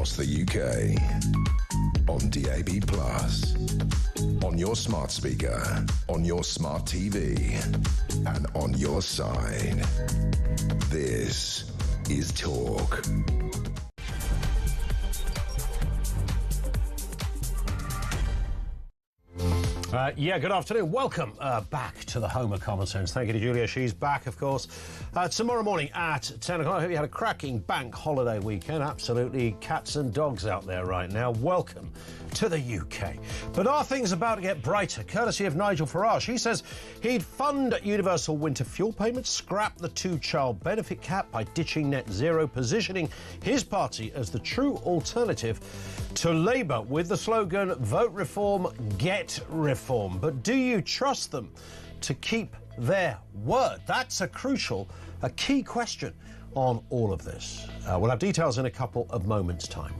across the UK. On DAB+, on your smart speaker, on your smart TV, and on your side. This is Talk. Good afternoon. Welcome back to the home of common sense. Thank you to Julia. She's back, of course, tomorrow morning at 10 o'clock. I hope you had a cracking bank holiday weekend. Absolutely cats and dogs out there right now. Welcome to the UK. But are things about to get brighter? Courtesy of Nigel Farage. He says he'd fund universal winter fuel payments, scrap the two-child benefit cap by ditching net zero, positioning his party as the true alternative to Labour with the slogan, vote reform, get reform. But do you trust them to keep their word? That's a key question on all of this. We'll have details in a couple of moments' time.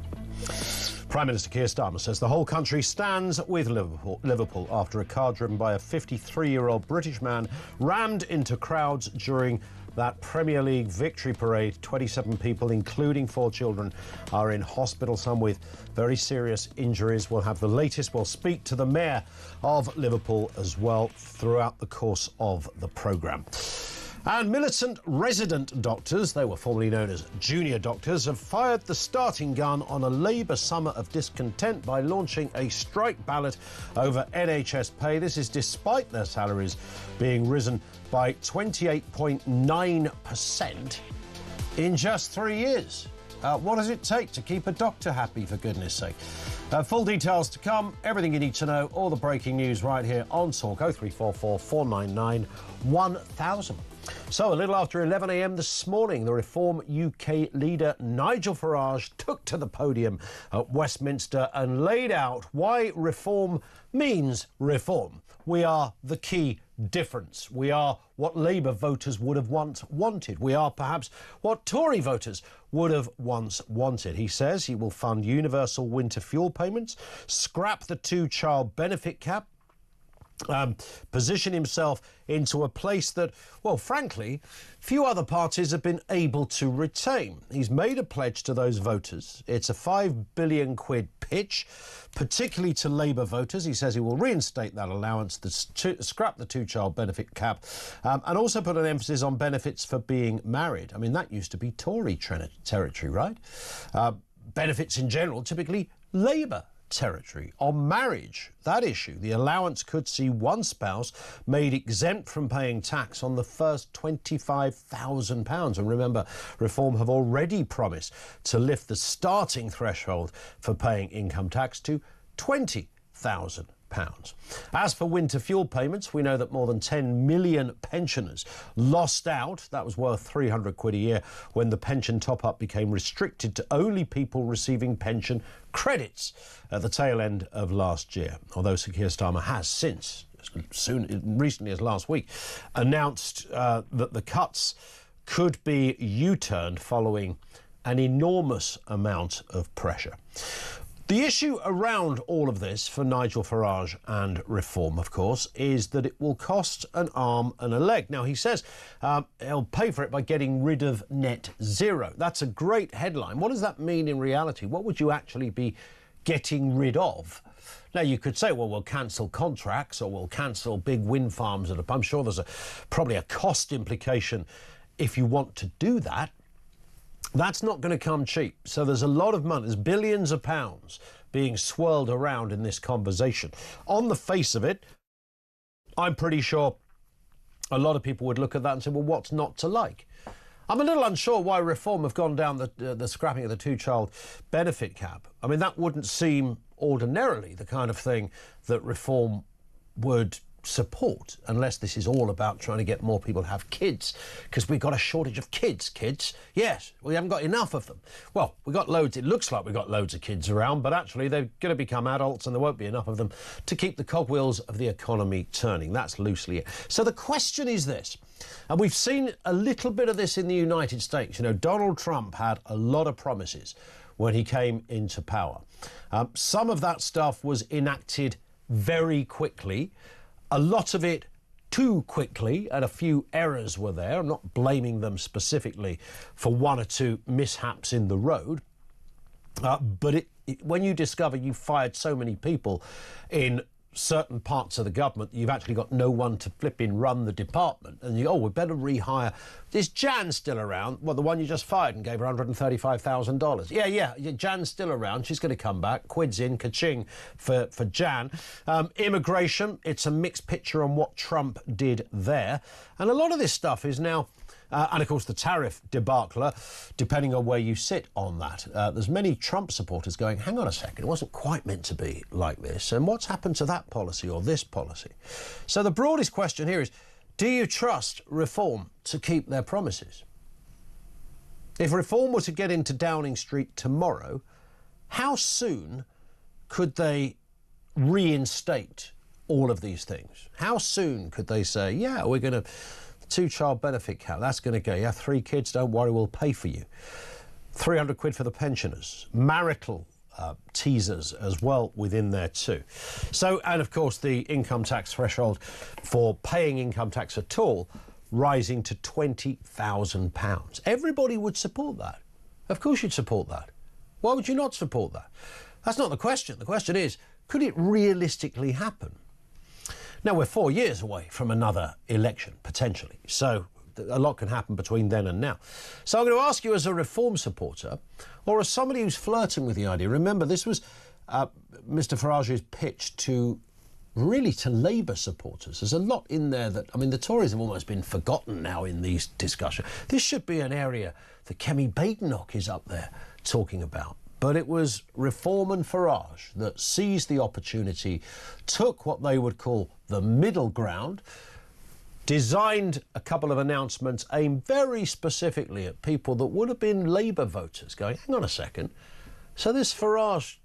Prime Minister Keir Starmer says the whole country stands with Liverpool after a car driven by a 53-year-old British man rammed into crowds during that Premier League victory parade. 27 people, including 4 children, are in hospital, some with very serious injuries. We'll have the latest. We'll speak to the Mayor of Liverpool as well throughout the course of the programme. And militant resident doctors, they were formerly known as junior doctors, have fired the starting gun on a Labour summer of discontent by launching a strike ballot over NHS pay. This is despite their salaries being risen by 28.9% in just 3 years. What does it take to keep a doctor happy, for goodness sake? Full details to come, everything you need to know, all the breaking news right here on Talk. 0344 499 1000. So, a little after 11 a.m. this morning, the Reform UK leader Nigel Farage took to the podium at Westminster and laid out why reform means reform. We are the key difference. We are what Labour voters would have once wanted. We are perhaps what Tory voters would have once wanted. He says he will fund universal winter fuel payments, scrap the two-child benefit cap, position himself into a place that, well, frankly, few other parties have been able to retain. He's made a pledge to those voters. It's a £5 billion pitch, particularly to Labour voters. He says he will reinstate that allowance, scrap the two-child benefit cap, and also put an emphasis on benefits for being married. I mean, that used to be Tory territory, right? Benefits in general, typically Labour territory. On marriage, that issue, the allowance could see one spouse made exempt from paying tax on the first £25,000. And remember, Reform have already promised to lift the starting threshold for paying income tax to £20,000. As for winter fuel payments, we know that more than 10 million pensioners lost out. That was worth £300 a year when the pension top-up became restricted to only people receiving pension credits at the tail end of last year. Although Sir Keir Starmer has since, recently as last week, announced that the cuts could be U-turned following an enormous amount of pressure. The issue around all of this for Nigel Farage and Reform, of course, is that it will cost an arm and a leg. Now, he says he'll pay for it by getting rid of net zero. That's a great headline. What does that mean in reality? What would you actually be getting rid of? Now, you could say, well, we'll cancel contracts or we'll cancel big wind farms. I'm sure there's probably a cost implication if you want to do that. That's not going to come cheap. So there's a lot of money, there's billions of pounds being swirled around in this conversation. On the face of it, I'm pretty sure a lot of people would look at that and say, well, what's not to like? I'm a little unsure why Reform have gone down the scrapping of the two-child benefit cap. I mean, that wouldn't seem ordinarily the kind of thing that Reform would support, unless this is all about trying to get more people to have kids, because we've got a shortage of kids. Yes, we haven't got enough of them. Well, we got loads. It looks like we've got loads of kids around, but actually they're going to become adults and there won't be enough of them to keep the cogwheels of the economy turning. That's loosely it. So the question is this, and we've seen a little bit of this in the United States. You know, Donald Trump had a lot of promises when he came into power. Some of that stuff was enacted very quickly. A lot of it too quickly, and a few errors were there. I'm not blaming them specifically for one or two mishaps in the road. But when you discover you've fired so many people in certain parts of the government, you've actually got no one to flipping run the department, and you, oh, we better rehire. Is Jan still around? Well, the one you just fired and gave her $135,000. Yeah, Jan's still around. She's going to come back. Quid's in, ka-ching for Jan. Immigration, it's a mixed picture on what Trump did there. And a lot of this stuff is now... and, of course, the tariff debacle, depending on where you sit on that. There's many Trump supporters going, hang on a second, it wasn't quite meant to be like this. And what's happened to that policy or this policy? So the broadest question here is, do you trust Reform to keep their promises? If Reform were to get into Downing Street tomorrow, how soon could they reinstate all of these things? How soon could they say, yeah, we're going to... two-child benefit cap, that's going to go. Yeah, 3 kids, don't worry, we'll pay for you. 300 quid for the pensioners. Marital teasers as well within there too. So, and of course, the income tax threshold for paying income tax at all rising to £20,000. Everybody would support that. Of course you'd support that. Why would you not support that? That's not the question. The question is, could it realistically happen? Now, we're 4 years away from another election, potentially, so a lot can happen between then and now. So I'm going to ask you as a Reform supporter, or as somebody who's flirting with the idea, remember this was Mr Farage's pitch to Labour supporters. There's a lot in there that, I mean, the Tories have almost been forgotten now in these discussions. This should be an area that Kemi Badenoch is up there talking about. But it was Reform and Farage that seized the opportunity, took what they would call the middle ground, designed a couple of announcements aimed very specifically at people that would have been Labour voters going, hang on a second, so this Farage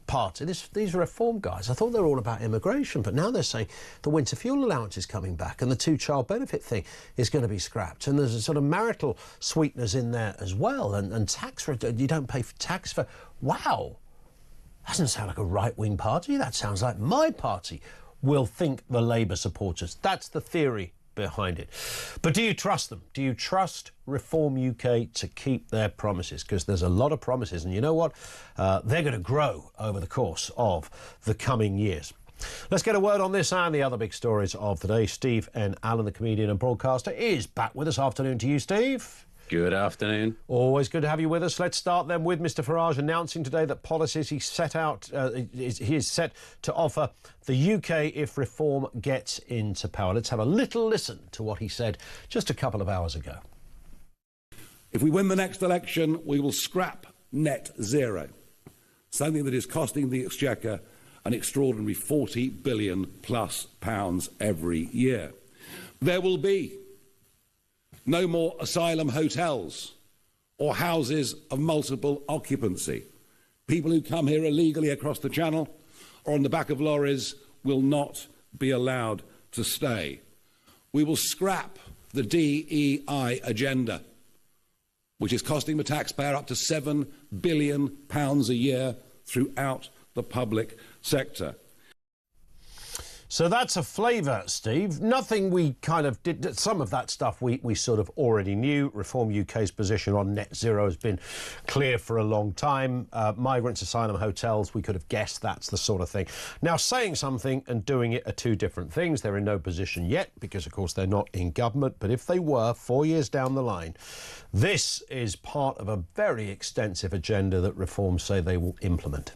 party, these Reform guys, I thought they were all about immigration, but now they're saying the winter fuel allowance is coming back and the two-child benefit thing is going to be scrapped, and there's a sort of marital sweeteners in there as well, and tax for you don't pay for tax for... Wow, doesn't sound like a right-wing party. That sounds like my party will think the Labour supporters. That's the theory behind it. But do you trust them? Do you trust Reform UK to keep their promises? Because there's a lot of promises, and you know what? They're going to grow over the course of the coming years. Let's get a word on this and the other big stories of the day. Steve N. Allen, the comedian and broadcaster, is back with us. Afternoon to you, Steve. Good afternoon. Always good to have you with us. Let's start then with Mr Farage announcing today that policies he set out, he is set to offer the UK if Reform gets into power. Let's have a little listen to what he said just a couple of hours ago. If we win the next election, we will scrap net zero, something that is costing the Exchequer an extraordinary £40 billion plus every year. There will be no more asylum hotels or houses of multiple occupancy. People who come here illegally across the channel or on the back of lorries will not be allowed to stay. We will scrap the DEI agenda, which is costing the taxpayer up to £7 billion a year throughout the public sector. So that's a flavour, Steve. Nothing we kind of did. Some of that stuff we sort of already knew. Reform UK's position on net zero has been clear for a long time. Migrants, asylum hotels, we could have guessed that's the sort of thing. Now, saying something and doing it are two different things. They're in no position yet because, of course, they're not in government. But if they were 4 years down the line, this is part of a very extensive agenda that Reform say they will implement.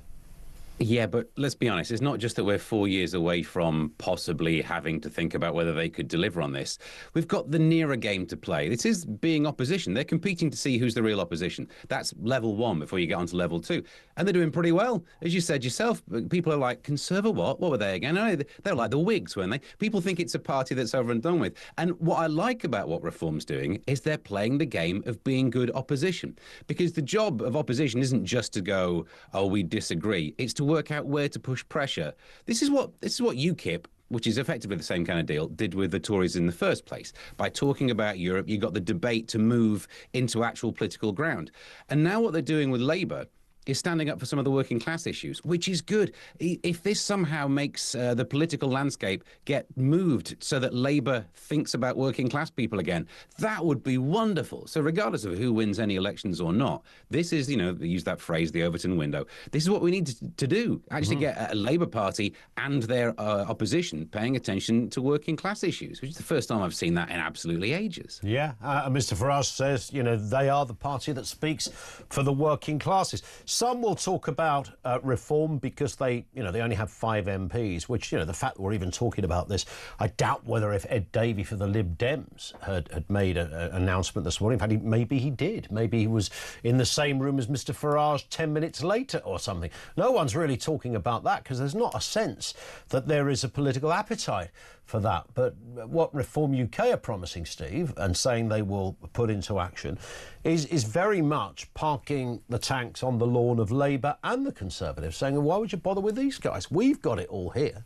Yeah, but let's be honest, it's not just that we're 4 years away from possibly having to think about whether they could deliver on this. We've got the nearer game to play. This is being opposition. They're competing to see who's the real opposition. That's level one before you get on to level two. And they're doing pretty well. As you said yourself, people are like, Conservative what? What were they again? No, they're like the Whigs, weren't they? People think it's a party that's over and done with. And what I like about what Reform's doing is they're playing the game of being good opposition. Because the job of opposition isn't just to go, oh, we disagree. It's to work out where to push pressure. This is what UKIP, which is effectively the same kind of deal, did with the Tories in the first place. By talking about Europe, you got the debate to move into actual political ground. And now what they're doing with Labour is standing up for some of the working class issues, which is good. If this somehow makes the political landscape get moved so that Labour thinks about working class people again, that would be wonderful. So regardless of who wins any elections or not, this is, you know, they use that phrase, the Overton window. This is what we need to do, actually get a Labour Party and their opposition paying attention to working class issues, which is the first time I've seen that in absolutely ages. Yeah, Mr. Farage says, you know, they are the party that speaks for the working classes. Some will talk about reform because they only have 5 MPs, which, you know, the fact that we're even talking about this, I doubt whether if Ed Davey for the Lib Dems had made an announcement this morning. In fact, maybe he did. Maybe he was in the same room as Mr. Farage 10 minutes later or something. No one's really talking about that because there's not a sense that there is a political appetite for that. But what Reform UK are promising, Steve, and saying they will put into action is very much parking the tanks on the lawn of Labour and the Conservatives, saying, why would you bother with these guys? We've got it all here.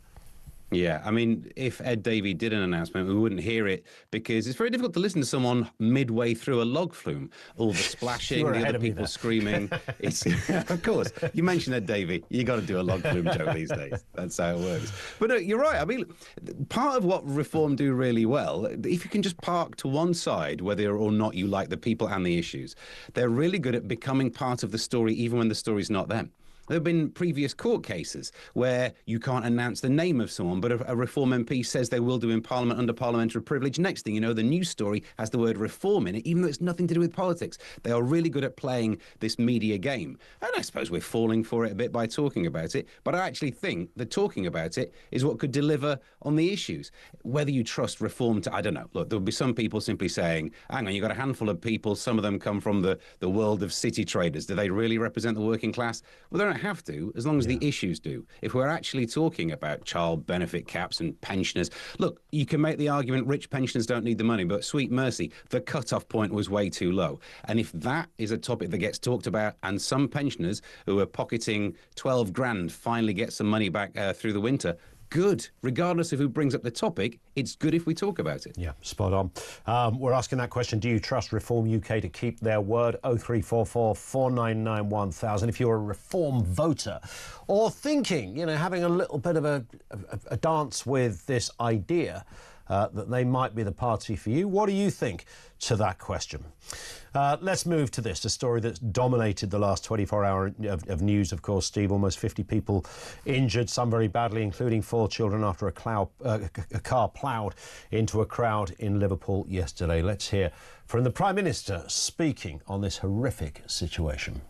Yeah, I mean, if Ed Davey did an announcement, we wouldn't hear it because it's very difficult to listen to someone midway through a log flume. All the splashing, the other people screaming. It's, of course, you mentioned Ed Davey, you got to do a log flume joke these days. That's how it works. But no, you're right. I mean, part of what Reform do really well, if you can just park to one side, whether or not you like the people and the issues, they're really good at becoming part of the story even when the story's not them. There have been previous court cases where you can't announce the name of someone, but a Reform MP says they will do in Parliament under parliamentary privilege. Next thing you know, the news story has the word reform in it, even though it's nothing to do with politics. They are really good at playing this media game. And I suppose we're falling for it a bit by talking about it. But I actually think that talking about it is what could deliver on the issues. Whether you trust Reform to, I don't know. Look, there'll be some people simply saying, hang on, you've got a handful of people. Some of them come from the world of city traders. Do they really represent the working class? Well, they don't have to, as long as the issues do. If we're actually talking about child benefit caps and pensioners, look, you can make the argument rich pensioners don't need the money, but sweet mercy, the cut-off point was way too low. And if that is a topic that gets talked about and some pensioners who are pocketing 12 grand finally get some money back through the winter, good. Regardless of who brings up the topic, it's good if we talk about it. Yeah, spot on. We're asking that question, do you trust Reform UK to keep their word? 0344 499 1000. If you're a Reform voter or thinking, you know, having a little bit of a dance with this idea that they might be the party for you, what do you think to that question? Let's move to this, a story that's dominated the last 24 hours of news, of course, Steve. Almost 50 people injured, some very badly, including 4 children after a car ploughed into a crowd in Liverpool yesterday. Let's hear from the Prime Minister speaking on this horrific situation.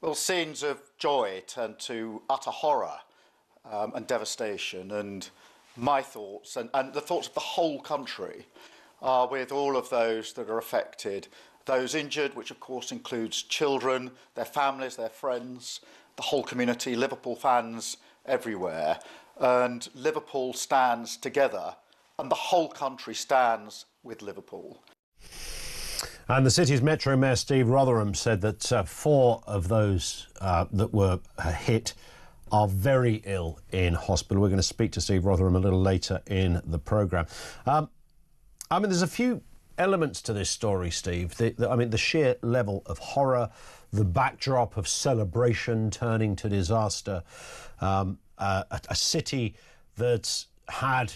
Well, scenes of joy turn to utter horror and devastation, and my thoughts and the thoughts of the whole country are with all of those that are affected, those injured, which of course includes children, their families, their friends, the whole community, Liverpool fans everywhere. And Liverpool stands together and the whole country stands with Liverpool. And the city's Metro Mayor Steve Rotherham said that 4 of those that were hit are very ill in hospital. We're going to speak to Steve Rotherham a little later in the programme. I mean, there's a few elements to this story, Steve. The sheer level of horror, the backdrop of celebration turning to disaster, a city that's had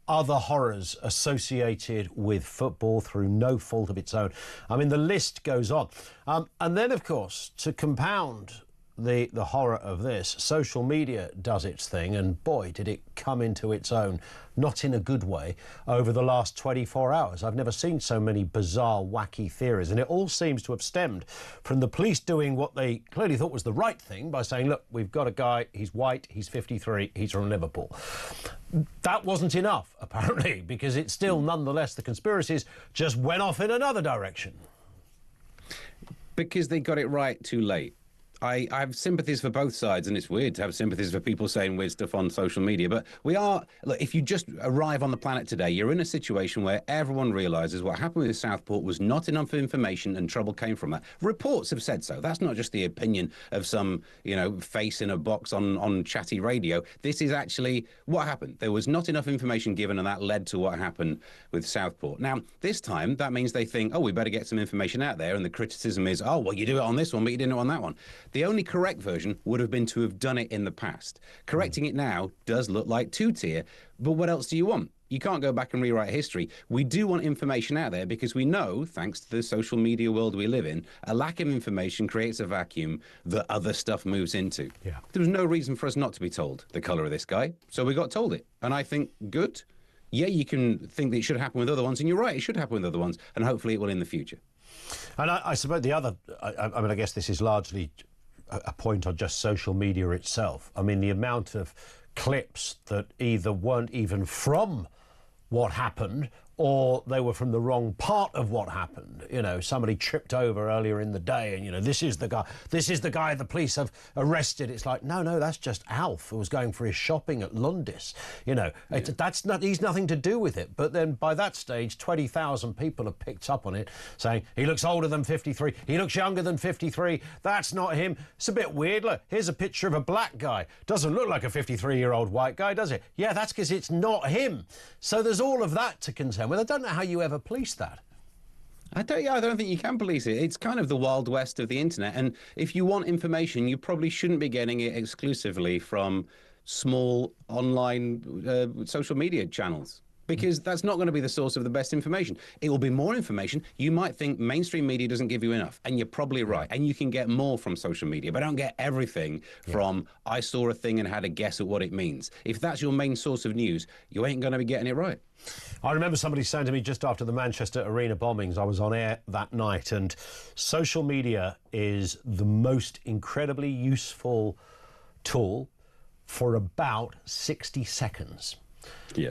other horrors associated with football through no fault of its own. I mean, the list goes on. And then, of course, to compound the horror of this, social media does its thing, and boy, did it come into its own, not in a good way, over the last 24 hours. I've never seen so many bizarre, wacky theories, and it all seems to have stemmed from the police doing what they clearly thought was the right thing by saying, look, we've got a guy, he's white, he's 53, he's from Liverpool. That wasn't enough, apparently, because it's still, nonetheless, the conspiracies just went off in another direction. Because they got it right too late. I have sympathies for both sides, and it's weird to have sympathies for people saying weird stuff on social media. But we are, look, if you just arrive on the planet today, you're in a situation where everyone realises what happened with Southport was not enough information and trouble came from that. Reports have said so. That's not just the opinion of some, you know, face in a box on chatty radio. This is actually what happened. There was not enough information given, and that led to what happened with Southport. Now, this time, that means they think, oh, we better get some information out there, and the criticism is, oh, well, you do it on this one, but you didn't do it on that one. The only correct version would have been to have done it in the past. Correcting it now does look like two-tier, but what else do you want? You can't go back and rewrite history. We do want information out there because we know, thanks to the social media world we live in, a lack of information creates a vacuum that other stuff moves into. Yeah. There was no reason for us not to be told the colour of this guy, so we got told it. And I think, good. Yeah, you can think that it should happen with other ones, and you're right, it should happen with other ones, and hopefully it will in the future. And I suppose the other, I mean, I guess this is largely a point on just social media itself. I mean, the amount of clips that either weren't even from what happened or they were from the wrong part of what happened. You know, somebody tripped over earlier in the day and, you know, this is the guy the police have arrested. It's like, no, that's just Alf who was going for his shopping at Lundis. You know, he's nothing to do with it. But then by that stage, 20,000 people have picked up on it saying, he looks older than 53, he looks younger than 53, that's not him. It's a bit weird. Look, here's a picture of a black guy. Doesn't look like a 53-year-old white guy, does it? Yeah, that's because it's not him. So there's all of that to contend with. I don't know how you ever police that. I don't think you can police it. It's kind of the Wild West of the internet. And if you want information, you probably shouldn't be getting it exclusively from small online social media channels, because that's not going to be the source of the best information. It will be more information. You might think mainstream media doesn't give you enough, and you're probably right. And you can get more from social media, but don't get everything from, I saw a thing and had a guess at what it means. If that's your main source of news, you ain't going to be getting it right. I remember somebody saying to me just after the Manchester Arena bombings, I was on air that night, and social media is the most incredibly useful tool for about 60 seconds.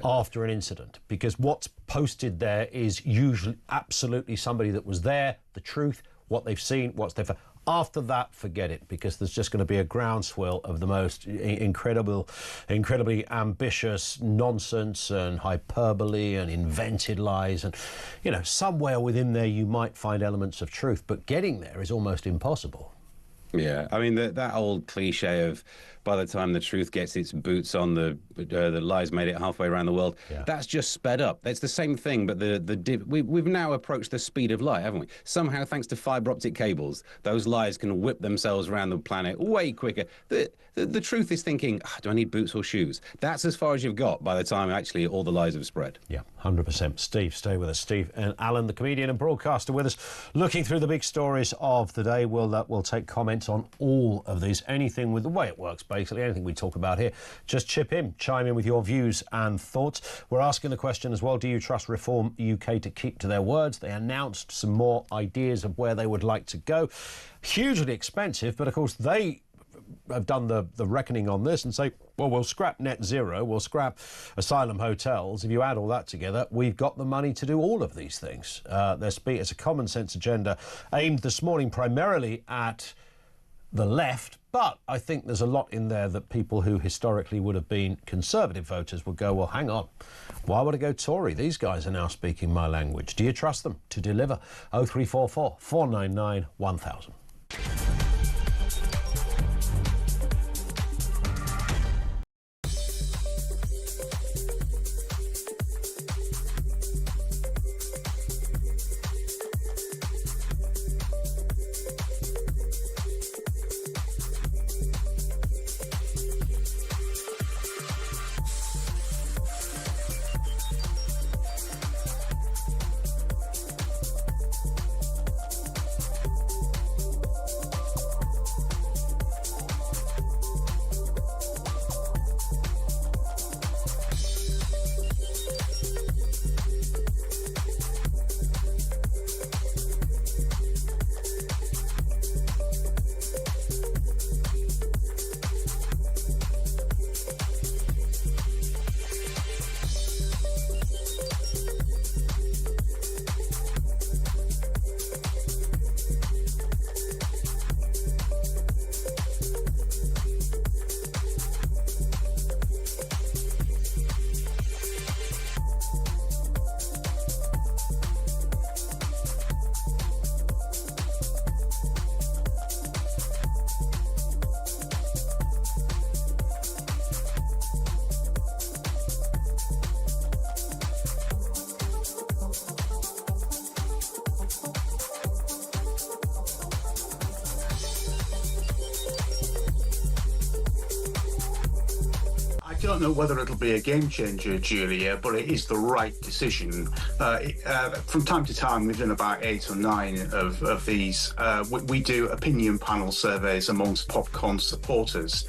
After an incident, because what's posted there is usually absolutely somebody that was there, the truth, what they've seen, what's there. After that, forget it, because there's just going to be a groundswell of the most incredibly ambitious nonsense and hyperbole and invented lies. And, you know, somewhere within there you might find elements of truth, but getting there is almost impossible. Yeah, I mean, that old cliche of by the time the truth gets its boots on, the lies made it halfway around the world. Yeah. That's just sped up. It's the same thing, but we've now approached the speed of light, haven't we? Somehow, thanks to fibre optic cables, those lies can whip themselves around the planet way quicker. The truth is thinking, do I need boots or shoes? That's as far as you've got by the time actually all the lies have spread. Yeah, 100%. Steve, stay with us. Steve and Alan, the comedian and broadcaster, with us, looking through the big stories of the day. We'll take comments on all of these. Anything with the way it works, basically, anything we talk about here, just chime in with your views and thoughts. We're asking the question as well, do you trust Reform UK to keep to their words? They announced some more ideas of where they would like to go. Hugely expensive, but of course they have done the reckoning on this and say, well, we'll scrap net zero, we'll scrap asylum hotels. If you add all that together, we've got the money to do all of these things. It's a common sense agenda aimed this morning primarily at the left, but I think there's a lot in there that people who historically would have been Conservative voters would go, well, hang on, why would I go Tory? These guys are now speaking my language. Do you trust them to deliver? 0344 499 1000. don't know whether it'll be a game changer, Julia, but it is the right decision. From time to time, we've done about 8 or 9 of these. We do opinion panel surveys amongst popcorn supporters,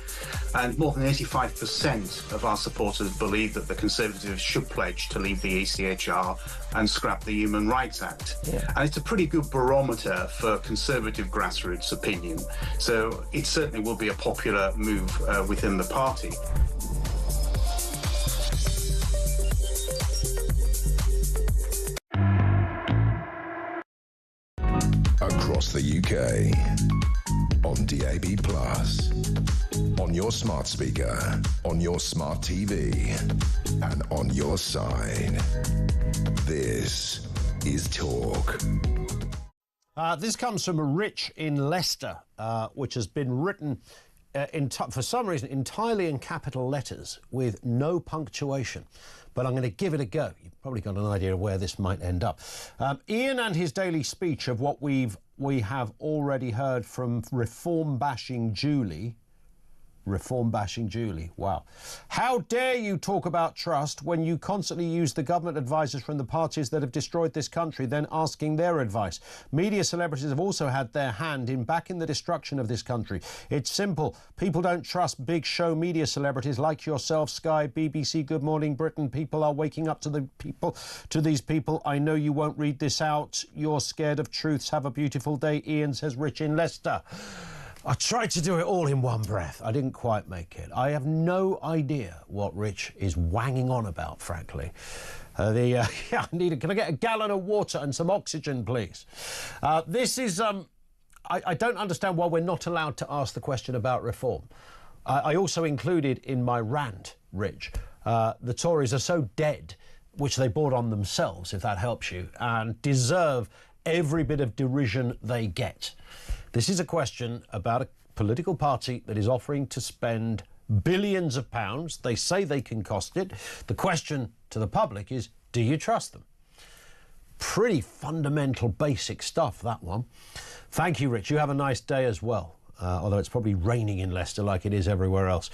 and more than 85% of our supporters believe that the Conservatives should pledge to leave the ECHR and scrap the Human Rights Act. Yeah. And it's a pretty good barometer for Conservative grassroots opinion. So it certainly will be a popular move within the party. Across the UK, on DAB+, on your smart speaker, on your smart TV, and on your side. This is Talk. This comes from Rich in Leicester, which has been written for some reason entirely in capital letters with no punctuation. But I'm going to give it a go. You've probably got an idea of where this might end up. Ian and his daily speech of what we have already heard from reform-bashing Julie. Reform-bashing Julie, wow. How dare you talk about trust when you constantly use the government advisors from the parties that have destroyed this country, then asking their advice. Media celebrities have also had their hand in backing the destruction of this country. It's simple. People don't trust big show media celebrities like yourself, Sky, BBC, Good Morning Britain. People are waking up to these people. I know you won't read this out. You're scared of truths. Have a beautiful day, Ian, says Rich in Leicester. I tried to do it all in one breath. I didn't quite make it. I have no idea what Rich is wanging on about, frankly. Can I get a gallon of water and some oxygen, please? This is... I don't understand why we're not allowed to ask the question about reform. I also included in my rant, Rich, the Tories are so dead, which they brought on themselves, if that helps you, and deserve every bit of derision they get. This is a question about a political party that is offering to spend billions of pounds. They say they can cost it. The question to the public is, do you trust them? Pretty fundamental, basic stuff, that one. Thank you, Rich. You have a nice day as well. Although it's probably raining in Leicester like it is everywhere else.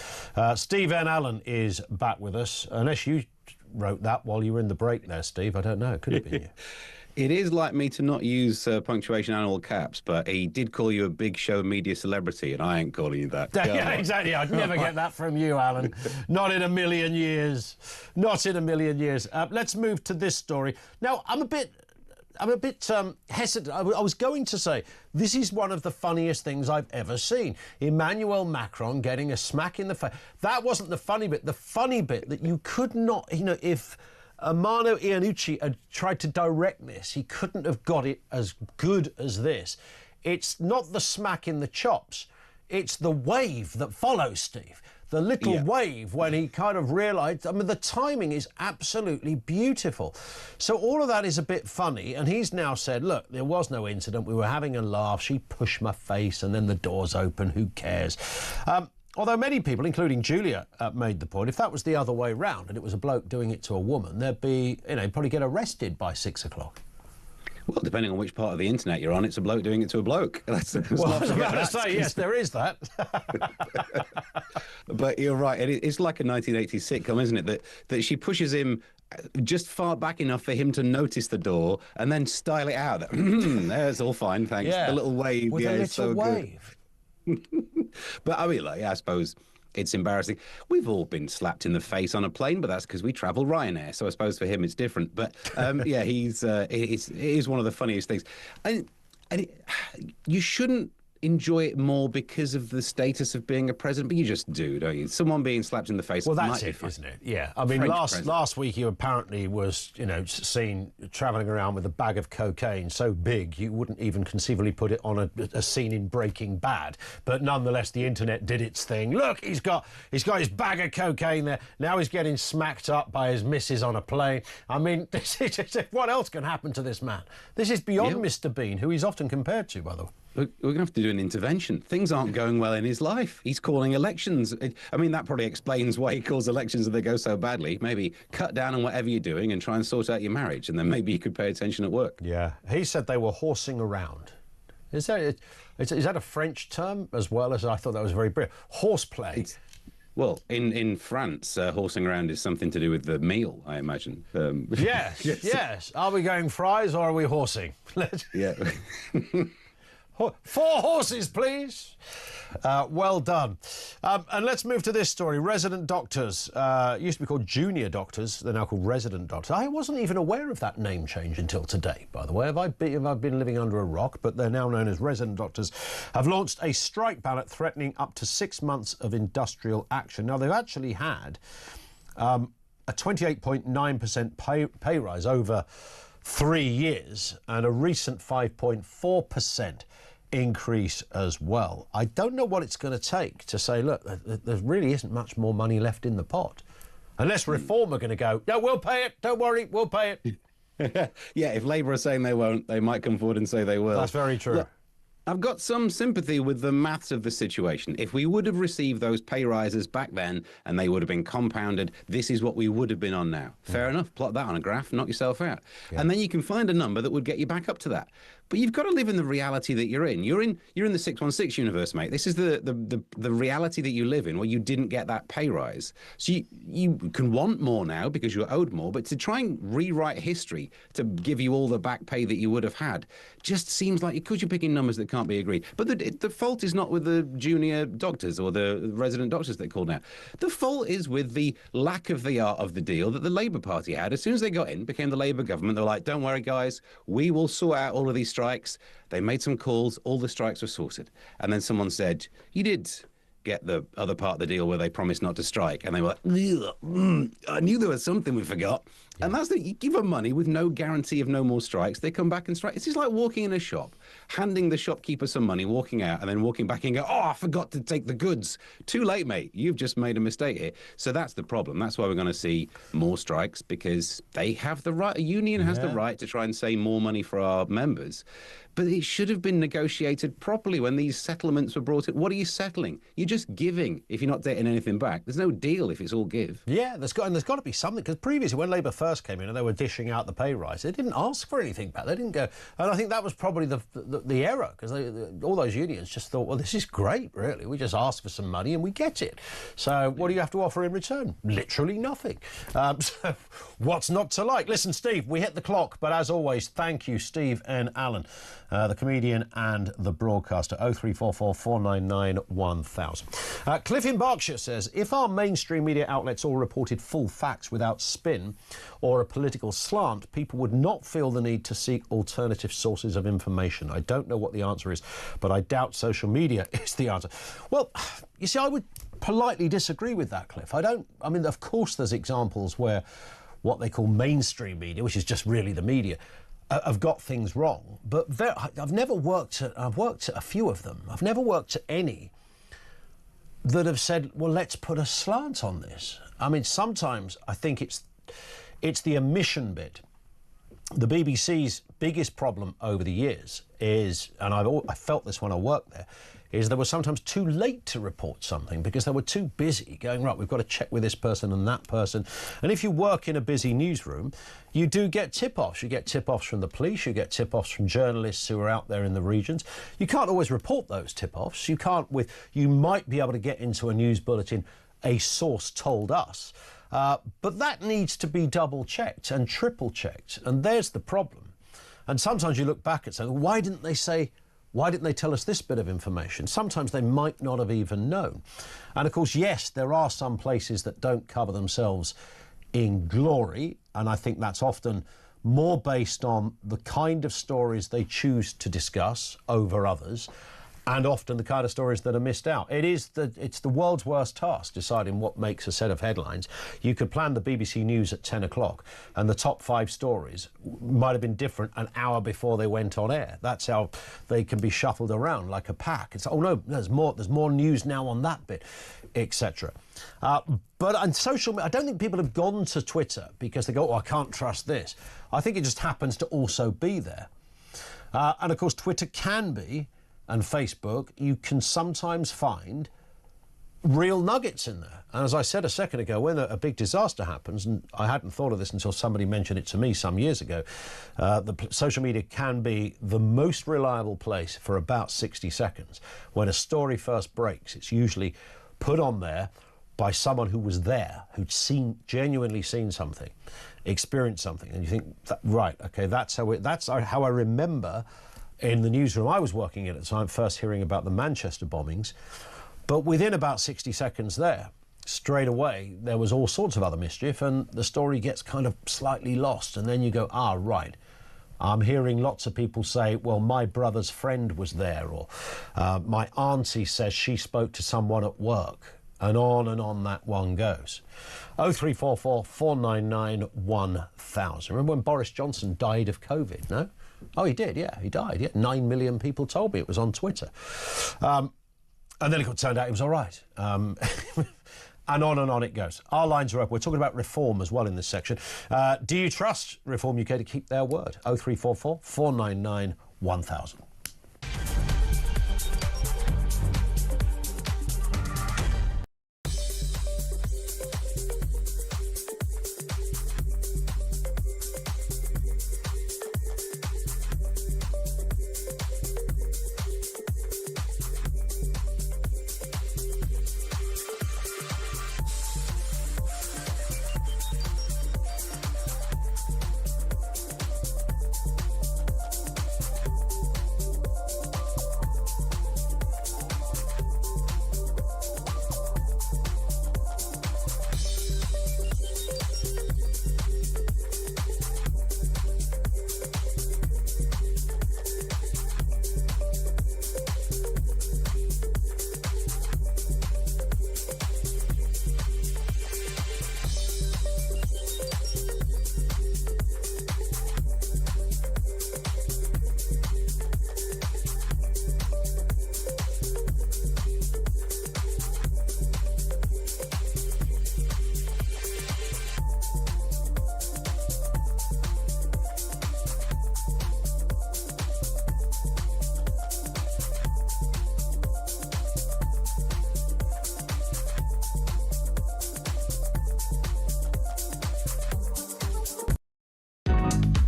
Steve N. Allen is back with us. Unless you wrote that while you were in the break there, Steve. I don't know. Could have been you. It is like me to not use punctuation and all caps, but he did call you a big show media celebrity, and I ain't calling you that. Yeah, exactly. I'd never get that from you, Alan. Not in a million years. Not in a million years. Let's move to this story. Now, I'm a bit hesitant. I was going to say, this is one of the funniest things I've ever seen. Emmanuel Macron getting a smack in the face. That wasn't the funny bit. The funny bit that you could not, if... Mano Iannucci had tried to direct this, he couldn't have got it as good as this. It's not the smack in the chops, it's the wave that follows, Steve. The little wave when he kind of realised, I mean, the timing is absolutely beautiful. So all of that is a bit funny, and he's now said, look, there was no incident, we were having a laugh, she pushed my face and then the door's open, who cares? Although many people, including Julia, made the point, if that was the other way round and it was a bloke doing it to a woman, there'd be, probably get arrested by 6 o'clock. Well, depending on which part of the internet you're on, it's a bloke doing it to a bloke. That's well, I was going to say, yes, there is that. But you're right. It's like a 1980s sitcom, isn't it? That she pushes him just far back enough for him to notice the door and then style it out. There's all fine, thanks. Yeah. The little wave. With a little so wave. Good. But I mean, I suppose it's embarrassing. We've all been slapped in the face on a plane, but that's because we travel Ryanair. So I suppose for him it's different. But yeah, it is one of the funniest things. And you shouldn't enjoy it more because of the status of being a president, but you just do, don't you? Someone being slapped in the face. Well, that's it, isn't it? Yeah. I mean, last week he apparently was, seen travelling around with a bag of cocaine so big you wouldn't even conceivably put it on a scene in Breaking Bad. But nonetheless, the internet did its thing. Look, he's got his bag of cocaine there. Now he's getting smacked up by his missus on a plane. I mean, what else can happen to this man? This is beyond Mr. Bean, who he's often compared to, by the way. We're going to have to do an intervention. Things aren't going well in his life. He's calling elections. I mean, that probably explains why he calls elections and they go so badly. Maybe cut down on whatever you're doing and try and sort out your marriage, and then maybe you could pay attention at work. Yeah. He said they were horsing around. Is that a French term as well? As I thought that was very British. Horseplay. Well, in France, horsing around is something to do with the meal, I imagine. Yes, yes. Are we going fries or are we horsing? Yeah. 4 horses, please. Well done. And let's move to this story. Resident doctors used to be called junior doctors. They're now called resident doctors. I wasn't even aware of that name change until today, by the way. Have I been living under a rock? But they're now known as resident doctors. Have launched a strike ballot threatening up to 6 months of industrial action. Now, they've actually had a 28.9% pay rise over 3 years and a recent 5.4% increase as well. I don't know what it's going to take to say, look, there really isn't much more money left in the pot. Unless Reform are going to go, no, we'll pay it, don't worry, we'll pay it. Yeah, if Labour are saying they won't, they might come forward and say they will. That's very true. Look, I've got some sympathy with the maths of the situation. If we would have received those pay rises back then and they would have been compounded, this is what we would have been on now. Fair enough. Plot that on a graph, knock yourself out. Yeah. And then you can find a number that would get you back up to that. But you've got to live in the reality that you're in. You're in the 616 universe, mate. This is the reality that you live in, where you didn't get that pay rise. So you can want more now because you're owed more, but to try and rewrite history to give you all the back pay that you would have had just seems like, because you're picking numbers that can't be agreed. But the fault is not with the junior doctors or the resident doctors they called now. The fault is with the lack of the art of the deal that the Labour Party had. As soon as they got in, became the Labour government, they're like, don't worry, guys, we will sort out all of these strikes. They made some calls, all the strikes were sorted. And then someone said, you did get the other part of the deal where they promised not to strike. And they were like, I knew there was something we forgot. Yeah. And that's you give them money with no guarantee of no more strikes. They come back and strike. It's just like walking in a shop, handing the shopkeeper some money, walking out, and then walking back and go, oh, I forgot to take the goods. Too late, mate. You've just made a mistake here. So that's the problem. That's why we're going to see more strikes, because they have the right, a union has the right to try and say more money for our members. But it should have been negotiated properly when these settlements were brought in. What are you settling? You're just giving if you're not getting anything back. There's no deal if it's all give. Yeah, there's got to be something, because previously when Labour first came in and they were dishing out the pay rise, they didn't ask for anything back. They didn't go, and I think that was probably the error, because all those unions just thought, well, this is great, really. We just ask for some money and we get it. So what do you have to offer in return? Literally nothing. So what's not to like? Listen, Steve, we hit the clock, but as always, thank you, Steve and Alan. The comedian and the broadcaster. 0344 499 1000. Cliff in Berkshire says, if our mainstream media outlets all reported full facts without spin or a political slant, people would not feel the need to seek alternative sources of information. I don't know what the answer is, but I doubt social media is the answer. Well, you see, I would politely disagree with that, Cliff. I mean, of course there's examples where what they call mainstream media, which is just really the media, have got things wrong, but I've worked at a few of them. I've never worked at any that have said, well, let's put a slant on this. I mean, sometimes I think it's the omission bit. The BBC's biggest problem over the years is, and I felt this when I worked there, is they were sometimes too late to report something because they were too busy going, right, we've got to check with this person and that person. And if you work in a busy newsroom, you do get tip-offs. You get tip-offs from the police, you get tip-offs from journalists who are out there in the regions. You can't always report those tip-offs. You might be able to get into a news bulletin, a source told us. But that needs to be double-checked and triple-checked. And there's the problem. And sometimes you look back and say, why didn't they tell us this bit of information? Sometimes they might not have even known. And of course, yes, there are some places that don't cover themselves in glory, and I think that's often more based on the kind of stories they choose to discuss over others, and often the kind of stories that are missed out. It's the world's worst task, deciding what makes a set of headlines. You could plan the BBC News at 10 o'clock and the top 5 stories might have been different an hour before they went on air. That's how they can be shuffled around like a pack. It's, oh no, there's more news now on that bit, etc. But on social media, I don't think people have gone to Twitter because they go, oh, I can't trust this. I think it just happens to also be there. And of course, Twitter can be, and Facebook, you can sometimes find real nuggets in there. And as I said a second ago, when a big disaster happens, and I hadn't thought of this until somebody mentioned it to me some years ago, social media can be the most reliable place for about 60 seconds. When a story first breaks, it's usually put on there by someone who was there, who'd genuinely seen something, experienced something, and you think, right, okay, that's how I remember in the newsroom I was working in at the time, first hearing about the Manchester bombings. But within about 60 seconds there, straight away, there was all sorts of other mischief, and the story gets kind of slightly lost. And then you go, right, I'm hearing lots of people say, well, my brother's friend was there, or my auntie says she spoke to someone at work, and on that one goes. 0344 499 1000. Remember when Boris Johnson died of COVID, no? Oh, he did, yeah, he died. Yeah. 9 million people told me. It was on Twitter. And then it turned out he was all right. And on it goes. Our lines are open. We're talking about reform as well in this section. Do you trust Reform UK to keep their word? 0344 499 1000.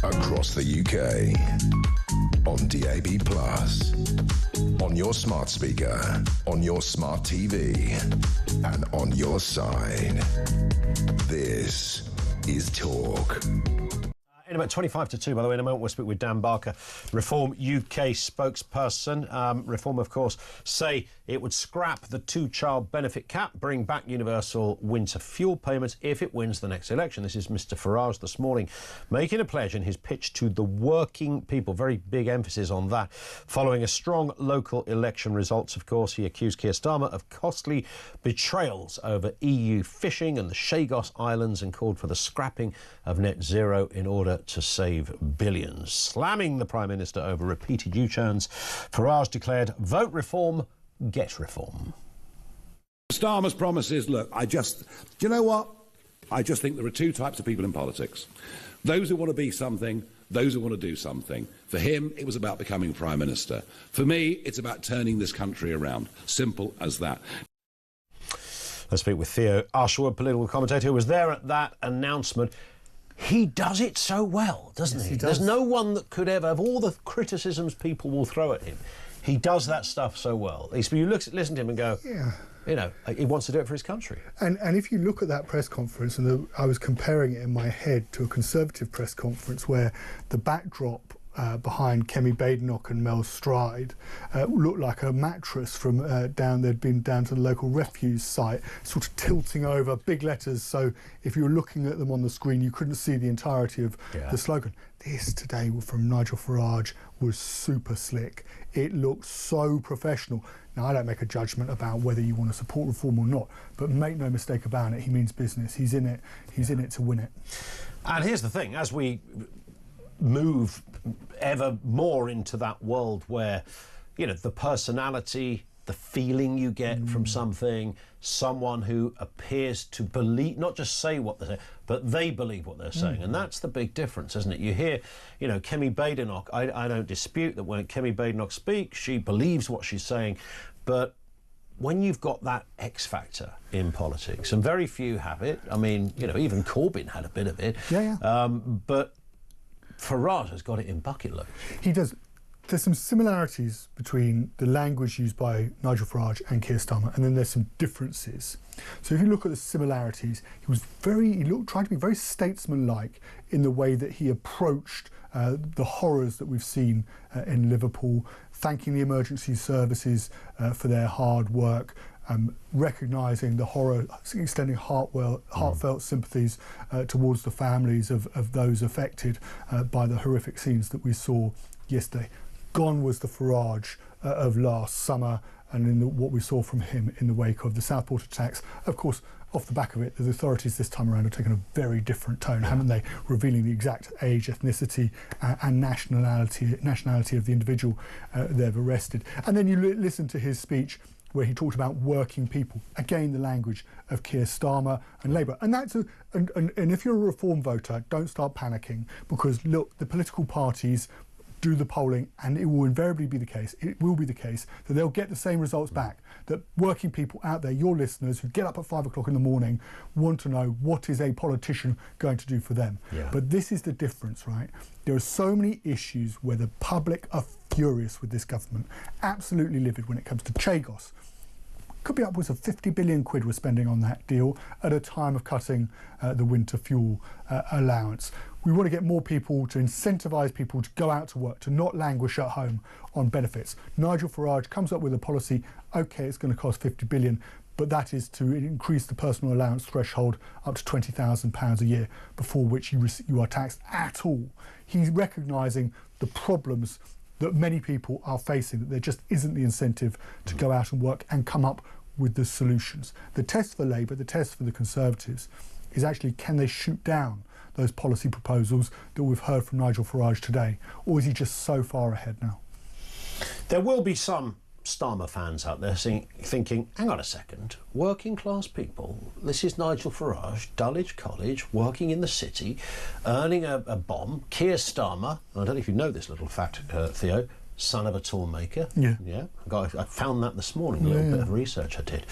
Across the UK, on DAB+, on your smart speaker, on your smart TV, and on your side. This is Talk. In about 25 to 2, by the way, in a moment we'll speak with Dan Barker, Reform UK spokesperson. Reform, of course, say it would scrap the two-child benefit cap, bring back universal winter fuel payments if it wins the next election. This is Mr Farage this morning making a pledge in his pitch to the working people. Very big emphasis on that. Following a strong local election results, of course, he accused Keir Starmer of costly betrayals over EU fishing and the Chagos Islands and called for the scrapping of net zero in order to save billions. Slamming the Prime Minister over repeated U-turns, Farage declared, vote reform, get reform. Starmer's promise is, look, do you know what? I just think there are two types of people in politics. Those who want to be something, those who want to do something. For him, it was about becoming Prime Minister. For me, it's about turning this country around. Simple as that. Let's speak with Theo Usherwood, political commentator, who was there at that announcement. He does it so well, doesn't he? There's no one that could ever, of all the criticisms people will throw at him, he does that stuff so well. You listen to him and go, yeah, you know, he wants to do it for his country. And if you look at that press conference, and I was comparing it in my head to a Conservative press conference where the backdrop behind Kemi Badenoch and Mel Stride looked like a mattress from they'd been down to the local refuse site, sort of tilting over, big letters, so if you were looking at them on the screen you couldn't see the entirety of the slogan. This today from Nigel Farage was super slick. It looked so professional. Now, I don't make a judgment about whether you want to support reform or not, but make no mistake about it, he means business. He's in it to win it. And here's the thing, as we move ever more into that world where, you know, the personality, the feeling you get from something, someone who appears to believe, not just say what they say, but they believe what they're saying. And that's the big difference, isn't it? You hear, you know, Kemi Badenoch, I don't dispute that when Kemi Badenoch speaks, she believes what she's saying, but when you've got that X factor in politics, and very few have it, I mean, you know, even Corbyn had a bit of it, but Farage has got it in bucket loads. He does. there's some similarities between the language used by Nigel Farage and Keir Starmer, and then there's some differences. So if you look at the similarities, he tried to be very statesman-like in the way that he approached the horrors that we've seen in Liverpool, thanking the emergency services for their hard work, recognising the horror, extending heartfelt sympathies towards the families of those affected by the horrific scenes that we saw yesterday. Gone was the Farage of last summer, and in what we saw from him in the wake of the Southport attacks. Of course, off the back of it, the authorities this time around have taken a very different tone, haven't they? Revealing the exact age, ethnicity, and nationality of the individual they've arrested. And then you listen to his speech where he talked about working people. Again, the language of Keir Starmer and Labour. And that's and if you're a Reform voter, don't start panicking, because look, the political parties do the polling, and it will invariably be the case, that they'll get the same results back. That working people out there, your listeners who get up at 5 o'clock in the morning, want to know what is a politician going to do for them. Yeah. But this is the difference, right? There are so many issues where the public are furious with this government, absolutely livid when it comes to Chagos. Could be upwards of 50 billion quid we're spending on that deal at a time of cutting the winter fuel allowance. We want to get more people to incentivise people to go out to work, to not languish at home on benefits. Nigel Farage comes up with a policy, OK, it's going to cost 50 billion, but that is to increase the personal allowance threshold up to £20,000 a year, before which you are taxed at all. He's recognising the problems that many people are facing, that there just isn't the incentive to go out and work and come up with the solutions. The test for Labour, the test for the Conservatives, is actually, can they shoot down those policy proposals that we've heard from Nigel Farage today? Or is he just so far ahead now? There will be some Starmer fans out there thinking, hang on a second, working class people, this is Nigel Farage, Dulwich College, working in the city, earning a bomb. Keir Starmer, I don't know if you know this little fact, Theo, son of a toolmaker. Yeah. I found that this morning, a little bit of research I did.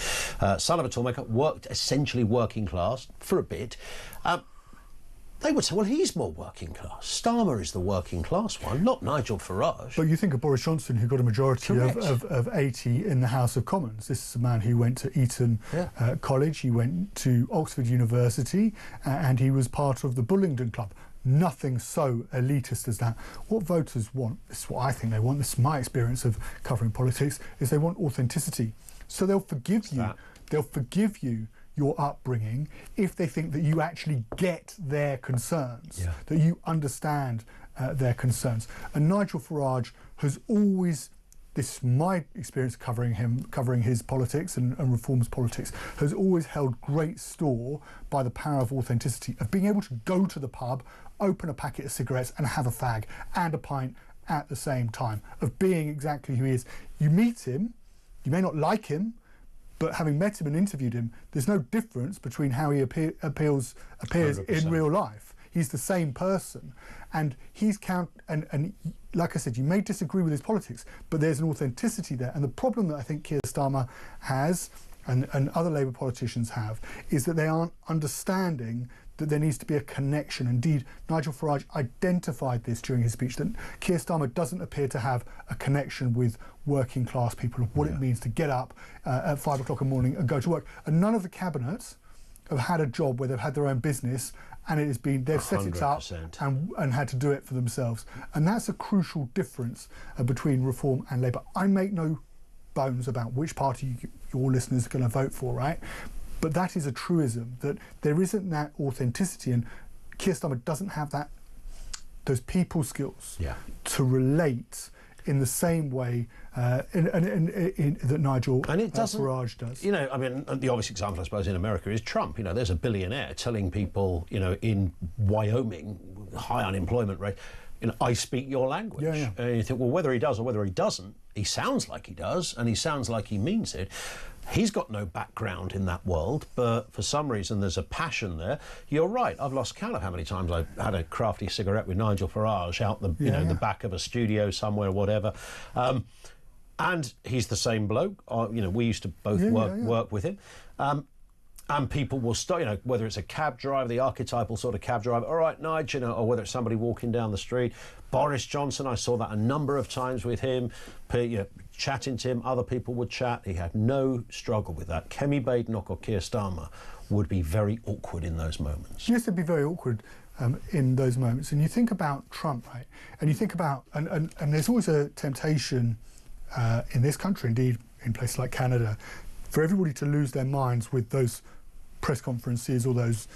Son of a toolmaker, worked essentially working class for a bit. They would say, well, he's more working class. Starmer is the working class one, not Nigel Farage. But you think of Boris Johnson, who got a majority of 80 in the House of Commons. This is a man who went to Eton College, he went to Oxford University, and he was part of the Bullingdon Club. Nothing so elitist as that. What voters want, this is what I think they want, this is my experience of covering politics, is they want authenticity. So they'll forgive you. They'll forgive you your upbringing if they think that you actually get their concerns, that you understand their concerns. And Nigel Farage has always, this is my experience covering him, covering his politics and Reform's politics, has always held great store by the power of authenticity, of being able to go to the pub, open a packet of cigarettes and have a fag and a pint at the same time, of being exactly who he is. You meet him, you may not like him, but having met him and interviewed him, there's no difference between how he appears 100%. In real life. He's the same person, and and like I said, you may disagree with his politics, but there's an authenticity there. And the problem that I think Keir Starmer has, and other Labour politicians have, is that they aren't understanding that there needs to be a connection. Indeed, Nigel Farage identified this during his speech, that Keir Starmer doesn't appear to have a connection with working class people, of what it means to get up at 5 o'clock in the morning and go to work. And none of the cabinets have had a job where they've had their own business and it has been, they've set it up and had to do it for themselves. And that's a crucial difference between Reform and Labour. I make no bones about which party your listeners are going to vote for, right? But that is a truism, that there isn't that authenticity, and Keir Starmer doesn't have those people skills to relate in the same way that Nigel Farage does. You know, I mean, the obvious example, I suppose, in America is Trump. You know, there's a billionaire telling people, you know, in Wyoming, high unemployment rate, you know, I speak your language. And you think, well, whether he does or whether he doesn't, he sounds like he does, and he sounds like he means it. He's got no background in that world, but for some reason there's a passion there. You're right, I've lost count of how many times I've had a crafty cigarette with Nigel Farage out the the back of a studio somewhere, whatever. And he's the same bloke. You know, we used to both work with him. And people will start, whether it's a cab driver, the archetypal sort of cab driver, all right, Nigel, or whether it's somebody walking down the street. Boris Johnson, I saw that a number of times with him, chatting to him, other people would chat. He had no struggle with that. Kemi Badenoch or Keir Starmer would be very awkward in those moments. Yes, it'd be very awkward in those moments. And you think about Trump, right? And you think about, and there's always a temptation in this country, indeed, in places like Canada, for everybody to lose their minds with those press conferences or those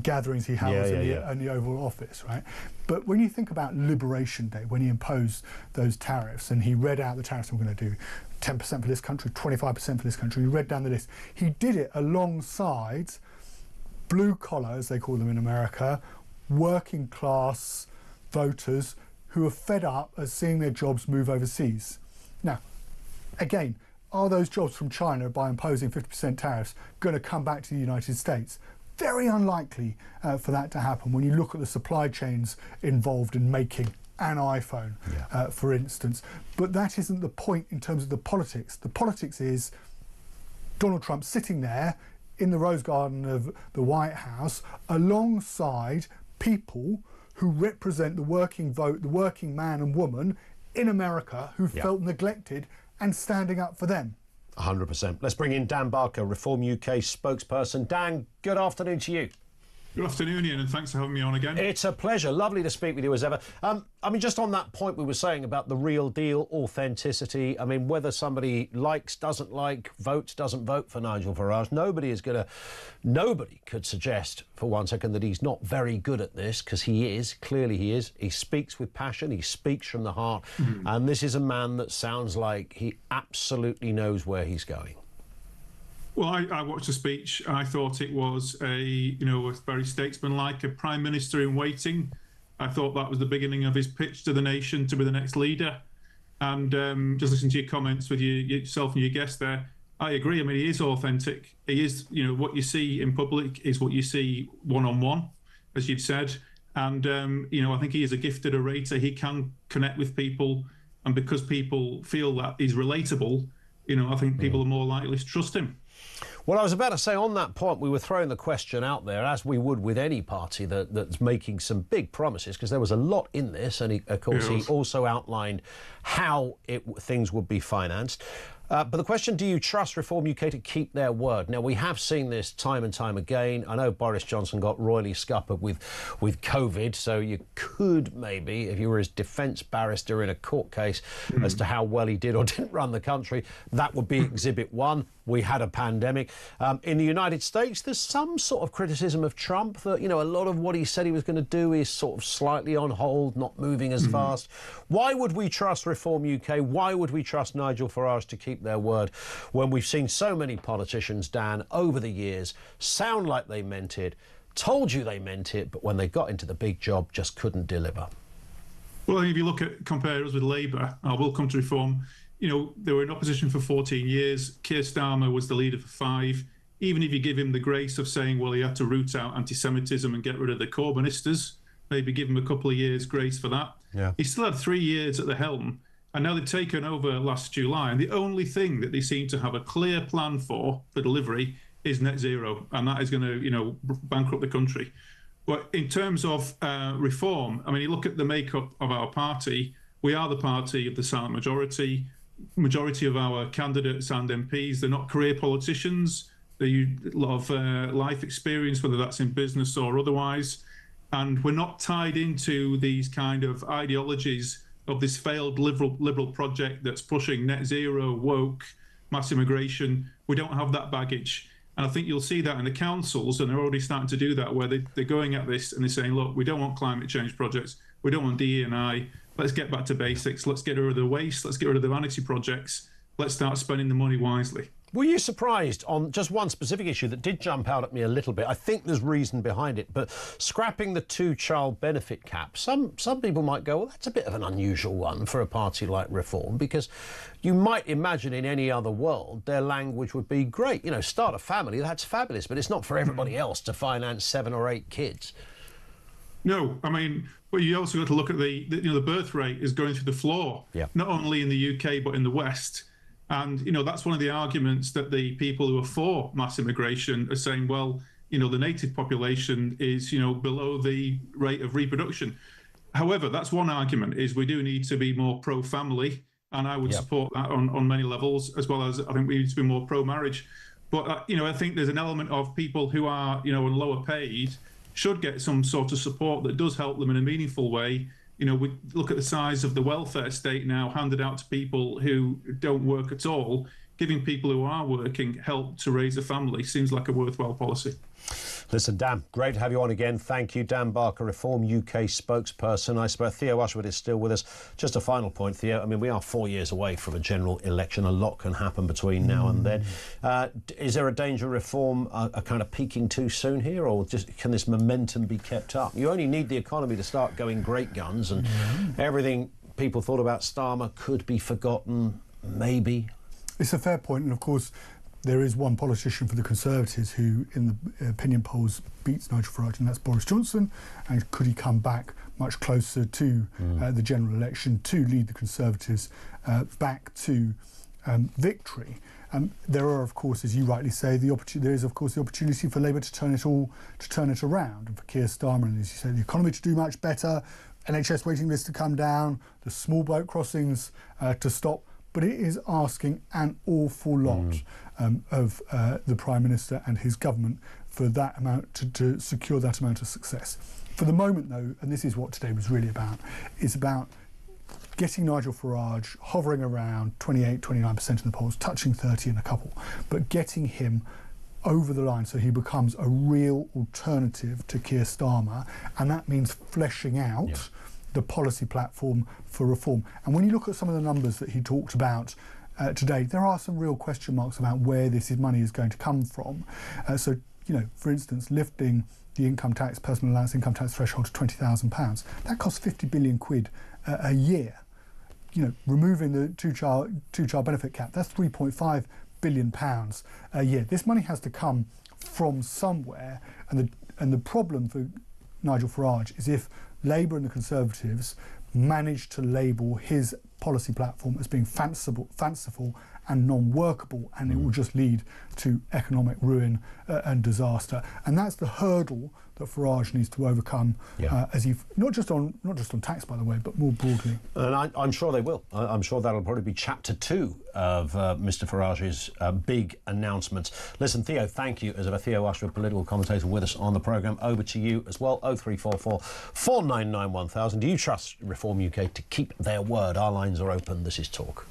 gatherings he has in the Oval Office, right? But when you think about Liberation Day, when he imposed those tariffs and he read out the tariffs, I'm going to do 10% for this country, 25% for this country, he read down the list. He did it alongside blue collar, as they call them in America, working class voters who are fed up at seeing their jobs move overseas. Now, again, are those jobs from China, by imposing 50% tariffs, going to come back to the United States? Very unlikely for that to happen when you look at the supply chains involved in making an iPhone, for instance. But that isn't the point in terms of the politics. The politics is Donald Trump sitting there in the Rose Garden of the White House alongside people who represent the working vote, the working man and woman in America who felt neglected, and standing up for them. 100%. Let's bring in Dan Barker, Reform UK spokesperson. Dan, good afternoon to you. Good afternoon, Ian, and thanks for having me on again. It's a pleasure. Lovely to speak with you as ever. Just on that point we were saying about the real deal, authenticity, whether somebody likes, doesn't like, votes, doesn't vote for Nigel Farage, nobody could suggest for one second that he's not very good at this, because he is. Clearly he is. He speaks with passion. He speaks from the heart. And this is a man that sounds like he absolutely knows where he's going. Well, I watched the speech. I thought it was a very statesmanlike, a prime minister in waiting. I thought that was the beginning of his pitch to the nation to be the next leader. And just listen to your comments with yourself and your guest there. I agree. He is authentic. He is, what you see in public is what you see one-on-one, as you've said. And, I think he is a gifted orator. He can connect with people. And because people feel that he's relatable, I think people are more likely to trust him. Well, I was about to say, on that point, we were throwing the question out there, as we would with any party that's making some big promises, because there was a lot in this, and he also outlined how things would be financed. But the question, do you trust Reform UK to keep their word? Now, we have seen this time and time again. I know Boris Johnson got royally scuppered with COVID, so you could maybe, if you were his defence barrister in a court case as to how well he did or didn't run the country, that would be exhibit one. We had a pandemic. In the United States, there's some sort of criticism of Trump that, a lot of what he said he was going to do is sort of slightly on hold, not moving as fast. Why would we trust Reform UK? Why would we trust Nigel Farage to keep their word when we've seen so many politicians, Dan, over the years sound like they meant it, told you they meant it, but when they got into the big job, just couldn't deliver? Well, if you compare us with Labour, I will come to Reform. They were in opposition for 14 years. Keir Starmer was the leader for 5. Even if you give him the grace of saying, well, he had to root out anti-Semitism and get rid of the Corbynistas, maybe give him a couple of years grace for that. Yeah. He still had 3 years at the helm, and now they've taken over last July, and the only thing that they seem to have a clear plan for delivery is net zero, and that is going to, bankrupt the country. But in terms of reform, you look at the makeup of our party. We are the party of the silent majority. Majority of our candidates and MPs, they're not career politicians. They use a lot of life experience, whether that's in business or otherwise. And we're not tied into these kind of ideologies of this failed liberal project that's pushing net zero, woke, mass immigration. We don't have that baggage. And I think you'll see that in the councils, and they're already starting to do that, where they're going at this and they're saying, look, we don't want climate change projects. We don't want DE&I. Let's get back to basics. Let's get rid of the waste. Let's get rid of the vanity projects. Let's start spending the money wisely. Were you surprised on just one specific issue that did jump out at me a little bit? I think there's reason behind it, but scrapping the 2-child benefit cap. Some people might go, well, that's a bit of an unusual one for a party like Reform, because you might imagine in any other world their language would be great. Start a family, that's fabulous, but it's not for everybody else to finance 7 or 8 kids. No, well, you also got to look at the birth rate is going through the floor, not only in the UK but in the West. And, that's one of the arguments that the people who are for mass immigration are saying, well, the native population is, below the rate of reproduction. However, that's one argument, is we do need to be more pro-family, and I would support that on many levels, as well as I think we need to be more pro-marriage. But, I think there's an element of people who are, lower paid should get some sort of support that does help them in a meaningful way. We look at the size of the welfare state now handed out to people who don't work at all. Giving people who are working help to raise a family seems like a worthwhile policy. Listen, Dan, great to have you on again. Thank you. Dan Barker, Reform UK spokesperson. I suppose Theo Ushwood is still with us. Just a final point, Theo. I mean, we are 4 years away from a general election. A lot can happen between now and then. Is there a danger Reform are kind of peaking too soon here, or just can this momentum be kept up? You only need the economy to start going great guns, and everything people thought about Starmer could be forgotten, maybe. It's a fair point, and of course there is one politician for the Conservatives who in the opinion polls beats Nigel Farage, and that's Boris Johnson. And could he come back much closer to the general election to lead the Conservatives back to victory? There are, of course, as you rightly say, there is of course the opportunity for Labour to turn it around, and for Keir Starmer, and as you say, the economy to do much better, NHS waiting lists to come down, the small boat crossings to stop. But it is asking an awful lot of the Prime Minister and his government for that amount to secure that amount of success. For the moment, though, and this is what today was really about, is about getting Nigel Farage hovering around 28, 29% in the polls, touching 30 in a couple, but getting him over the line so he becomes a real alternative to Keir Starmer, and that means fleshing out the policy platform for reform. And when you look at some of the numbers that he talked about today, there are some real question marks about where this money is going to come from. So, for instance, lifting the income tax, personal allowance income tax threshold to £20,000, that costs 50 billion quid a year. Removing the two-child benefit cap, that's 3.5 billion pounds a year. This money has to come from somewhere, and the problem for Nigel Farage is if Labour and the Conservatives manage to label his policy platform as being fanciful and non-workable, and it will just lead to economic ruin and disaster. And that's the hurdle that Farage needs to overcome, as he not just on tax, by the way, but more broadly. And I'm sure they will. I'm sure that'll probably be chapter 2 of Mr. Farage's big announcements. Listen, Theo, thank you as ever. Theo Ushwood, political commentator, with us on the programme. Over to you as well. 0344 499 1000. Do you trust Reform UK to keep their word? Our lines are open. This is Talk.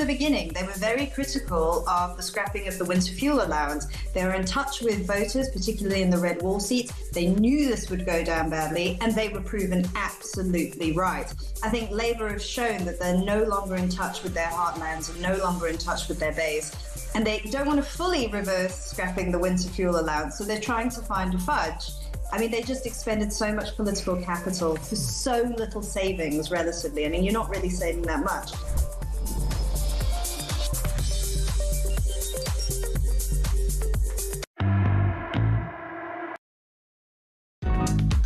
the beginning, they were very critical of the scrapping of the winter fuel allowance. They were in touch with voters, particularly in the red wall seats. They knew this would go down badly, and they were proven absolutely right. I think Labour have shown that they're no longer in touch with their heartlands and no longer in touch with their base. And they don't want to fully reverse scrapping the winter fuel allowance, so they're trying to find a fudge. I mean, they just expended so much political capital for so little savings, relatively. I mean, you're not really saving that much.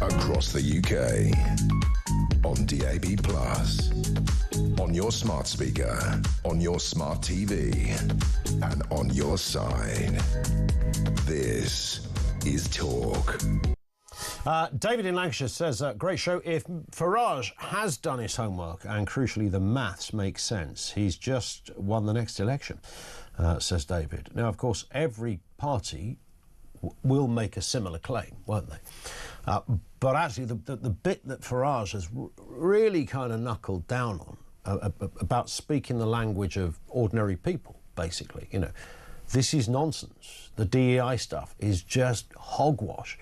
Across the UK, on DAB+, on your smart speaker, on your smart TV, and on your side. This is Talk. David in Lancashire says, great show. If Farage has done his homework and, crucially, the maths make sense, he's just won the next election, says David. Now, of course, every party will make a similar claim, won't they? But actually, the bit that Farage has really kind of knuckled down on about speaking the language of ordinary people, basically, you know, this is nonsense. The DEI stuff is just hogwash.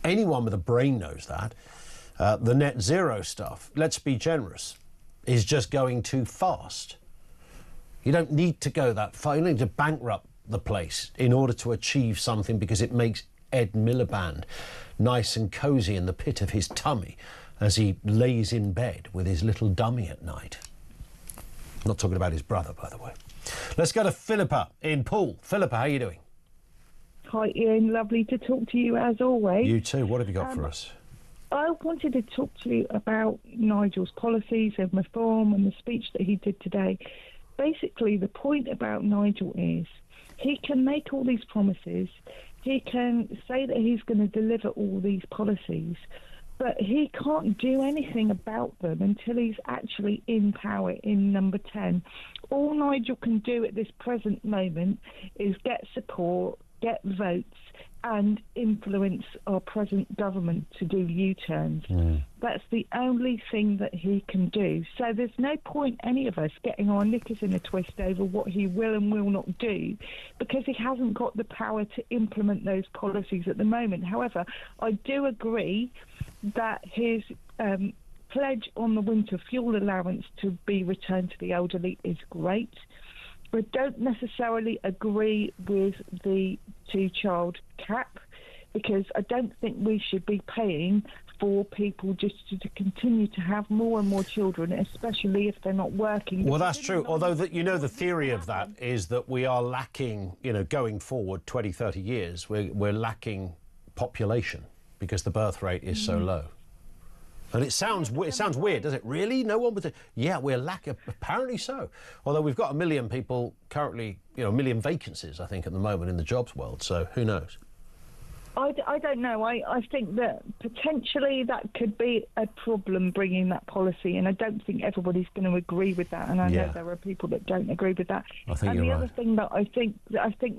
Anyone with a brain knows that. The net zero stuff, let's be generous, is just going too fast. You don't need to go that far. You don't need to bankrupt the place in order to achieve something because it makes Ed Miliband nice and cosy in the pit of his tummy as he lays in bed with his little dummy at night. I'm not talking about his brother, by the way. Let's go to Philippa in Poole. Philippa, how are you doing? Hi, Ian. Lovely to talk to you as always. You too. What have you got for us? I wanted to talk to you about Nigel's policies and reform and the speech that he did today. Basically, the point about Nigel is he can make all these promises. He can say that he's going to deliver all these policies, but he can't do anything about them until he's actually in power in number 10. All Nigel can do at this present moment is get support, get votes, and influence our present government to do U-turns. That's the only thing that he can do. So there's no point any of us getting our knickers in a twist over what he will and will not do, because he hasn't got the power to implement those policies at the moment. However, I do agree that his pledge on the winter fuel allowance to be returned to the elderly is great. I don't necessarily agree with the two-child cap, because I don't think we should be paying for people just to continue to have more and more children, especially if they're not working. Well, that's true. Although, the theory of that is that we are lacking, going forward 20, 30 years, we're lacking population because the birth rate is so low. And it sounds weird, does it? Really? No one would... Yeah, we're lacking... Apparently so. Although we've got 1 million people currently, 1 million vacancies, I think, at the moment in the jobs world. So who knows? I don't know. I think that potentially that could be a problem, bringing that policy, and I don't think everybody's going to agree with that. And I know there are people that don't agree with that. I think and you're the other thing that I think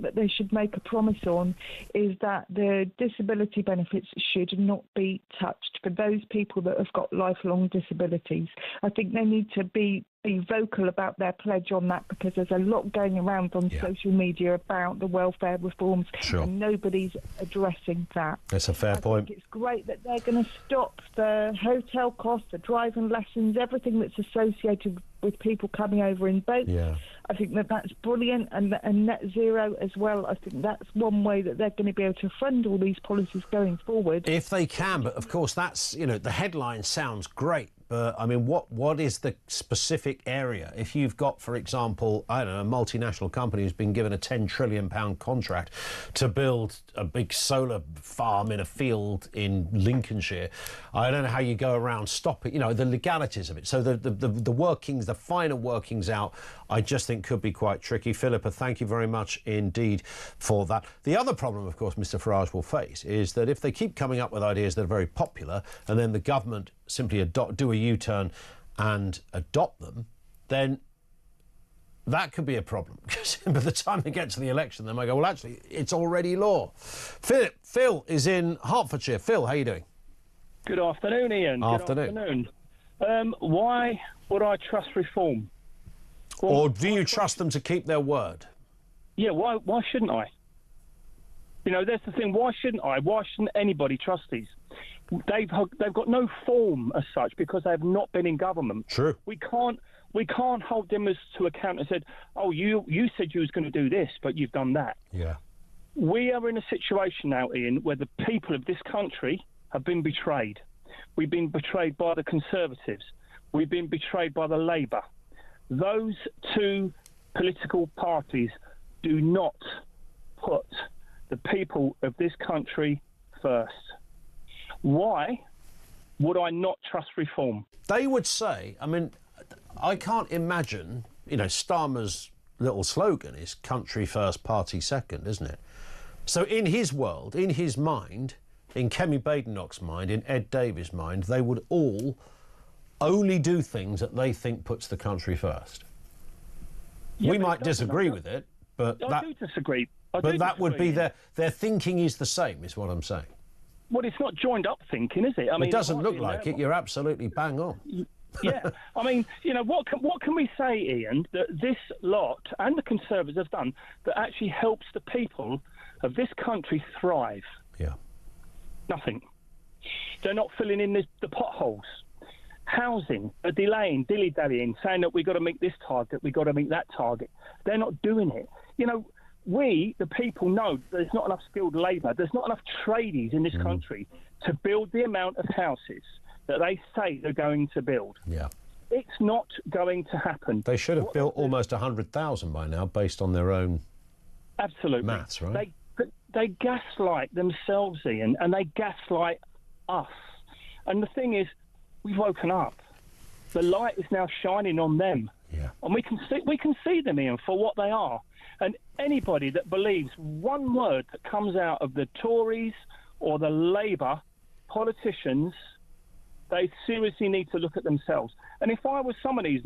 that they should make a promise on is that the disability benefits should not be touched for those people that have got lifelong disabilities. I think they need to be vocal about their pledge on that, because there's a lot going around on social media about the welfare reforms, and nobody's addressing that. That's a fair point. I think it's great that they're going to stop the hotel costs, the driving lessons, everything that's associated with people coming over in boats. I think that's brilliant, and net zero as well. I think that's one way that they're going to be able to fund all these policies going forward. If they can, but of course that's, the headline sounds great. But, I mean, what is the specific area? If you've got, for example, I don't know, a multinational company who's been given a £10 trillion contract to build a big solar farm in a field in Lincolnshire, I don't know how you go around stopping, the legalities of it. So the workings, the finer workings out, I just think could be quite tricky. Philippa, thank you very much indeed for that. The other problem, of course, Mr Farage will face is that if they keep coming up with ideas that are very popular and then the government simply do a U-turn and adopt them, then that could be a problem. Because by the time they get to the election, they might go, well, actually, it's already law. Phil is in Hertfordshire. Phil, how are you doing? Good afternoon, Ian. Afternoon. Good afternoon. Why would I trust reform? Well, or do you trust them to keep their word? Yeah, why shouldn't I? You know, that's the thing. Why shouldn't I? Why shouldn't anybody trust these? They've got no form as such because they have not been in government. True. We can't hold them to account and said, oh, you said you was going to do this, but you've done that. Yeah. We are in a situation now, Ian, where the people of this country have been betrayed. We've been betrayed by the Conservatives. We've been betrayed by the Labour. Those two political parties do not put the people of this country first. Why would I not trust reform? They would say, I mean, I can't imagine, you know, Starmer's little slogan is country first, party second, isn't it? So in his world, in his mind, in Kemi Badenoch's mind, in Ed Davies' mind, they would all only do things that they think puts the country first. Yeah, we might disagree with it, but I do disagree. But that would be their thinking is the same, is what I'm saying. Well, it's not joined up thinking, is it? I mean, it doesn't look like it. You're absolutely bang on. Yeah, I mean, you know, what can we say, Ian, that this lot and the Conservatives have done that actually helps the people of this country thrive? Yeah. Nothing. They're not filling in the potholes. Housing, delaying, dilly-dallying, saying that we've got to meet this target, we've got to meet that target. They're not doing it. You know, we, the people, know there's not enough skilled labour, there's not enough tradies in this country to build the amount of houses that they say they're going to build. Yeah. It's not going to happen. They should have built almost 100,000 by now, based on their own maths, right? They gaslight themselves, Ian, and they gaslight us. And the thing is, we've woken up. The light is now shining on them. Yeah. And we can see them, Ian, for what they are. And anybody that believes one word that comes out of the Tories or the Labour politicians, they seriously need to look at themselves. And if I was some of these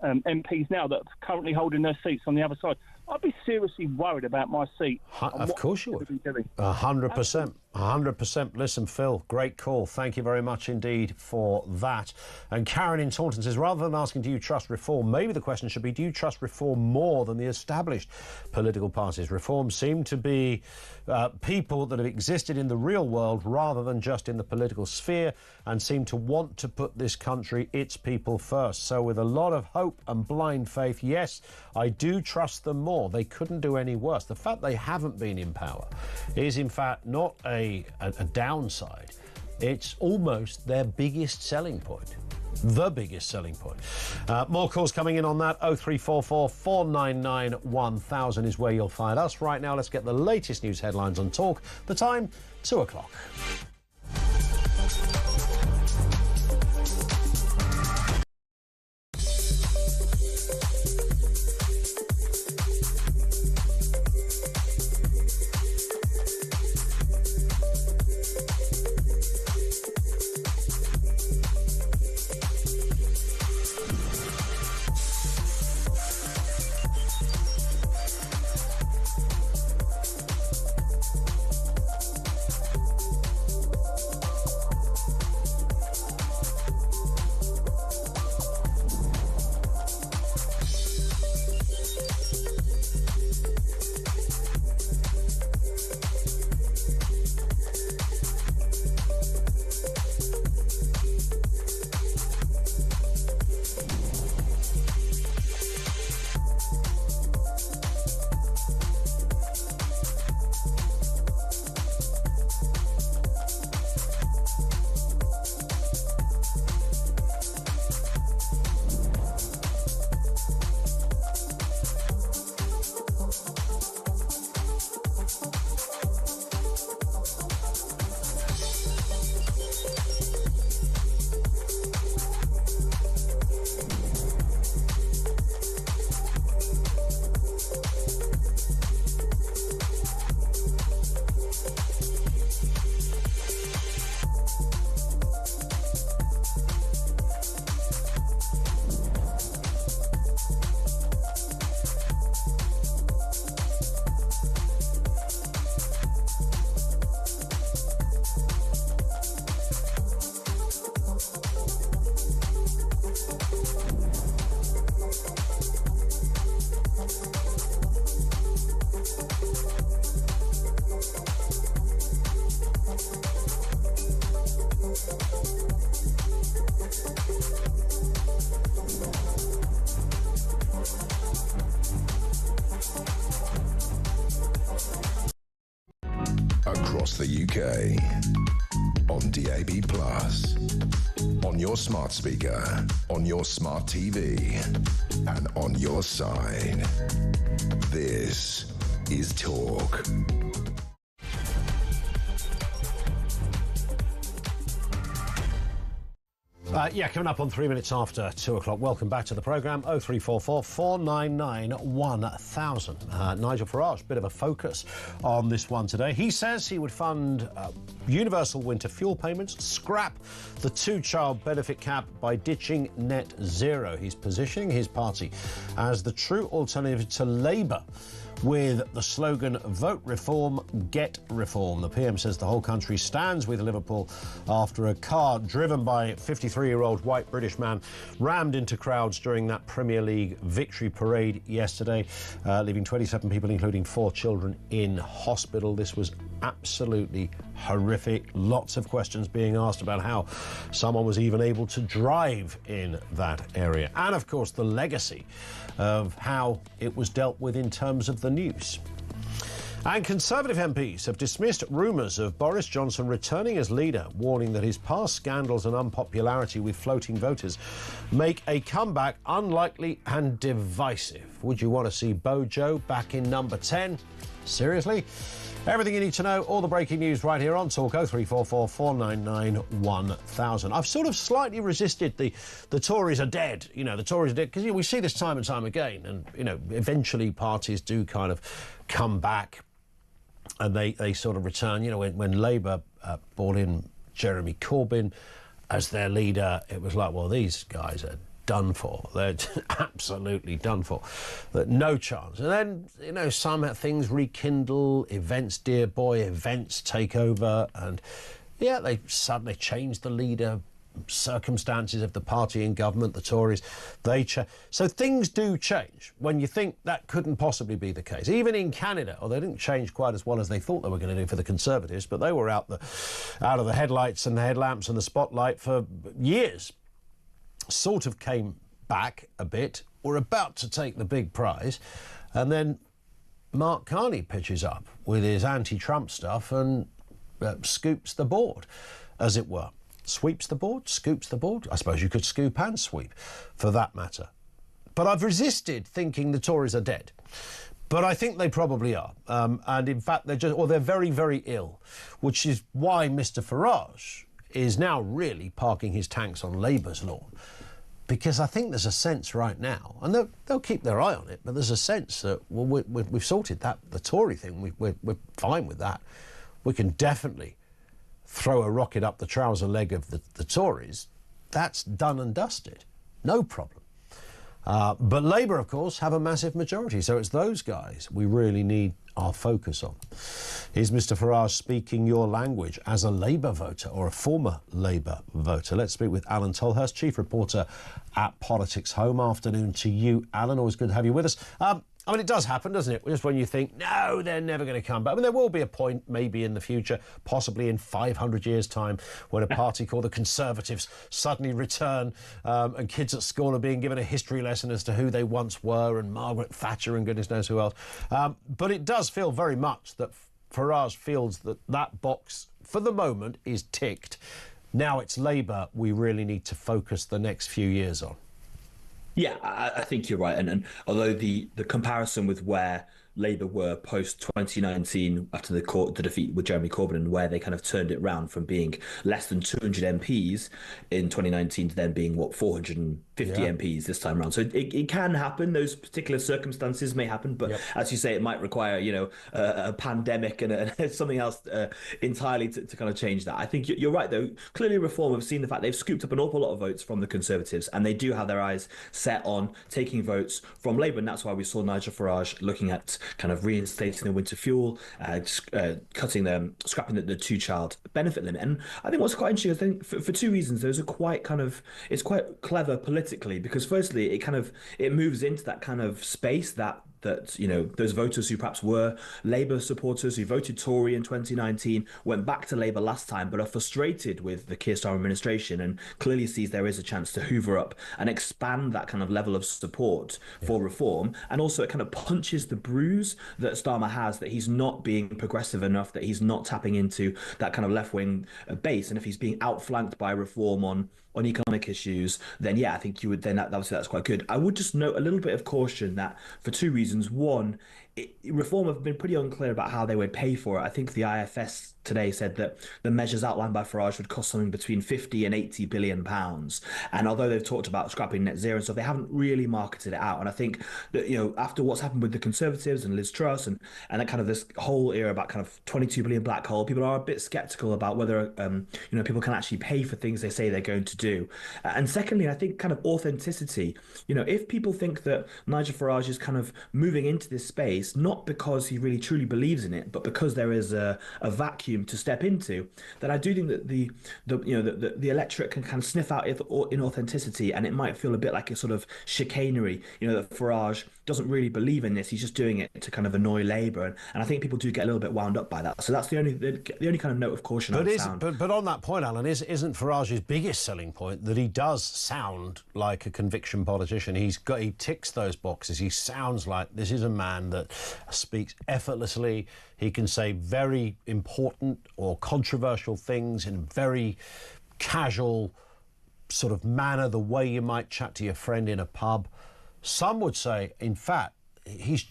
MPs now that are currently holding their seats on the other side, I'd be seriously worried about my seat. Of course you would. 100%. 100%. Listen, Phil, great call. Thank you very much indeed for that. And Karen in Taunton says, rather than asking, do you trust reform, maybe the question should be, do you trust reform more than the established political parties? Reform seem to be people that have existed in the real world rather than just in the political sphere, and seem to want to put this country, its people first. So with a lot of hope and blind faith, yes, I do trust them more. They couldn't do any worse. The fact they haven't been in power is, in fact, not a downside. It's almost their biggest selling point. The biggest selling point. More calls coming in on that. 0344 499 1000 is where you'll find us. Right now, let's get the latest news headlines on Talk. The time, 2 o'clock. across the UK, on DAB+, on your smart speaker, on your smart TV, and on your side. This is Talk. Coming up on 3 minutes after 2 o'clock. Welcome back to the programme. 0344 499 1000. Nigel Farage, bit of a focus on this one today. He says he would fund universal winter fuel payments, scrap the two-child benefit cap by ditching net zero. He's positioning his party as the true alternative to Labour, with the slogan, vote reform, get reform. The PM says the whole country stands with Liverpool after a car driven by a 53-year-old white British man rammed into crowds during that Premier League victory parade yesterday, leaving 27 people, including 4 children, in hospital. This was absolutely horrific. Lots of questions being asked about how someone was even able to drive in that area. And, of course, the legacy of how it was dealt with in terms of the news. And Conservative MPs have dismissed rumours of Boris Johnson returning as leader, warning that his past scandals and unpopularity with floating voters make a comeback unlikely and divisive. Would you want to see Bojo back in number 10? Seriously? Everything you need to know, all the breaking news right here on Talk. 0344 499 1000. I've sort of slightly resisted the Tories are dead. You know, the Tories are dead, because we see this time and time again. And, eventually parties do kind of come back and they sort of return. When Labour brought in Jeremy Corbyn as their leader, it was like, well, these guys are done for. They're absolutely done for. No chance. And then, some things rekindle, events, dear boy, events take over, and they suddenly change the leader, circumstances of the party in government, the Tories, so things do change when you think that couldn't possibly be the case. Even in Canada, they didn't change quite as well as they thought they were going to do for the Conservatives, but they were out of the headlights and the headlamps and the spotlight for years. Sort of came back a bit, were about to take the big prize, and then Mark Carney pitches up with his anti-Trump stuff and scoops the board, as it were. Sweeps the board, scoops the board. I suppose you could scoop and sweep, for that matter. But I've resisted thinking the Tories are dead. But I think they probably are. And in fact, they're very, very ill, which is why Mr. Farage is now really parking his tanks on Labour's lawn. Because I think there's a sense right now, and they'll keep their eye on it, but there's a sense that, well, we've sorted that, the Tory thing, we're fine with that. We can definitely throw a rocket up the trouser leg of the Tories. That's done and dusted. No problem. But Labour, of course, have a massive majority, so it's those guys we really need our focus on. Is Mr. Farage speaking your language as a Labour voter or a former Labour voter? Let's speak with Alan Tolhurst, chief reporter at Politics Home. Afternoon to you, Alan. Always good to have you with us. It does happen, doesn't it? Just when you think, no, they're never going to come back. There will be a point, maybe in the future, possibly in 500 years' time, when a party called the Conservatives suddenly return, and kids at school are being given a history lesson as to who they once were, and Margaret Thatcher and goodness knows who else. But it does feel very much that Farage feels that box, for the moment, is ticked. Now it's Labour we really need to focus the next few years on. Yeah, I think you're right. And although the comparison with where Labour were post-2019 after the defeat with Jeremy Corbyn, and where they kind of turned it round from being less than 200 MPs in 2019 to then being, 450 MPs this time around. So it can happen. Those particular circumstances may happen. But as you say, it might require, a pandemic and something else entirely to kind of change that. I think you're right, though. Clearly, Reform have seen the fact they've scooped up an awful lot of votes from the Conservatives, and they do have their eyes set on taking votes from Labour. And that's why we saw Nigel Farage looking at kind of reinstating the winter fuel, scrapping the two-child benefit limit. And I think what's quite interesting, I think, for two reasons, those are it's quite clever politically, because firstly, it moves into that kind of space that that, those voters who perhaps were Labour supporters who voted Tory in 2019 went back to Labour last time, but are frustrated with the Keir Starmer administration and clearly sees there is a chance to hoover up and expand that kind of level of support for reform. And also it kind of punches the bruise that Starmer has, that he's not being progressive enough, that he's not tapping into that kind of left-wing base. And if he's being outflanked by reform on economic issues, then I think you would then obviously that's quite good. I would just note a little bit of caution that for two reasons. One, reform have been pretty unclear about how they would pay for it. I think the IFS today said that the measures outlined by Farage would cost something between 50 and 80 billion pounds. And although they've talked about scrapping net zero and stuff, they haven't really marketed it out. And I think that, after what's happened with the Conservatives and Liz Truss and that kind of this whole era about kind of 22 billion black hole, people are a bit skeptical about whether, people can actually pay for things they say they're going to do. And secondly, I think kind of authenticity. If people think that Nigel Farage is kind of moving into this space, not because he really truly believes in it, but because there is a vacuum to step into, then I do think that the electorate can kind of sniff out inauthenticity, and it might feel a bit like a sort of chicanery. That Farage doesn't really believe in this; he's just doing it to kind of annoy Labour, and I think people do get a little bit wound up by that. So that's the only kind of note of caution. But on that point, Alan, isn't Farage's biggest selling point that he does sound like a conviction politician? He ticks those boxes. He sounds like this is a man that speaks effortlessly. He can say very important or controversial things in a very casual sort of manner, the way you might chat to your friend in a pub. Some would say, in fact, he's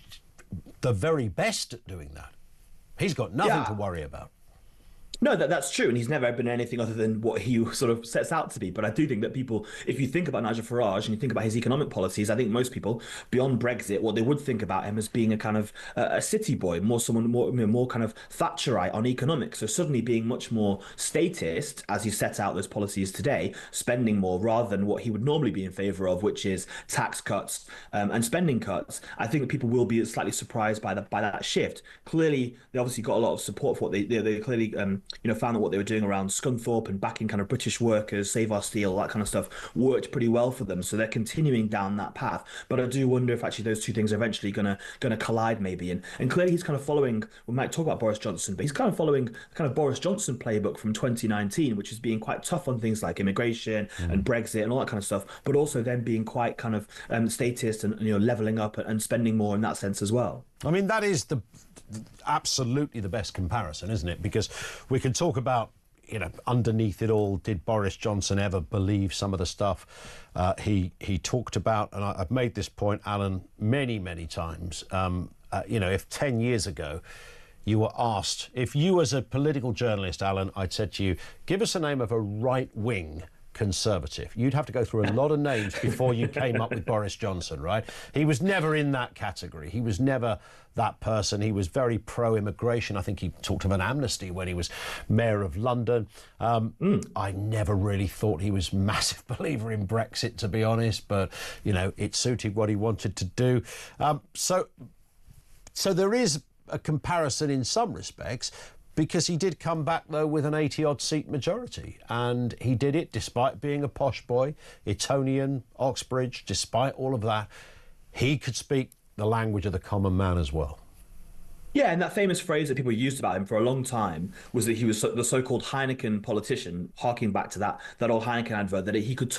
the very best at doing that. He's got nothing to worry about. No, that's true, and he's never been anything other than what he sort of sets out to be. But I do think that people, if you think about Nigel Farage and you think about his economic policies, I think most people, beyond Brexit, what they would think about him as being a kind of a city boy, more kind of Thatcherite on economics. So suddenly being much more statist, as he set out those policies today, spending more rather than what he would normally be in favour of, which is tax cuts and spending cuts. I think that people will be slightly surprised by that shift. Clearly, they obviously got a lot of support for what they clearly. Found that what they were doing around Scunthorpe and backing kind of British workers, Save Our Steel, that kind of stuff, worked pretty well for them. So they're continuing down that path. But I do wonder if actually those two things are eventually going to collide maybe. And clearly he's kind of following, we might talk about Boris Johnson, but he's kind of following kind of Boris Johnson playbook from 2019, which is being quite tough on things like immigration and Brexit and all that kind of stuff, but also then being quite kind of statist and levelling up and spending more in that sense as well. I mean, that is absolutely the best comparison, isn't it? Because we can talk about, underneath it all, did Boris Johnson ever believe some of the stuff he talked about? And I've made this point, Alan, many, many times. If 10 years ago you were asked, if you as a political journalist, Alan, I'd said to you, give us a name of a right-wing Conservative, you'd have to go through a lot of names before you came up with Boris Johnson, right? He was never in that category. He was never that person. He was very pro-immigration. I think he talked of an amnesty when he was mayor of London. I never really thought he was a massive believer in Brexit, to be honest, but, it suited what he wanted to do. So there is a comparison in some respects, because he did come back, though, with an 80-odd seat majority. And he did it despite being a posh boy, Etonian, Oxbridge, despite all of that. He could speak the language of the common man as well. Yeah, and that famous phrase that people used about him for a long time was that he was the so-called Heineken politician, harking back to that old Heineken advert, that he could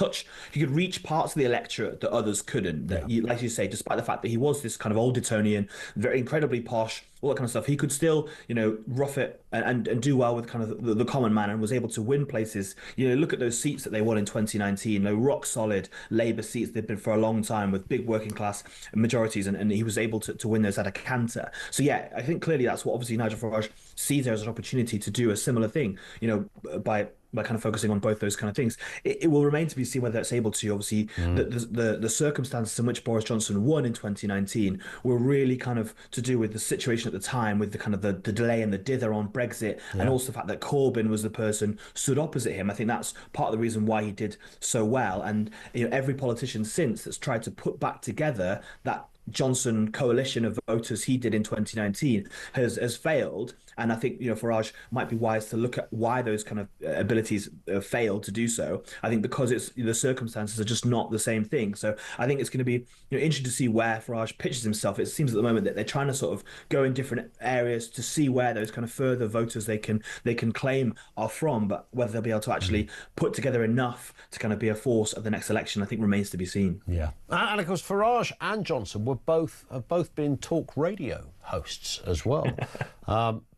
reach parts of the electorate that others couldn't. That, like you say, despite the fact that he was this kind of old Etonian, very incredibly posh, all that kind of stuff, he could still, rough it and do well with kind of the common man, and was able to win places. Look at those seats that they won in 2019, rock solid Labour seats they've been for a long time with big working class majorities, and he was able to win those at a canter. So yeah, I think clearly that's what obviously Nigel Farage sees there as an opportunity to do a similar thing, by kind of focusing on both those kind of things. It will remain to be seen whether it's able to. Obviously, the circumstances in which Boris Johnson won in 2019 were really kind of to do with the situation at the time, with the kind of the delay and the dither on Brexit, and also the fact that Corbyn was the person stood opposite him. I think that's part of the reason why he did so well. And every politician since that's tried to put back together that Johnson coalition of voters he did in 2019 has failed. And I think, Farage might be wise to look at why those kind of abilities failed to do so. I think because the circumstances are just not the same thing. So I think it's going to be interesting to see where Farage pitches himself. It seems at the moment that they're trying to sort of go in different areas to see where those kind of further voters they can claim are from, but whether they'll be able to actually put together enough to kind of be a force of the next election, I think remains to be seen. Yeah, and of course Farage and Johnson have both been talk radio hosts as well.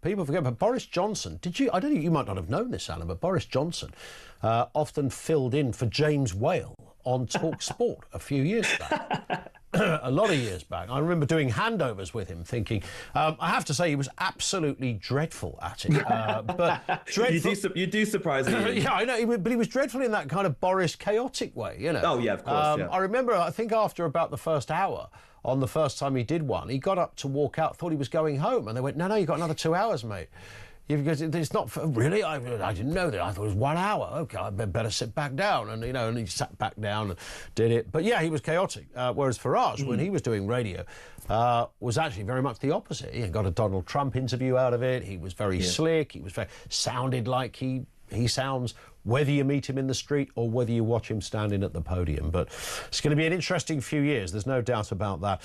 People forget, but Boris Johnson, I don't think you might not have known this, Alan, but Boris Johnson often filled in for James Whale on Talk Sport a few years back. A lot of years back. I remember doing handovers with him, thinking, I have to say he was absolutely dreadful at it. But dreadful... You do surprise me. Yeah, I know, but he was dreadful in that kind of Boris chaotic way, Oh, yeah, of course, yeah. I remember, I think after about the first hour, on the first time he did one, he got up to walk out, thought he was going home, and they went, no, you've got another 2 hours, mate. Because it's not really. I didn't know that. I thought it was 1 hour. Okay, I better sit back down, and and he sat back down and did it. But yeah, he was chaotic. Whereas Farage, when he was doing radio, was actually very much the opposite. He got a Donald Trump interview out of it. He was very slick. He was sounded like he sounds, whether you meet him in the street or whether you watch him standing at the podium. But it's going to be an interesting few years, there's no doubt about that.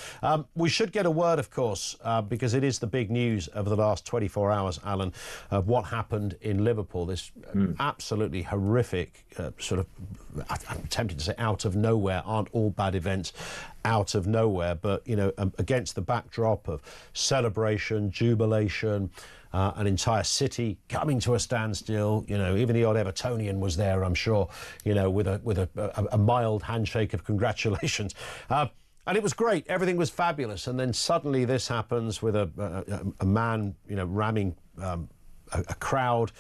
We should get a word, of course, because it is the big news of the last 24 hours, Alan, of what happened in Liverpool, this absolutely horrific sort of, I'm tempted to say out of nowhere, aren't all bad events out of nowhere, but, against the backdrop of celebration, jubilation, an entire city coming to a standstill. Even the odd Evertonian was there, I'm sure, with a mild handshake of congratulations. And it was great. Everything was fabulous. And then suddenly this happens with a man, ramming a crowd,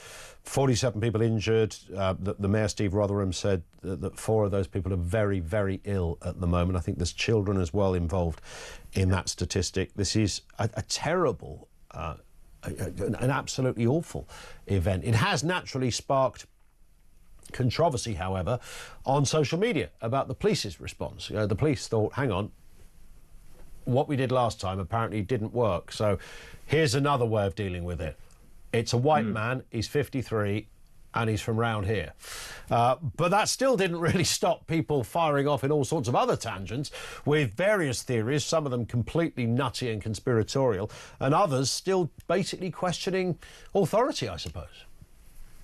47 people injured. The Mayor, Steve Rotherham, said that 4 of those people are very, very ill at the moment. I think there's children as well involved in that statistic. This is a terrible an absolutely awful event. It has naturally sparked controversy, however, on social media about the police's response. The police thought, hang on, what we did last time apparently didn't work, so here's another way of dealing with it. It's a white man, he's 53, and he's from round here. But that still didn't really stop people firing off in all sorts of other tangents with various theories, some of them completely nutty and conspiratorial, and others still basically questioning authority, I suppose.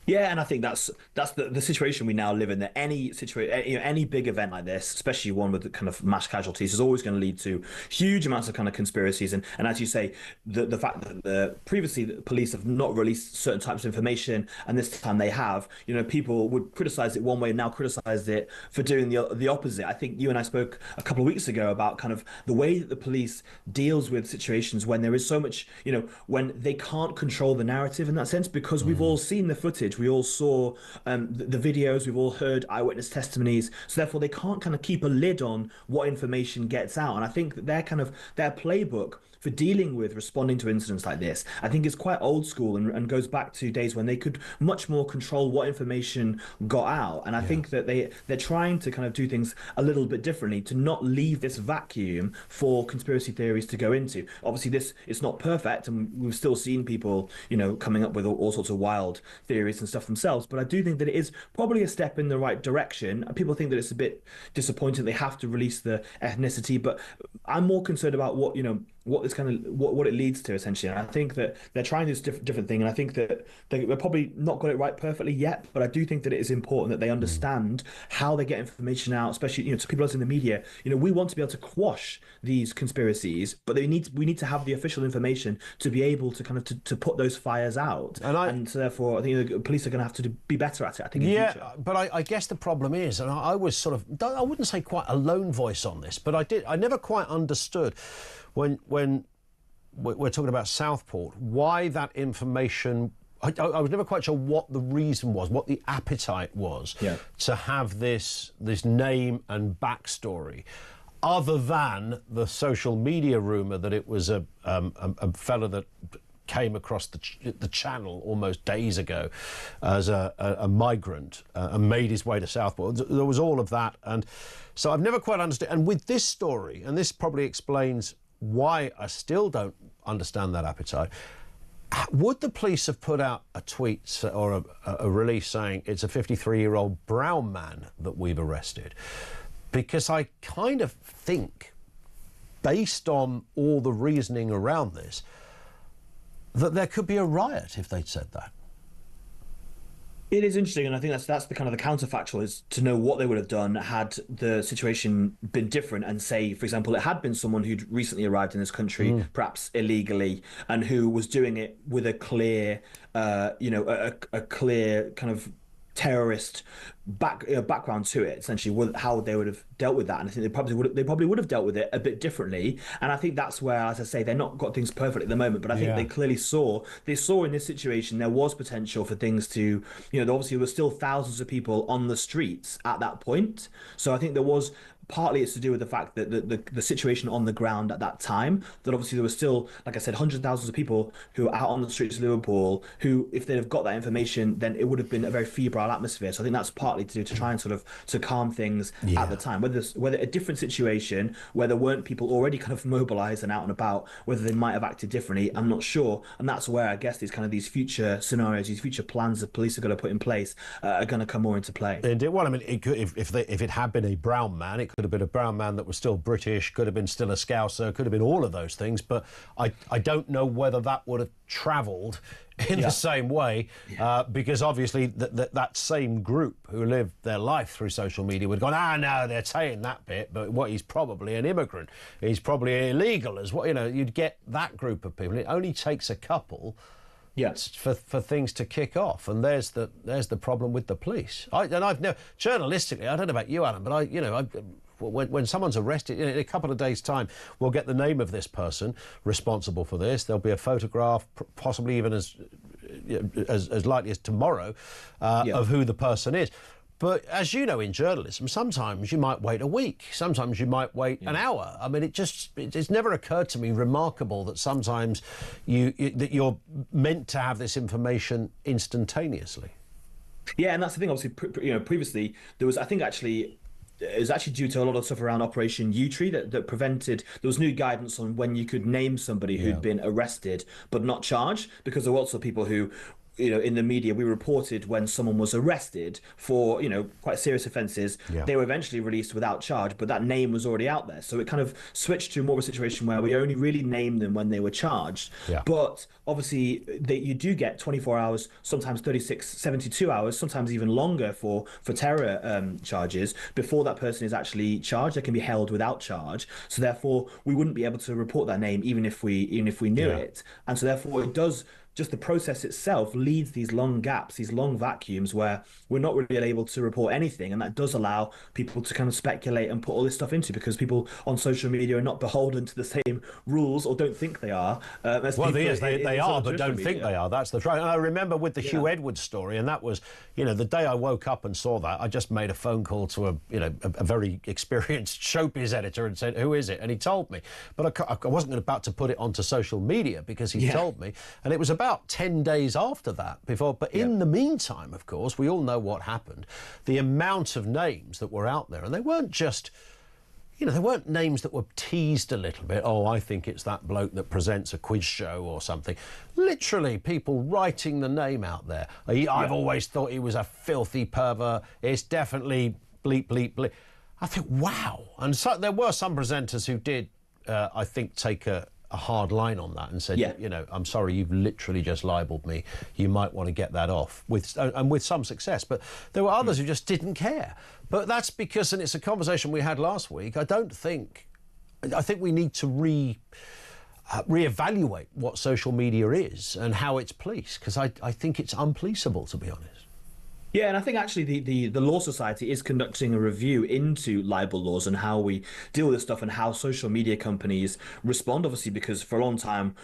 Yeah, and I think that's the situation we now live in. That any situation, any big event like this, especially one with the kind of mass casualties, is always going to lead to huge amounts of kind of conspiracies. And as you say, the fact that previously the police have not released certain types of information, and this time they have, people would criticize it one way and now criticize it for doing the opposite. I think you and I spoke a couple of weeks ago about kind of the way that the police deals with situations when there is so much, when they can't control the narrative in that sense, because we've all seen the footage. We all saw the videos, we've all heard eyewitness testimonies, so therefore they can't kind of keep a lid on what information gets out. And I think that their playbook for dealing with responding to incidents like this, I think is quite old school and goes back to days when they could much more control what information got out. And I think that they're trying to kind of do things a little bit differently to not leave this vacuum for conspiracy theories to go into. Obviously, this is not perfect, and we've still seen people, coming up with all sorts of wild theories and stuff themselves. But I do think that it is probably a step in the right direction. People think that it's a bit disappointing they have to release the ethnicity, but I'm more concerned about what it leads to, essentially. And I think that they're trying this different thing, and I think that they've probably not got it right perfectly yet, but I do think that it is important that they understand how they get information out, especially to people else in the media. We want to be able to quash these conspiracies, but we need to have the official information to be able to kind of to put those fires out. And so therefore I think the police are going to have to be better at it, I think, in the future. But I guess the problem is, and I was sort of, I wouldn't say quite a lone voice on this, but I never quite understood when we're talking about Southport, why that information, I was never quite sure what the reason was, what the appetite was to have this name and backstory, other than the social media rumour that it was a fella that came across the channel almost days ago as a migrant and made his way to Southport. There was all of that. And so I've never quite understood. And with this story, and this probably explains why I still don't understand that appetite, would the police have put out a tweet or a release saying it's a 53-year-old brown man that we've arrested? Because I kind of think, based on all the reasoning around this, that there could be a riot if they'd said that. It is interesting, and I think that's the kind of the counterfactual, is to know what they would have done had the situation been different, and say, for example, it had been someone who'd recently arrived in this country, perhaps illegally, and who was doing it with a clear, a clear kind of terrorist background to it, essentially, how they would have dealt with that. And I think they probably would have dealt with it a bit differently. And I think that's where, as I say, they're not got things perfect at the moment, but I think they clearly saw in this situation there was potential for things to, obviously there were still thousands of people on the streets at that point. So I think there was, partly it's to do with the fact that the situation on the ground at that time, that obviously there was still, like I said, hundreds of thousands of people who were out on the streets of Liverpool, who, if they'd have got that information, then it would have been a very febrile atmosphere. So I think that's partly to try and to calm things at the time. Whether a different situation where there weren't people already kind of mobilised and out and about, whether they might have acted differently, I'm not sure. And that's where I guess these future scenarios, these future plans the police are going to put in place are going to come more into play. Well, I mean, it could, if it had been a brown man, it could have been a brown man that was still British, could have been still a Scouser, could have been all of those things, but I don't know whether that would have travelled in the same way, because obviously that same group who lived their life through social media would have gone, no, they're saying that bit, but he's probably an immigrant, he's probably illegal as well. You'd get that group of people. It only takes a couple for things to kick off, and there's the problem with the police. Journalistically, I don't know about you, Alan, but when someone's arrested, in a couple of days' time, we'll get the name of this person responsible for this. There'll be a photograph, possibly even as likely as tomorrow, of who the person is. But as you know, in journalism, sometimes you might wait a week, sometimes you might wait an hour. I mean, it's never occurred to me remarkable that sometimes that you're meant to have this information instantaneously. Yeah, and that's the thing. Obviously, previously there was, I think, actually. It was actually due to a lot of stuff around Operation U-Tree that prevented, there was new guidance on when you could name somebody who'd been arrested but not charged, because there were lots of people who, in the media, we reported when someone was arrested for, quite serious offences, they were eventually released without charge, but that name was already out there. So it kind of switched to more of a situation where we only really named them when they were charged. But obviously, you do get 24 hours, sometimes 36, 72 hours, sometimes even longer for terror charges before that person is actually charged. They can be held without charge. So therefore, we wouldn't be able to report that name even if we knew it. And so therefore, it does. Just the process itself leads these long gaps, these long vacuums where we're not really able to report anything. And that does allow people to kind of speculate and put all this stuff into, because people on social media are not beholden to the same rules, or don't think they are. They are, but don't think they are. That's the truth. And I remember with the Hugh Edwards story, and that was, the day I woke up and saw that, I just made a phone call to a very experienced showbiz editor and said, who is it? And he told me. But I wasn't about to put it onto social media because he told me. And it was about 10 days after that but in the meantime, of course, we all know what happened. The amount of names that were out there, and they weren't just, they weren't names that were teased a little bit. Oh, I think it's that bloke that presents a quiz show or something. Literally, people writing the name out there. I've always thought he was a filthy pervert. It's definitely bleep, bleep, bleep. I think, wow. And so there were some presenters who did, I think, take a hard line on that and said, I'm sorry, you've literally just libelled me. You might want to get that off, with some success. But there were others who just didn't care. But that's because, and it's a conversation we had last week, I think we need to reevaluate what social media is and how it's policed, because I think it's unpoliceable, to be honest. Yeah, and I think actually the Law Society is conducting a review into libel laws and how we deal with this stuff and how social media companies respond, obviously, because for a long time,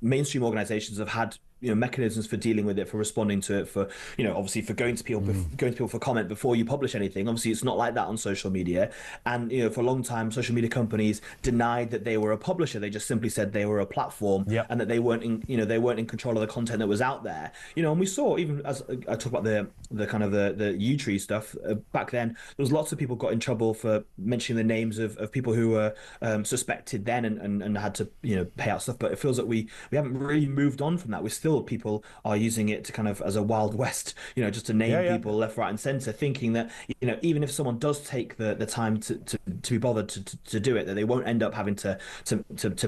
mainstream organisations have had mechanisms for dealing with it, for responding to it, for obviously for going to people for comment before you publish anything. Obviously, it's not like that on social media. And for a long time, social media companies denied that they were a publisher. They just simply said they were a platform, and that they weren't in control of the content that was out there. And we saw, even as I talk about the kind of the U-Tree stuff back then, there was lots of people got in trouble for mentioning the names of people who were suspected then and had to pay out stuff. But it feels like we haven't really moved on from that. We're still, people are using it to kind of as a Wild West, just to name people left, right, and centre, thinking that even if someone does take the time to be bothered to do it, that they won't end up having to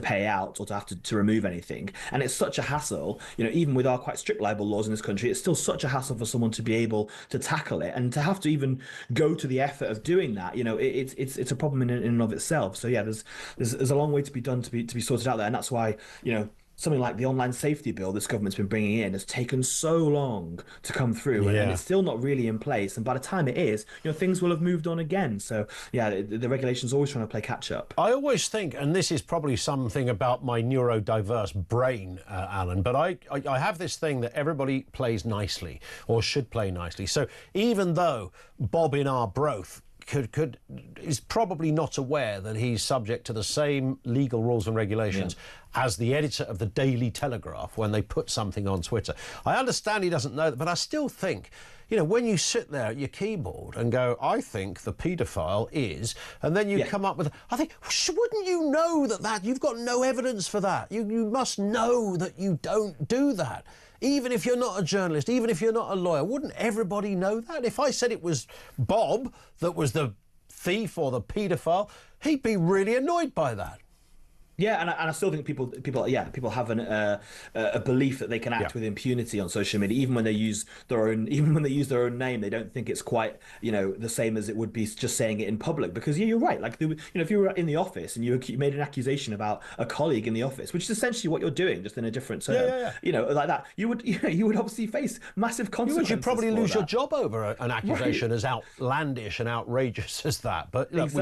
pay out or to have to remove anything. And it's such a hassle, even with our quite strict libel laws in this country, it's still such a hassle for someone to be able to tackle it and to have to even go to the effort of doing that. It's a problem in and of itself. So yeah, there's a long way to be done to be sorted out there, and that's why something like the online safety bill this government's been bringing in has taken so long to come through, and it's still not really in place. And by the time it is, things will have moved on again. So yeah, the regulation's always trying to play catch up. I always think, and this is probably something about my neurodiverse brain, Alan, but I have this thing that everybody plays nicely, or should play nicely. So even though Bob in Arbroath is probably not aware that he's subject to the same legal rules and regulations as the editor of the Daily Telegraph when they put something on Twitter. I understand he doesn't know that, but I still think, when you sit there at your keyboard and go, I think the paedophile is, and then you come up with, I think, wouldn't you know that you've got no evidence for that? You must know that you don't do that. Even if you're not a journalist, even if you're not a lawyer, wouldn't everybody know that? If I said it was Bob that was the thief or the paedophile, he'd be really annoyed by that. Yeah, and I still think people have a belief that they can act with impunity on social media, even when they use their own name. They don't think it's quite the same as it would be just saying it in public. Because you're right. Like if you were in the office and you made an accusation about a colleague in the office, which is essentially what you're doing, just in a different term. Like that, you would obviously face massive consequences. You'd probably lose your job over an accusation as outlandish and outrageous as that. But look,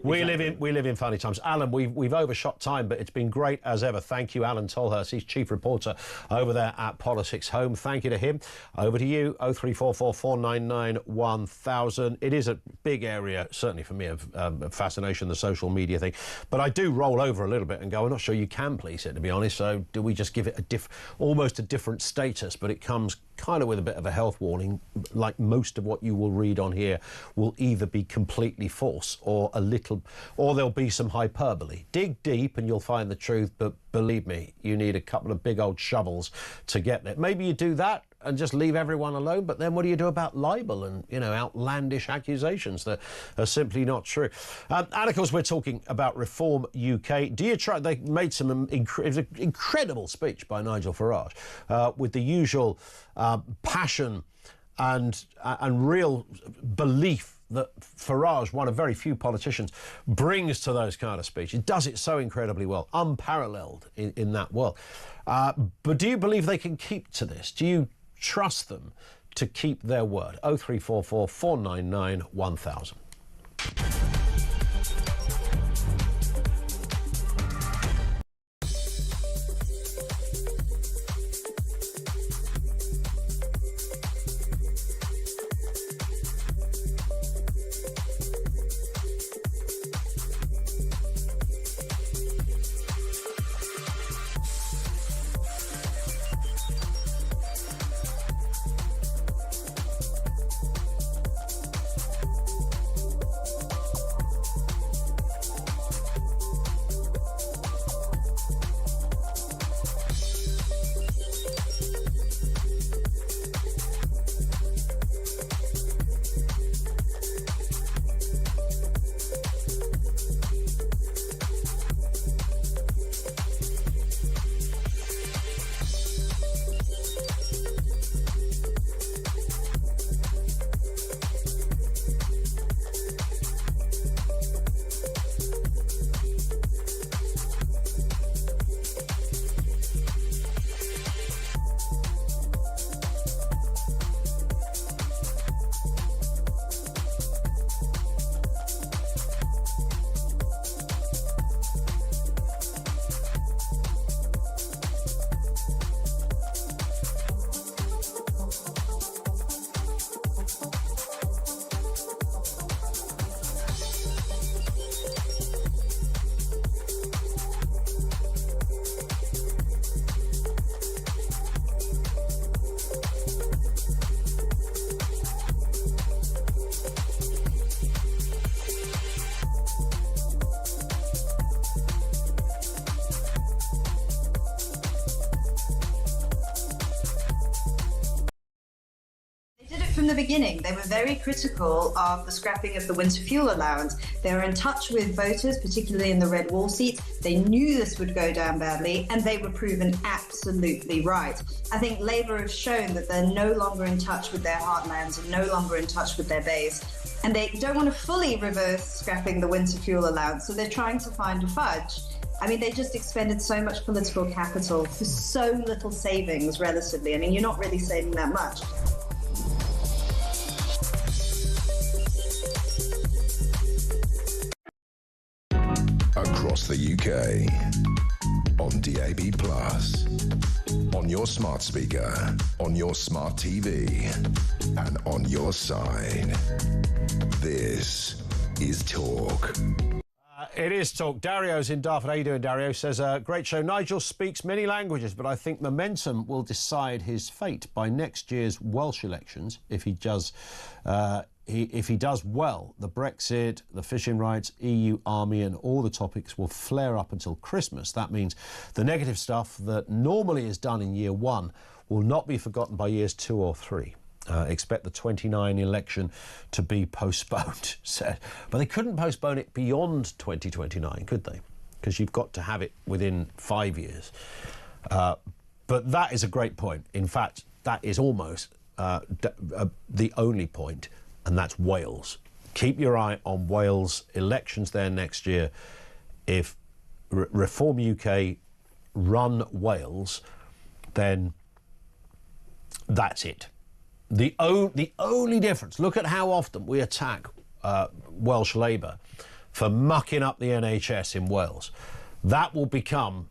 we live in funny times. Alan, we've overshot time, but it's been great as ever. Thank you, Alan Tolhurst. He's chief reporter over there at Politics Home. Thank you to him. Over to you, 0344 499 1000. It is a big area, certainly for me, of fascination, the social media thing. But I do roll over a little bit and go, I'm not sure you can police it, to be honest. So do we just give it almost a different status? But it comes kind of with a bit of a health warning. Like most of what you will read on here will either be completely false or there'll be some hyperbole. Dig deep and you'll find the truth, but believe me, you need a couple of big old shovels to get there. Maybe you do that and just leave everyone alone, but then what do you do about libel and outlandish accusations that are simply not true? And of course we're talking about Reform UK. They made some incredible speech by Nigel Farage with the usual passion and real belief that Farage, one of very few politicians, brings to those kind of speeches. Does it so incredibly well, unparalleled in that world. But do you believe they can keep to this? Do you trust them to keep their word? 0344 499 1000. from the beginning, they were very critical of the scrapping of the winter fuel allowance. They were in touch with voters, particularly in the red wall seats. They knew this would go down badly, and they were proven absolutely right. I think Labour have shown that they're no longer in touch with their heartlands and no longer in touch with their base. And they don't want to fully reverse scrapping the winter fuel allowance, so they're trying to find a fudge. I mean, they just expended so much political capital for so little savings relatively. I mean, you're not really saving that much. Across the UK, on DAB+, on your smart speaker, on your smart TV, and on your side. This is Talk. It is Talk. Dario's in Dartford. How you doing, Dario? Says, great show. Nigel speaks many languages, but I think momentum will decide his fate by next year's Welsh elections. If he does, if he does well, the Brexit, the fishing rights, EU army and all the topics will flare up until Christmas. That means the negative stuff that normally is done in year one will not be forgotten by years 2 or 3. Expect the 29 election to be postponed, said. But they couldn't postpone it beyond 2029, could they? Because you've got to have it within 5 years. But that is a great point. In fact, that is almost the only point, and that's Wales. Keep your eye on Wales elections there next year. If Reform UK run Wales, then that's it. The only difference, look at how often we attack Welsh Labour for mucking up the NHS in Wales. That will become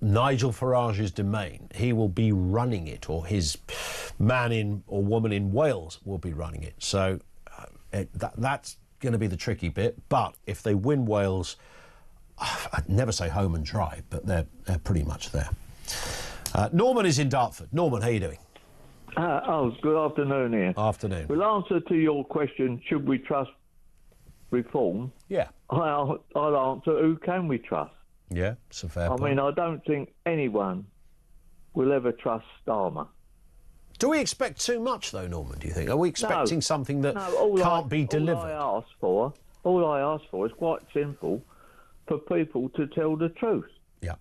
Nigel Farage's domain. He will be running it, or his man in or woman in Wales will be running it. So that's going to be the tricky bit. But if they win Wales, I'd never say home and dry, but they're pretty much there. Norman is in Dartford. Norman, how you doing? Good afternoon, Ian. Afternoon. Well, answer to your question, should we trust reform? Yeah. I'll answer, who can we trust? Yeah, it's a fair point. I mean, I don't think anyone will ever trust Starmer. Do we expect too much, though, Norman, do you think? Are we expecting something that can't be delivered? All I ask for is quite simple, for people to tell the truth. Yeah.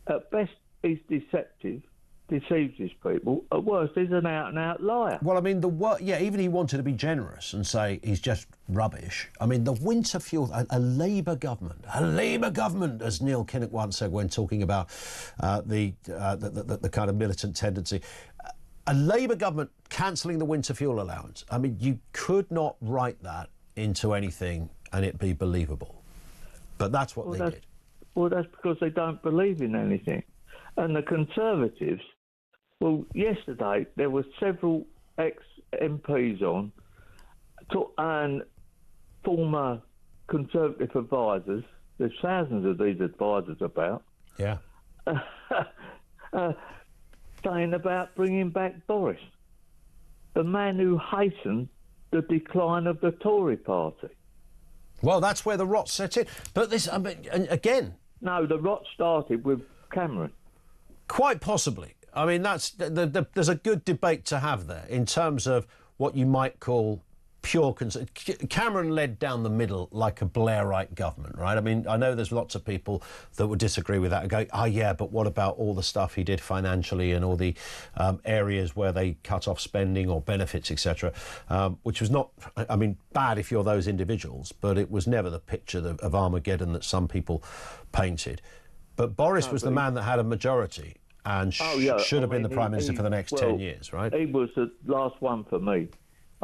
At best, he's deceptive, deceives his people. At worst, he's an out-and-out liar. Well, I mean, even he wanted to be generous and say he's just rubbish. I mean, the winter fuel, a Labour government, as Neil Kinnock once said when talking about the kind of militant tendency. A Labour government cancelling the winter fuel allowance. I mean, you could not write that into anything and it be believable. But that's what they did. Well, that's because they don't believe in anything. And the Conservatives, well, yesterday there were several ex-MPs on and former Conservative advisors. There's thousands of these advisors about. Yeah. Saying about bringing back Boris, the man who hastened the decline of the Tory party. Well, that's where the rot set in. But this, I mean, again... No, the rot started with Cameron. Quite possibly. I mean, there's a good debate to have there in terms of what you might call pure... Cameron led down the middle like a Blairite government, right? I mean, I know there's lots of people that would disagree with that and go, oh, yeah, but what about all the stuff he did financially and all the areas where they cut off spending or benefits, etc., which was not, I mean, bad if you're those individuals, but it was never the picture of Armageddon that some people painted. But Boris was the man that had a majority and should have been the Prime Minister for the next 10 years, right? He was the last one for me.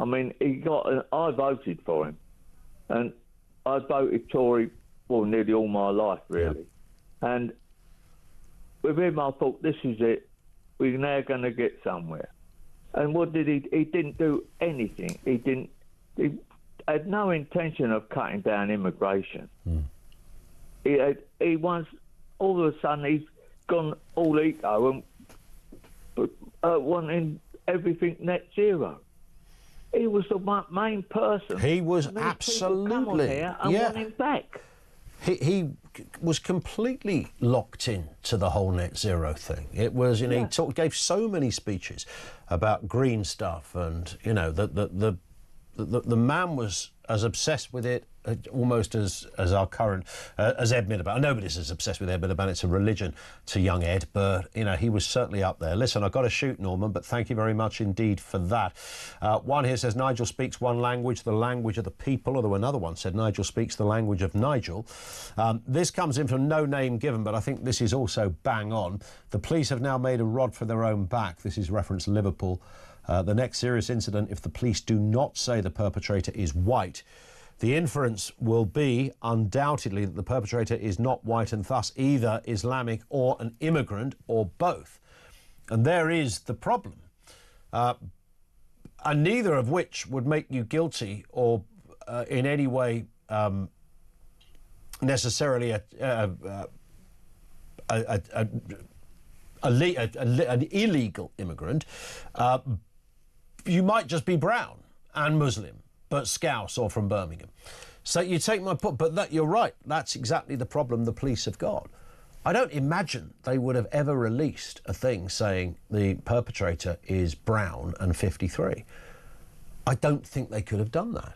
I mean, I voted for him, and I voted Tory, well, nearly all my life, really. Yeah. And with him, I thought, this is it. We're now going to get somewhere. And what did he? He didn't do anything. He had no intention of cutting down immigration. He once, all of a sudden, he's gone all eco and wanting everything net zero. He was the main person. He was absolutely. Come on here and want him back. He was completely locked in to the whole net zero thing. It was, you know, he gave so many speeches about green stuff, and you know, the man was as obsessed with it almost as our current as Ed Miliband. Nobody's as obsessed with Ed Miliband. It's a religion to young Ed, but you know, he was certainly up there. Listen, I've got to shoot, Norman, but thank you very much indeed for that. One here says Nigel speaks one language, the language of the people. Although another one said Nigel speaks the language of Nigel. This comes in from no name given, but I think this is also bang on. The police have now made a rod for their own back. This is reference Liverpool. The next serious incident, if the police do not say the perpetrator is white, the inference will be undoubtedly that the perpetrator is not white and thus either Islamic or an immigrant or both. And there is the problem. And neither of which would make you guilty or in any way necessarily an illegal immigrant. You might just be brown and Muslim, but Scouse or from Birmingham. So you take my point, but that, you're right, that's exactly the problem the police have got. I don't imagine they would have ever released a thing saying the perpetrator is brown and 53. I don't think they could have done that.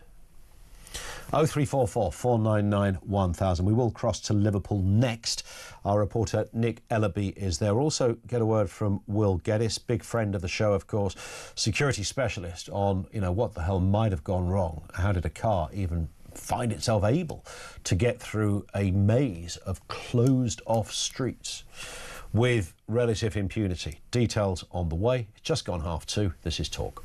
0344 499 1000. We will cross to Liverpool next. Our reporter Nick Ellaby is there. Also get a word from Will Geddes, big friend of the show, of course, security specialist on, you know, what the hell might have gone wrong. How did a car even find itself able to get through a maze of closed off streets with relative impunity? Details on the way. It's just gone 2:30. This is Talk.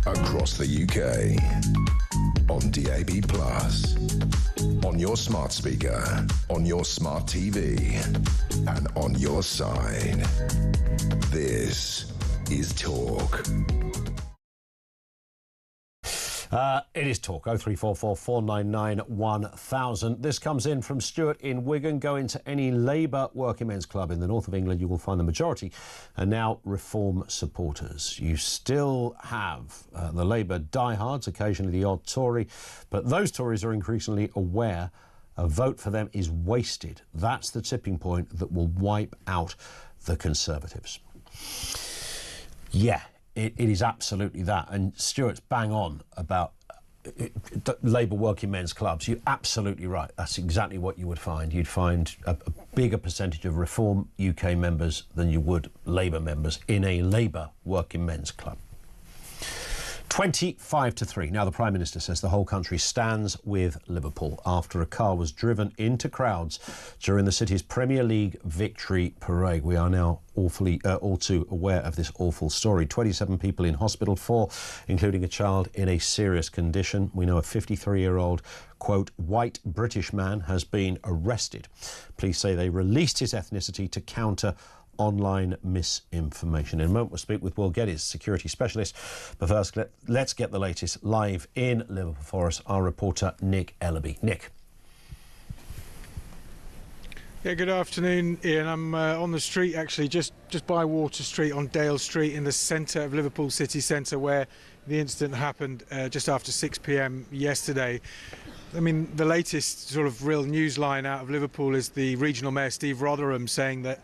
Across the UK, on DAB+, on your smart speaker, on your smart TV, and on your side. This is Talk. It is Talk, 0344 499 1000. This comes in from Stuart in Wigan. Go into any Labour working men's club in the north of England, you will find the majority are now Reform supporters. You still have the Labour diehards, occasionally the odd Tory, but those Tories are increasingly aware a vote for them is wasted. That's the tipping point that will wipe out the Conservatives. Yeah. It is absolutely that, and Stuart's bang on about Labour working men's clubs. You're absolutely right. That's exactly what you would find. You'd find a bigger percentage of Reform UK members than you would Labour members in a Labour working men's club. 25-3. Now the Prime Minister says the whole country stands with Liverpool after a car was driven into crowds during the city's Premier League victory parade. We are now all too aware of this awful story. 27 people in hospital, 4 including a child in a serious condition. We know a 53-year-old, quote, white British man has been arrested. Police say they released his ethnicity to counter online misinformation. In a moment we'll speak with Will Geddes, security specialist, but first let's get the latest live in Liverpool for us, our reporter Nick Ellaby. Nick. Yeah, good afternoon, Ian. I'm on the street, actually, just by Water Street on Dale Street in the centre of Liverpool city centre, where the incident happened just after 6 p.m. yesterday. I mean, the latest sort of real news line out of Liverpool is the regional mayor, Steve Rotherham, saying that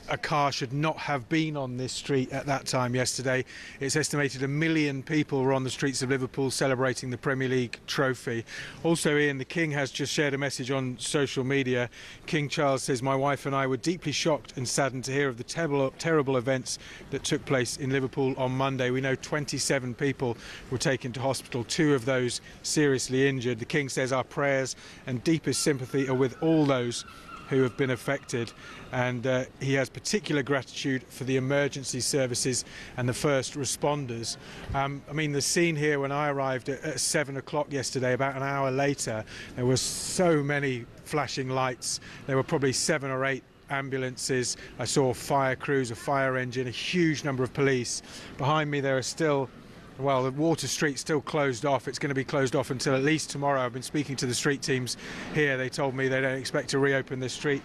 a car should not have been on this street at that time yesterday. It's estimated 1 million people were on the streets of Liverpool celebrating the Premier League trophy. Also, Ian, the King has just shared a message on social media. King Charles says, "My wife and I were deeply shocked and saddened to hear of the terrible events that took place in Liverpool on Monday. We know 27 people were taken to hospital, 2 of those seriously injured." The King says, "Our prayers and deepest sympathy are with all those who have been affected," and he has particular gratitude for the emergency services and the first responders. I mean, the scene here when I arrived at 7 o'clock yesterday, about an hour later, there were so many flashing lights. There were probably 7 or 8 ambulances. I saw fire crews, a fire engine, a huge number of police. Behind me there are still, well, the Water Street's still closed off. It's going to be closed off until at least tomorrow. I've been speaking to the street teams here. They told me they don't expect to reopen this street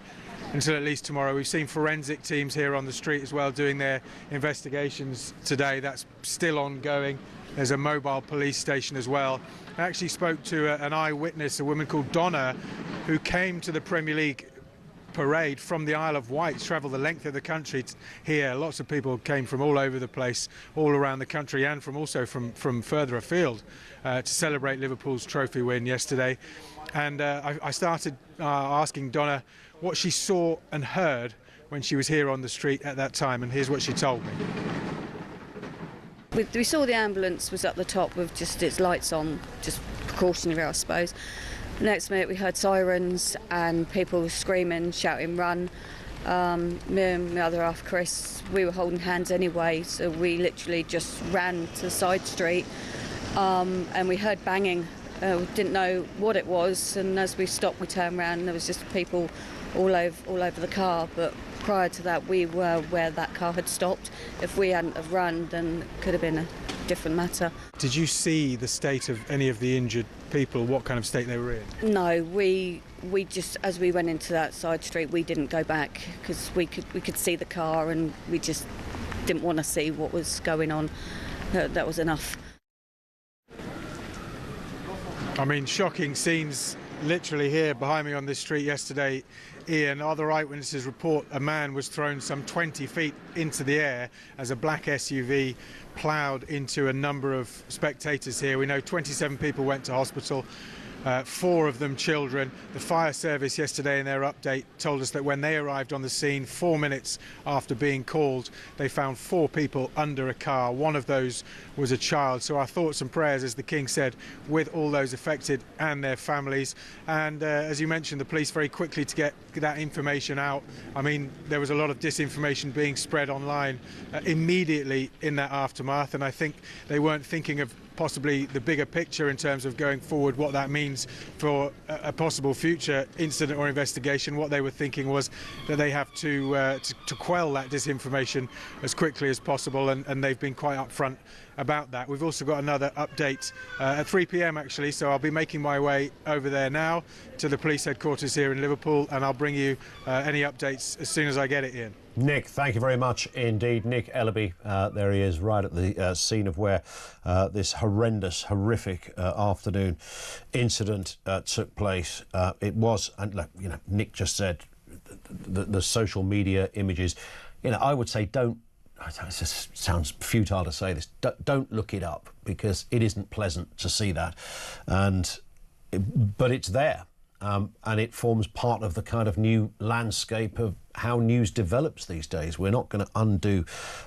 until at least tomorrow. We've seen forensic teams here on the street as well doing their investigations today. That's still ongoing. There's a mobile police station as well. I actually spoke to an eyewitness, a woman called Donna, who came to the Premier League parade from the Isle of Wight, travelled the length of the country here. Lots of people came from all over the place, all around the country, and also from further afield to celebrate Liverpool's trophy win yesterday. And I started asking Donna what she saw and heard when she was here on the street at that time, and here's what she told me. We saw the ambulance was at the top with just its lights on, just precautionary, I suppose. The next minute we heard sirens and people screaming, shouting, "Run." Me and my other half, Chris, we were holding hands anyway, so we literally just ran to the side street and we heard banging. We didn't know what it was, and as we stopped we turned around and there was just people all over the car. But prior to that we were where that car had stopped. If we hadn't have run, then it could have been a different matter. Did you see the state of any of the injured people, what kind of state they were in? No, we just, as we went into that side street, we didn't go back because we could see the car and we just didn't want to see what was going on. That was enough. I mean, shocking scenes literally here behind me on this street yesterday. Ian, other eyewitnesses report a man was thrown some 20 feet into the air as a black SUV ploughed into a number of spectators here. We know 27 people went to hospital, 4 of them children. The fire service yesterday in their update told us that when they arrived on the scene 4 minutes after being called, they found 4 people under a car. One of those was a child. So our thoughts and prayers, as the King said, with all those affected and their families. And as you mentioned, the police very quickly to get that information out. I mean, there was a lot of disinformation being spread online immediately in that aftermath, and I think they weren't thinking of possibly the bigger picture in terms of going forward, what that means for a possible future incident or investigation. What they were thinking was that they have to quell that disinformation as quickly as possible, and they've been quite upfront about that. We've also got another update at 3 p.m. actually, so I'll be making my way over there now to the police headquarters here in Liverpool, and I'll bring you any updates as soon as I get it, Ian. Nick, thank you very much indeed. Nick Ellaby, there he is, right at the scene of where this horrific afternoon incident took place. It was, and you know, Nick just said, the social media images. You know, I would say don't. It just sounds futile to say this. Don't look it up because it isn't pleasant to see that, but it's there. And it forms part of the kind of new landscape of how news develops these days. We're not going to undo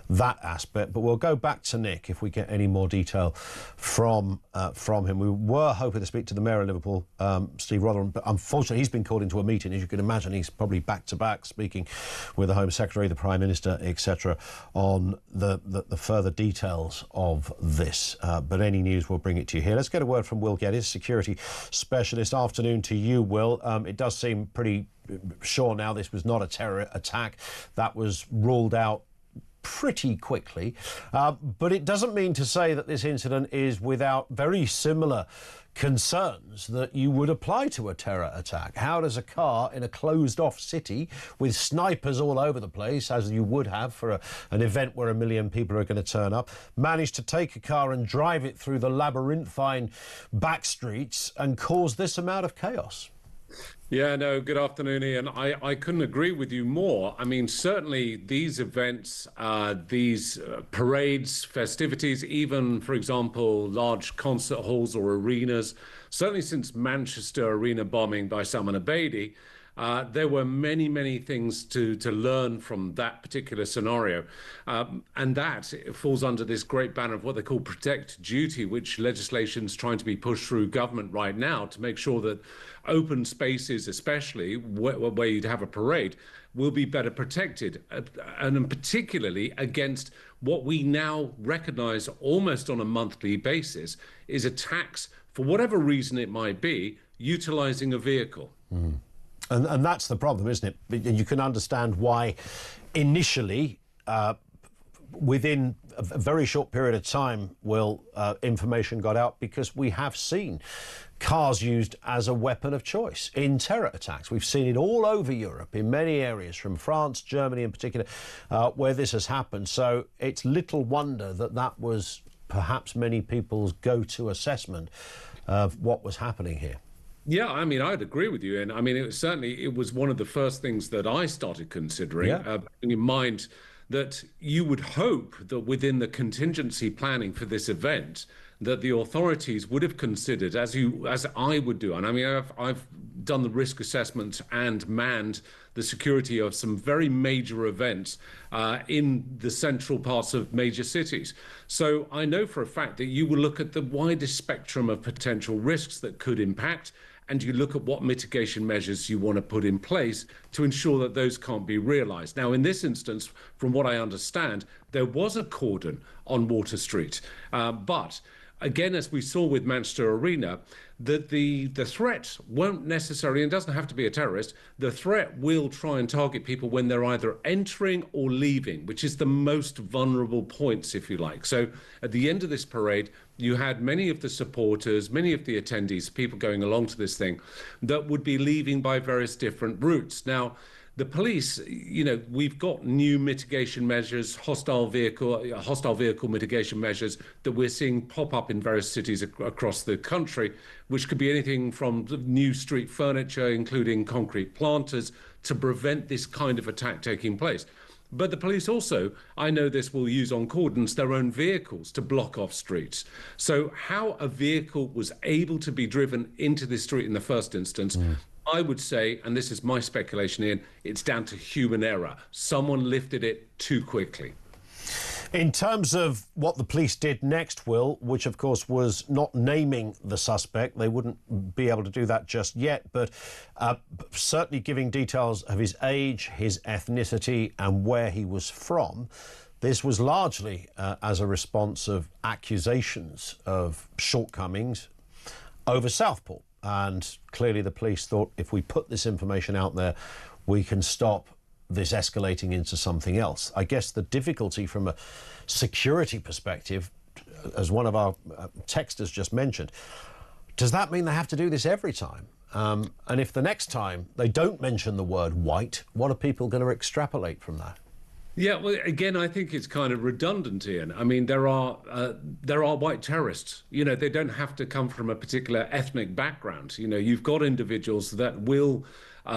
that aspect, but we'll go back to Nick if we get any more detail from him. We were hoping to speak to the Mayor of Liverpool, Steve Rotherham, but unfortunately he's been called into a meeting. As you can imagine, he's probably back-to-back speaking with the Home Secretary, the Prime Minister, etc., on the further details of this. But any news, we'll bring it to you here. Let's get a word from Will Geddes, security specialist. Afternoon to you, Will. It does seem pretty sure now this was not a terror attack. That was ruled out pretty quickly. But it doesn't mean to say that this incident is without very similar concerns that you would apply to a terror attack. How does a car in a closed-off city with snipers all over the place, as you would have for an event where 1 million people are going to turn up, manage to take a car and drive it through the labyrinthine back streets and cause this amount of chaos? Yeah, no, good afternoon, Ian. I couldn't agree with you more. I mean, certainly these events, these parades, festivities, even, for example, large concert halls or arenas, certainly since Manchester arena bombing by Salman Abedi, there were many, many things to learn from that particular scenario. And that falls under this great banner of what they call protect duty, which legislation is trying to be pushed through government right now to make sure that open spaces, especially where you'd have a parade, will be better protected, and particularly against what we now recognize almost on a monthly basis is attacks, for whatever reason it might be, utilizing a vehicle. Mm. And that's the problem, isn't it? You can understand why initially, within a very short period of time, information got out, because we have seen cars used as a weapon of choice in terror attacks. We've seen it all over Europe, in many areas, from France, Germany in particular, where this has happened. So it's little wonder that that was perhaps many people's go-to assessment of what was happening here. Yeah, I mean, I'd agree with you. And I mean, it was one of the first things that I started considering, bearing in mind that you would hope that within the contingency planning for this event, that the authorities would have considered, as I would do. And I mean, I've done the risk assessment and manned the security of some very major events in the central parts of major cities. So I know for a fact that you will look at the widest spectrum of potential risks that could impact, and you look at what mitigation measures you want to put in place to ensure that those can't be realised. Now, in this instance, from what I understand, there was a cordon on Water Street, but again, as we saw with Manchester Arena, that the threat won't necessarily, and doesn't have to be a terrorist, the threat will try and target people when they're either entering or leaving, which is the most vulnerable points, if you like. So at the end of this parade, you had many of the supporters, many of the attendees, people going along to this thing, that would be leaving by various different routes. Now, the police, we've got new mitigation measures, hostile vehicle mitigation measures that we're seeing pop up in various cities across the country, which could be anything from new street furniture, including concrete planters, to prevent this kind of attack taking place. But the police also, I know this, will use on cordons their own vehicles to block off streets. So how a vehicle was able to be driven into this street in the first instance, I would say, and this is my speculation, Ian, it's down to human error. Someone lifted it too quickly. In terms of what the police did next, Will, which of course was not naming the suspect, they wouldn't be able to do that just yet, but certainly giving details of his age, his ethnicity and where he was from. This was largely as a response of accusations of shortcomings over Southport. And clearly the police thought, if we put this information out there, we can stop this escalating into something else. I guess the difficulty from a security perspective, as one of our texters just mentioned, does that mean they have to do this every time? And if the next time they don't mention the word white, what are people going to extrapolate from that? Yeah, well, again, I think it's kind of redundant, Ian. I mean, there are white terrorists. They don't have to come from a particular ethnic background. You've got individuals that will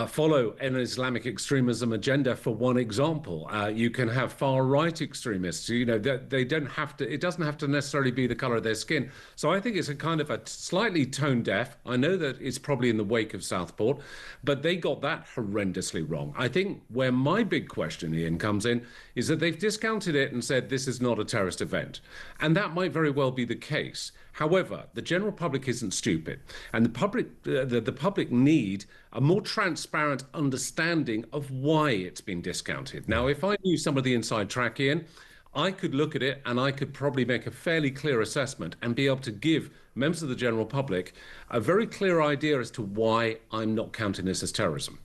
follow an Islamic extremism agenda, for one example. You can have far-right extremists. They don't have to. It doesn't have to necessarily be the colour of their skin. So I think it's a kind of a slightly tone deaf. I know that it's probably in the wake of Southport, but they got that horrendously wrong. I think where my big question, Ian, comes in is that they've discounted it and said this is not a terrorist event, and that might very well be the case. However, the general public isn't stupid, and the public need a more transparent understanding of why it's been discounted. Now, if I knew some of the inside track, Ian, I could look at it and I could probably make a fairly clear assessment and be able to give members of the general public a very clear idea as to why I'm not counting this as terrorism.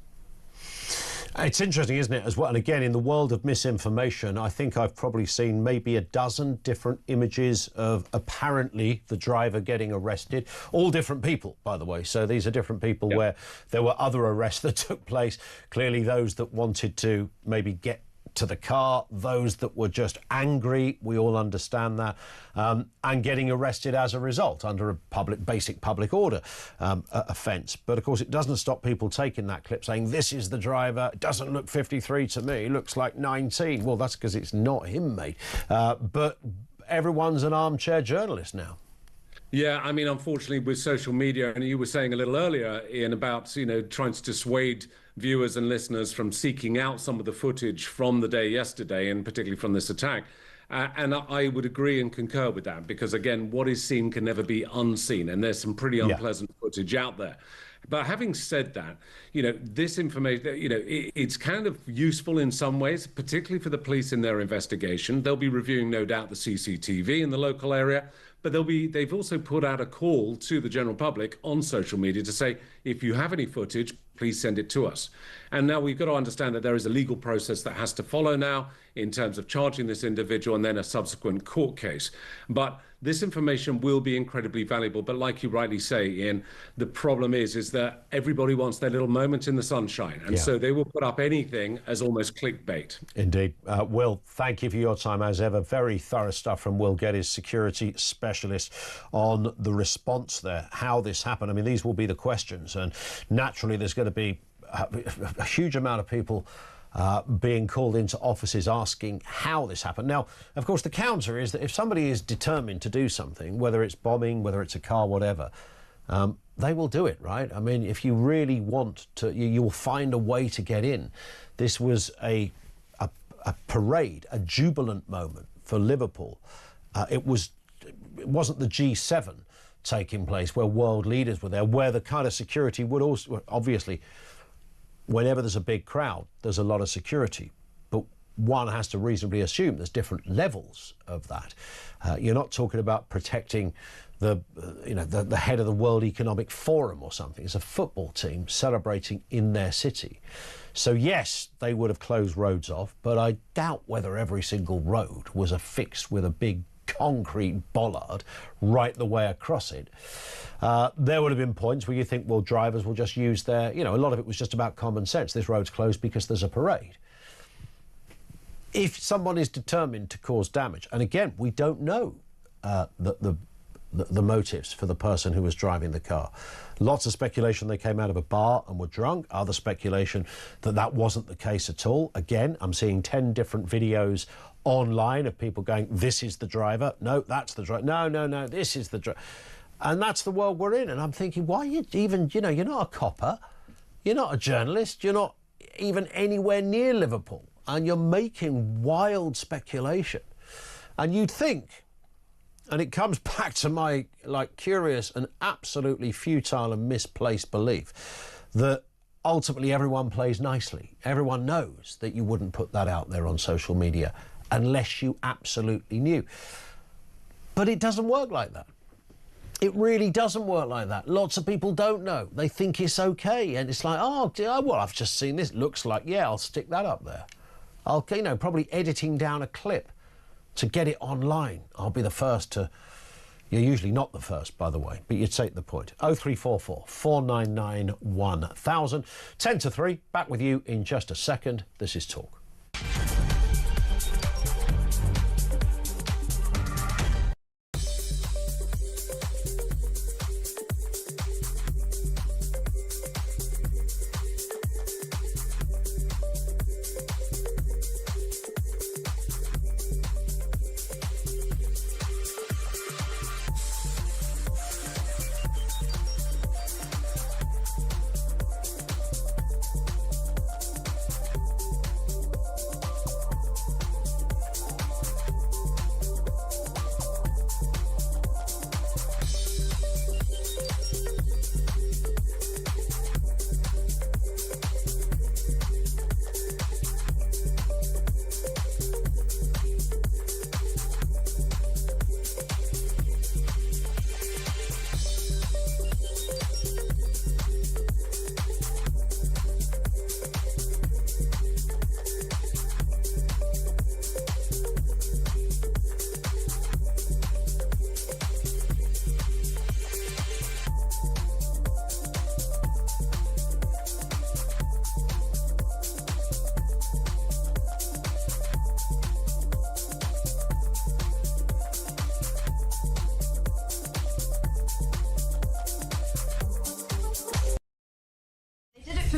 It's interesting, isn't it, as well? And again, in the world of misinformation, I think I've probably seen maybe a dozen different images of apparently the driver getting arrested. All different people, by the way. So these are different people where there were other arrests that took place. Clearly those that wanted to maybe get to the car, those that were just angry, we all understand that, and getting arrested as a result under a basic public order offence. But of course it doesn't stop people taking that clip saying, this is the driver, it doesn't look 53 to me, looks like 19. Well, that's because it's not him, mate. But everyone's an armchair journalist now. Yeah, I mean, unfortunately, with social media, and you were saying a little earlier, Ian, about, you know, trying to dissuade viewers and listeners from seeking out some of the footage from the day yesterday, and particularly from this attack. And I would agree and concur with that, because, again, what is seen can never be unseen, and there's some pretty unpleasant footage out there. But having said that, you know, this information, you know, it's kind of useful in some ways, particularly for the police in their investigation. They'll be reviewing, no doubt, the CCTV in the local area. But they've also put out a call to the general public on social media to say, if you have any footage, please send it to us. And now we've got to understand that there is a legal process that has to follow now in terms of charging this individual and then a subsequent court case. But this information will be incredibly valuable. But like you rightly say, Ian, the problem is that everybody wants their little moment in the sunshine. And so they will put up anything as almost clickbait. Indeed. Will, thank you for your time as ever. Very thorough stuff from Will Geddes, security specialist, on the response there, how this happened. I mean, these will be the questions. And naturally, there's going to be a huge amount of people being called into offices asking how this happened. Now, of course, the counter is that if somebody is determined to do something, whether it's bombing, whether it's a car, whatever, they will do it, right? I mean, if you really want to, you will find a way to get in. This was a parade, a jubilant moment for Liverpool. It wasn't the G7 taking place where world leaders were there, where the kind of security would also, obviously, whenever there's a big crowd, there's a lot of security. But one has to reasonably assume there's different levels of that. You're not talking about protecting the head of the World Economic Forum or something. It's a football team celebrating in their city. So yes, they would have closed roads off, but I doubt whether every single road was affixed with a big concrete bollard right the way across it. There would have been points where you think, well, drivers will just use their, a lot of it was just about common sense. This road's closed because there's a parade. If someone is determined to cause damage, and again, we don't know the motives for the person who was driving the car. Lots of speculation they came out of a bar and were drunk. Other speculation that wasn't the case at all. Again, I'm seeing 10 different videos online of people going, this is the driver. No, that's the driver. No, this is the driver. And that's the world we're in. And I'm thinking, why are you even, you're not a copper. You're not a journalist. You're not even anywhere near Liverpool. And you're making wild speculation. And you'd think, and it comes back to my curious and absolutely futile and misplaced belief that ultimately everyone plays nicely. Everyone knows that you wouldn't put that out there on social media unless you absolutely knew. But it doesn't work like that. It really doesn't work like that. Lots of people don't know. They think it's okay. And it's like, oh, well, I've just seen this. Looks like, yeah, I'll stick that up there. I'll, probably editing down a clip to get it online. I'll be the first to... You're usually not the first, by the way, but you take the point. 0344 499 1000. 10 to 3. Back with you in just a second. This is Talk.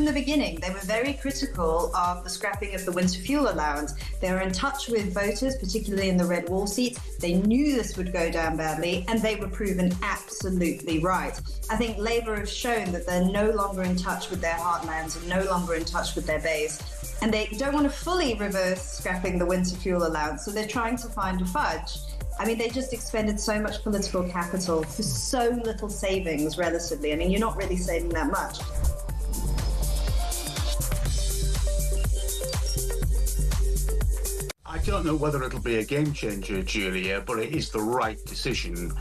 from the beginning, they were very critical of the scrapping of the winter fuel allowance. They were in touch with voters, particularly in the red wall seats. They knew this would go down badly, and they were proven absolutely right. I think Labour have shown that they're no longer in touch with their heartlands and no longer in touch with their base. And they don't want to fully reverse scrapping the winter fuel allowance, so they're trying to find a fudge. I mean, they just expended so much political capital for so little savings, relatively. I mean, you're not really saving that much. I don't know whether it'll be a game changer, Julia, but it is the right decision.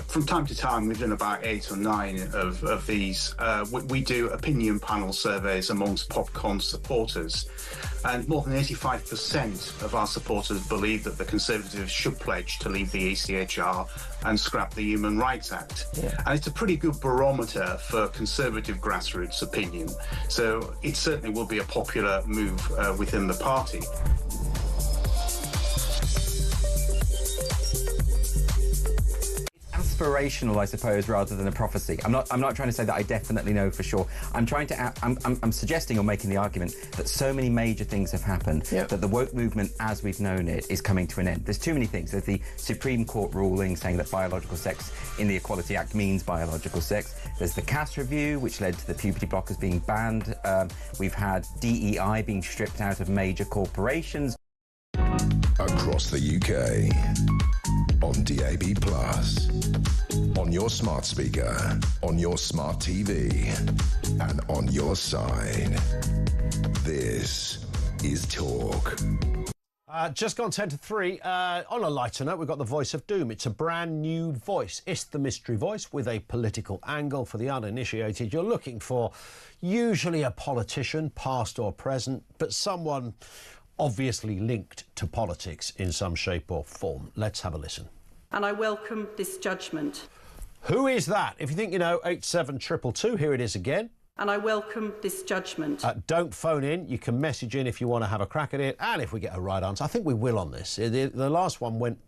From time to time, we've done about 8 or 9 of these. We do opinion panel surveys amongst Popcorn supporters, and more than 85% of our supporters believe that the Conservatives should pledge to leave the ECHR and scrap the Human Rights Act. Yeah. And it's a pretty good barometer for Conservative grassroots opinion. So it certainly will be a popular move within the party. Aspirational, I suppose, rather than a prophecy. I'm not trying to say that I definitely know for sure. I'm suggesting or making the argument that so many major things have happened that the woke movement, as we've known it, is coming to an end. There's too many things. There's the Supreme Court ruling saying that biological sex in the Equality Act means biological sex. There's the Cass review, which led to the puberty blockers being banned. We've had DEI being stripped out of major corporations. Across the UK, on DAB+, on your smart speaker, on your smart TV, and on your side. This is Talk. Just gone 10 to 3. On a lighter note, we've got the voice of doom. It's a brand new voice. It's the mystery voice with a political angle for the uninitiated. You're looking for usually a politician, past or present, but someone obviously linked to politics in some shape or form. Let's have a listen. And I welcome this judgment. Who is that? If you think you know, 87222, here it is again. And I welcome this judgment. Don't phone in. You can message in if you want to have a crack at it. And if we get a right answer, I think we will on this. The last one went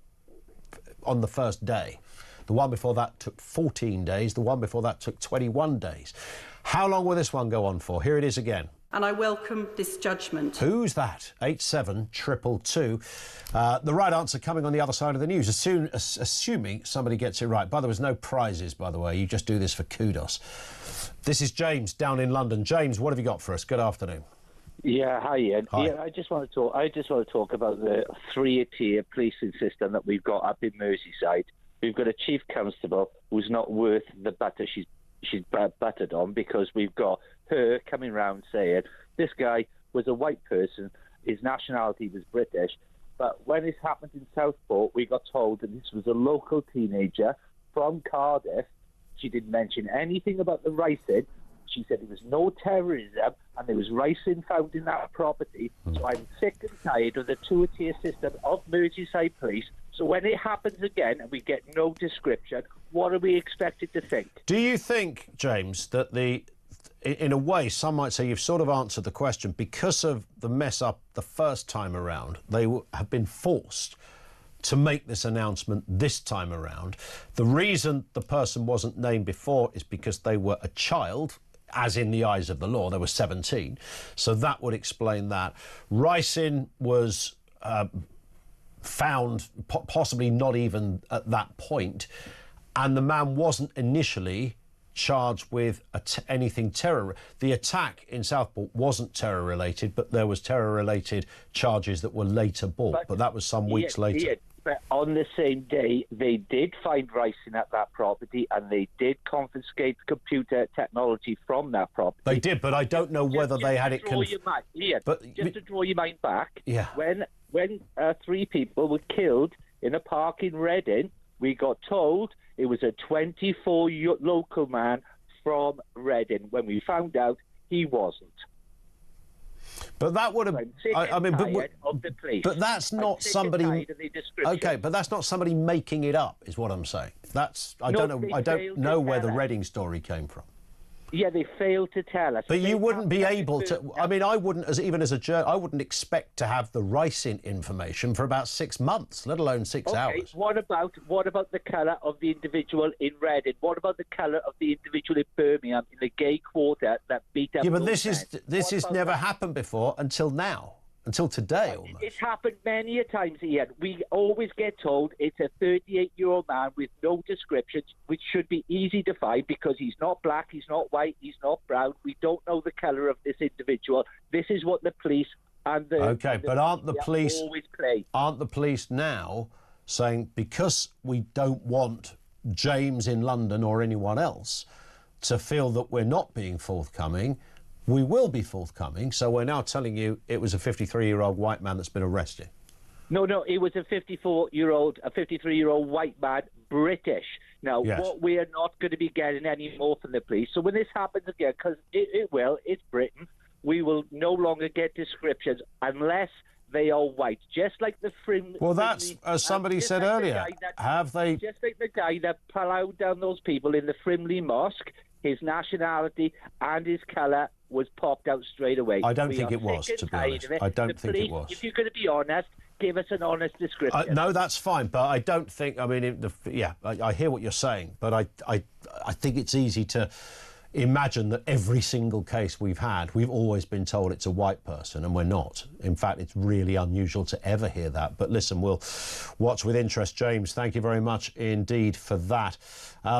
on the first day. The one before that took 14 days. The one before that took 21 days. How long will this one go on for? Here it is again. And I welcome this judgment. Who's that? 87222. The right answer coming on the other side of the news, assuming somebody gets it right. By the way, there's no prizes, by the way. You just do this for kudos. This is James down in London. James, what have you got for us? Good afternoon. Yeah, hi, Ian. Hi. Yeah, I just want to talk about the 3-tier policing system that we've got up in Merseyside. We've got a chief constable who's not worth the butter she's buttered on, because we've got her coming round saying this guy was a white person, his nationality was British, but when this happened in Southport, we got told that this was a local teenager from Cardiff. She didn't mention anything about the ricin. She said there was no terrorism and there was ricin found in that property. So I'm sick and tired of the 2-tier system of Merseyside police. So when it happens again and we get no description, what are we expected to think? Do you think, James, that in a way, some might say you've sort of answered the question, because of the mess up the first time around, they have been forced to make this announcement this time around? The reason the person wasn't named before is because they were a child, as in the eyes of the law. They were 17. So that would explain that. Ricin was found possibly not even at that point, and the man wasn't initially charged with anything terror. The attack in Southport wasn't terror related, but there was terror related charges that were later brought, but that was some weeks later. But on the same day, they did find ricin at that property, and they did confiscate computer technology from that property. They did, but I don't know whether they had it. Just to draw your mind back, yeah. When 3 people were killed in a park in Reading, we got told it was a 24-year local man from Reading. When we found out, he wasn't. But that would have. But that's not somebody. Okay, but that's not somebody making it up, is what I'm saying. I don't know where the Reading story came from. Yeah, they failed to tell us. But you wouldn't be able to. I mean, I wouldn't, even as a journalist, I wouldn't expect to have the ricin information for about 6 months, let alone 6 hours. What about the colour of the individual in Reading? What about the colour of the individual in Birmingham in the gay quarter that beat up? Yeah, but this has never happened before until now. Until today, almost. It's happened many a times, Ian. We always get told it's a 38-year-old man with no descriptions, which should be easy to find because he's not black, he's not white, he's not brown. We don't know the colour of this individual. This is what the police and the... OK, but aren't the police... always play. Aren't the police now saying, because we don't want James in London or anyone else to feel that we're not being forthcoming... We will be forthcoming, so we're now telling you it was a 53-year-old white man that's been arrested. No, it was a 53-year-old white man, British. Now, Yes. What we are not going to be getting any more from the police. So when this happens again, because it will, it's Britain, we will no longer get descriptions unless they are white, just like the Well, that's, as somebody said earlier, have they... Just like the guy that plowed down those people in the Frimley Mosque, his nationality and his colour was popped out straight away. I don't think it was, to be honest. I don't think it was. If you're going to be honest, give us an honest description. No, that's fine, but I don't think... I mean, I hear what you're saying, but I think it's easy to imagine that every single case we've had, we've always been told it's a white person, and we're not. In fact, it's really unusual to ever hear that. But listen, we'll watch with interest. James, thank you very much indeed for that.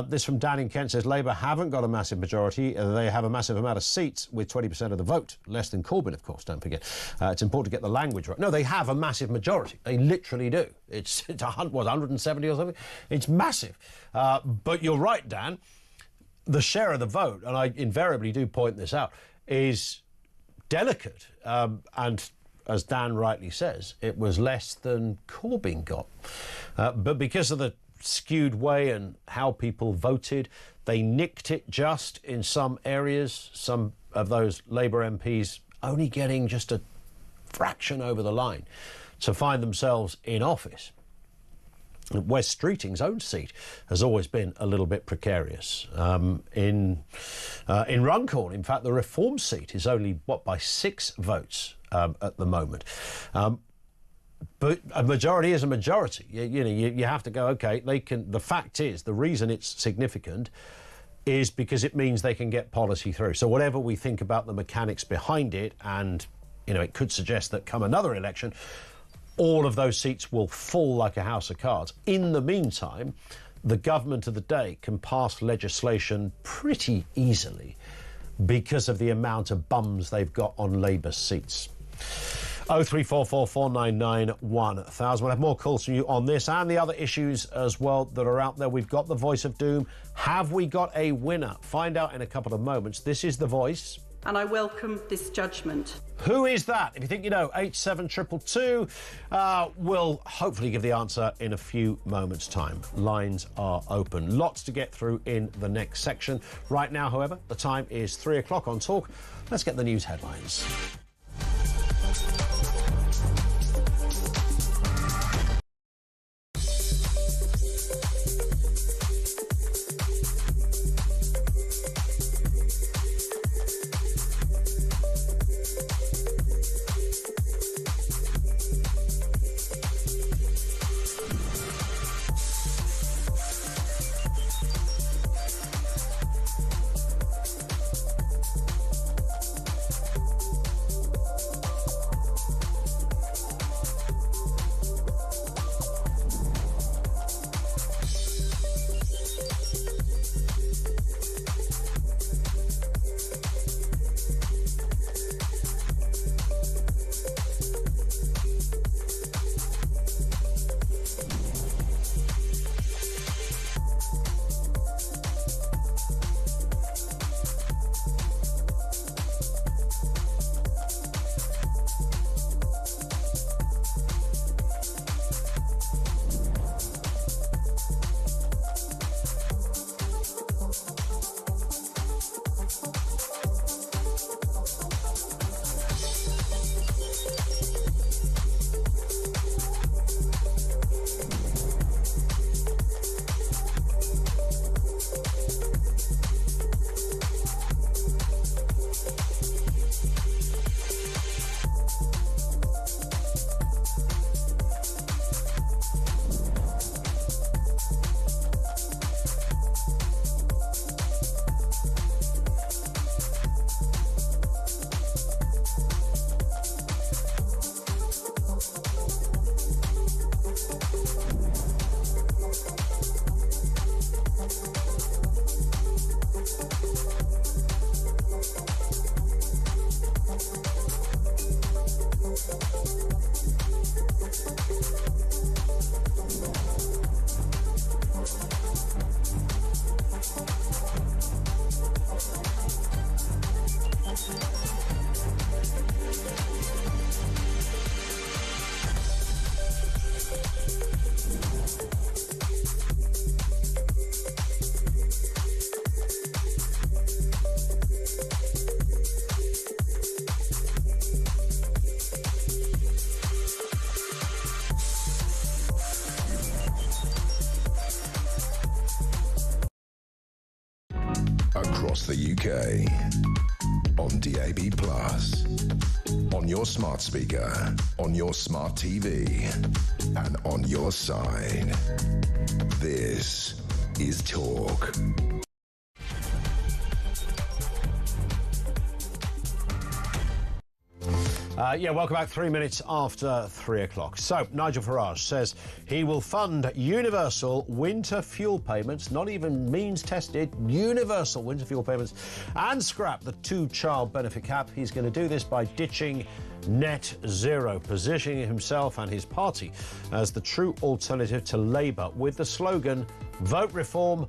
This from Dan in Kent says, Labour haven't got a massive majority. They have a massive amount of seats with 20% of the vote. Less than Corbyn, of course, don't forget. It's important to get the language right. No, they have a massive majority. They literally do. It's 170 or something? It's massive. But you're right, Dan. The share of the vote, and I invariably do point this out, is delicate. And as Dan rightly says, it was less than Corbyn got. But because of the skewed way and how people voted, they nicked it just in some areas. Some of those Labour MPs only getting just a fraction over the line to find themselves in office. Wes Streeting's own seat has always been a little bit precarious. In Runcorn, in fact, the Reform seat is only, by 6 votes at the moment. But a majority is a majority. You have to go, OK, they can... The fact is, the reason it's significant is because it means they can get policy through. So whatever we think about the mechanics behind it, and, it could suggest that come another election, all of those seats will fall like a house of cards. In the meantime, the government of the day can pass legislation pretty easily because of the amount of bums they've got on Labour seats. 0344 499 1000. We'll have more calls from you on this and the other issues as well that are out there. We've got the voice of doom. Have we got a winner? Find out in a couple of moments. This is The Voice. And I welcome this judgment. Who is that? If you think you know, 87222. We'll hopefully give the answer in a few moments' time. Lines are open. Lots to get through in the next section. Right now, however, the time is 3 o'clock on Talk. Let's get the news headlines. across the UK. On DAB+, on your smart speaker, on your smart TV, and on your side. This is Talk. Welcome back. 3 minutes after 3 o'clock. So, Nigel Farage says he will fund universal winter fuel payments, not even means-tested, universal winter fuel payments, and scrap the two-child benefit cap. He's going to do this by ditching net zero, positioning himself and his party as the true alternative to Labour with the slogan, vote reform,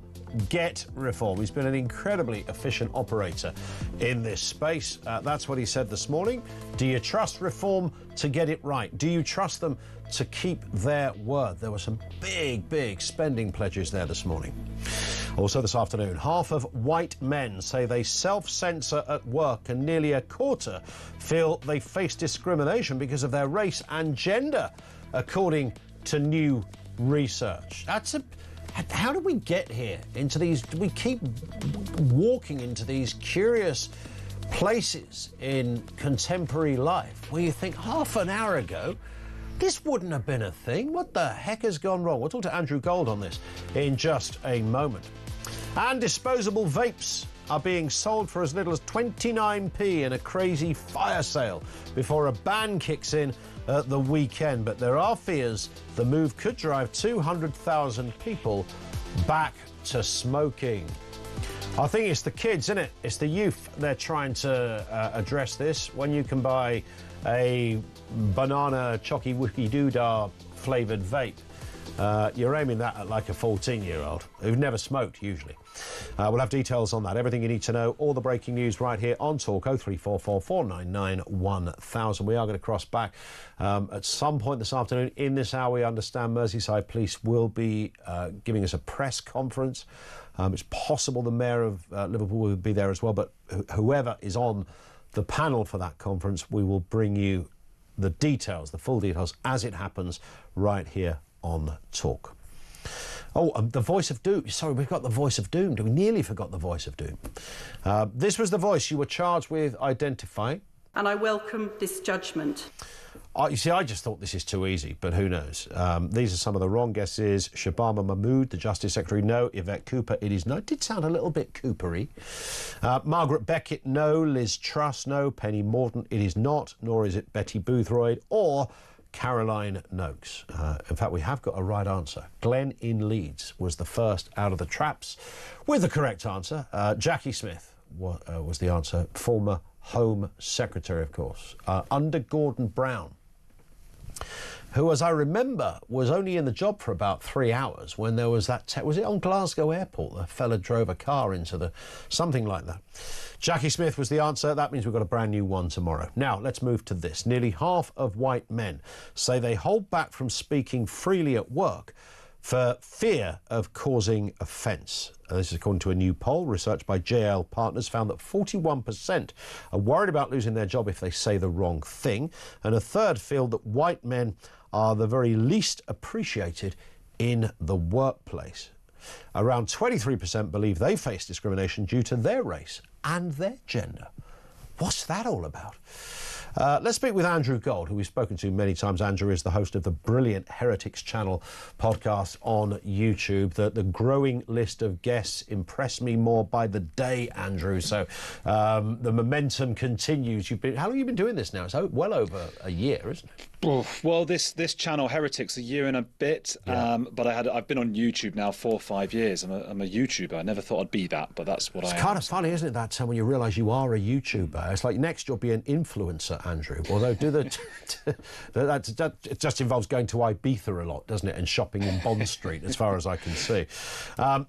get reform. He's been an incredibly efficient operator in this space. That's what he said this morning. Do you trust reform to get it right? Do you trust them to keep their word? There were some big spending pledges there this morning. Also this afternoon, half of white men say they self-censor at work, and nearly a quarter feel they face discrimination because of their race and gender, according to new research. How did we get here into these? We keep walking into these curious places in contemporary life where you think half an hour ago this wouldn't have been a thing. What the heck has gone wrong? We'll talk to Andrew Gold on this in just a moment. And disposable vapes are being sold for as little as 29p in a crazy fire sale before a ban kicks in at the weekend. But there are fears the move could drive 200,000 people back to smoking. I think it's the kids, isn't it? It's the youth. They're trying to address this. When you can buy a banana chocky wookie doodah flavoured vape, you're aiming that at like a 14-year-old who've never smoked, usually. We'll have details on that. Everything you need to know, all the breaking news right here on Talk. 0344 499 1000. We are going to cross back at some point this afternoon. In this hour, we understand Merseyside Police will be giving us a press conference. It's possible the Mayor of Liverpool will be there as well, but whoever is on the panel for that conference, we will bring you the details, the full details, as it happens right here on Talk. The voice of doom. Sorry, we've got the voice of doom. We nearly forgot the voice of doom. This was the voice you were charged with identifying. And I welcome this judgment. You see, I just thought this is too easy, but who knows? These are some of the wrong guesses. Shabama Mahmood, the Justice Secretary, no. Yvette Cooper, it is no. It did sound a little bit Coopery. Margaret Beckett, no. Liz Truss, no. Penny Mordaunt, it is not. Nor is it Betty Boothroyd or Caroline Noakes. In fact, we have got a right answer. Glenn in Leeds was the first out of the traps with the correct answer. Jackie Smith was the answer. Former Home Secretary, of course. Under Gordon Brown, who, as I remember, was only in the job for about 3 hours when there was that... was it on Glasgow Airport? The fella drove a car into the... something like that. Jackie Smith was the answer. That means we've got a brand new one tomorrow. Now, let's move to this. Nearly half of white men say they hold back from speaking freely at work for fear of causing offence. This is according to a new poll researched by JL Partners, found that 41% are worried about losing their job if they say the wrong thing, and a third feel that white men are the very least appreciated in the workplace. Around 23% believe they face discrimination due to their race and their gender. What's that all about? Let's speak with Andrew Gold, who we've spoken to many times. Andrew is the host of the brilliant Heretics Channel podcast on YouTube. The growing list of guests impress me more by the day, Andrew. So the momentum continues. How long have you been doing this now? It's well over a year, isn't it? Well, this channel, Heretics, a year and a bit. Yeah. But I've been on YouTube now 4 or 5 years. I'm a YouTuber. I never thought I'd be that, but that's what I am. It's kind of funny, isn't it, that when you realise you are a YouTuber? It's like next you'll be an influencer, Andrew. Although it just involves going to Ibiza a lot, doesn't it, and shopping in Bond Street, as far as I can see.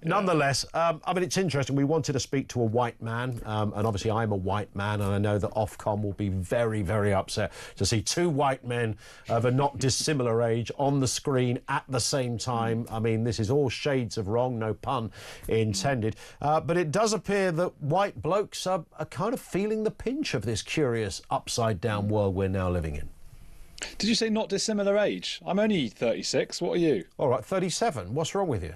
Nonetheless, I mean, it's interesting. We wanted to speak to a white man, and obviously I'm a white man, and I know that Ofcom will be very, very upset to see two white men of a not dissimilar age on the screen at the same time. I mean, this is all shades of wrong, no pun intended. But it does appear that white blokes are kind of feeling the pinch of this curious upside-down world we're now living in. Did you say not dissimilar age? I'm only 36. What are you? All right, 37. What's wrong with you?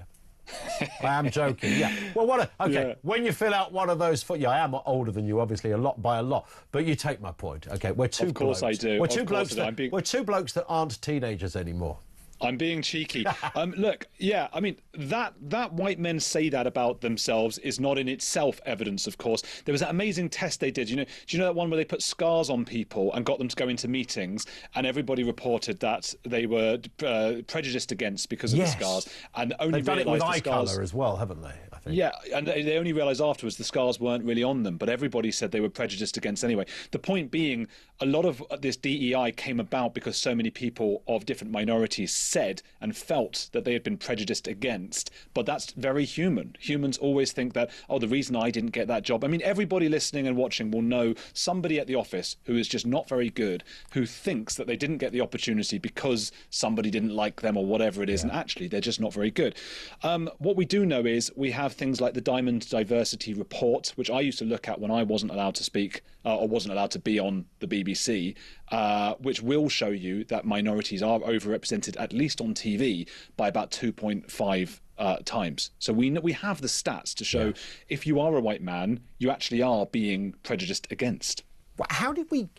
I am joking. Yeah. Well, okay. When you fill out one of those, I am older than you, obviously, by a lot. But you take my point. Okay, we're two. Of course, blokes. I do. We're two blokes. We're two blokes that aren't teenagers anymore. I'm being cheeky. Look, yeah, I mean, that white men say that about themselves is not in itself evidence, of course. There was that amazing test they did. Do you know that one where they put scars on people and got them to go into meetings, and everybody reported that they were prejudiced against because of the scars, and only They've done it with eye scars colour as well, haven't they? I think. Yeah, and they only realised afterwards the scars weren't really on them, but everybody said they were prejudiced against anyway. The point being, a lot of this DEI came about because so many people of different minorities said and felt that they had been prejudiced against. But that's very human. Humans always think that, the reason I didn't get that job. I mean, everybody listening and watching will know somebody at the office who is just not very good, who thinks that they didn't get the opportunity because somebody didn't like them or whatever it is, and actually they're just not very good. What we do know is we have things like the Diamond Diversity Report, which I used to look at when I wasn't allowed to speak or wasn't allowed to be on the BBC, which will show you that minorities are overrepresented, at least on TV, by about 2.5 times. So we have the stats to show if you are a white man, you actually are being prejudiced against. How did we...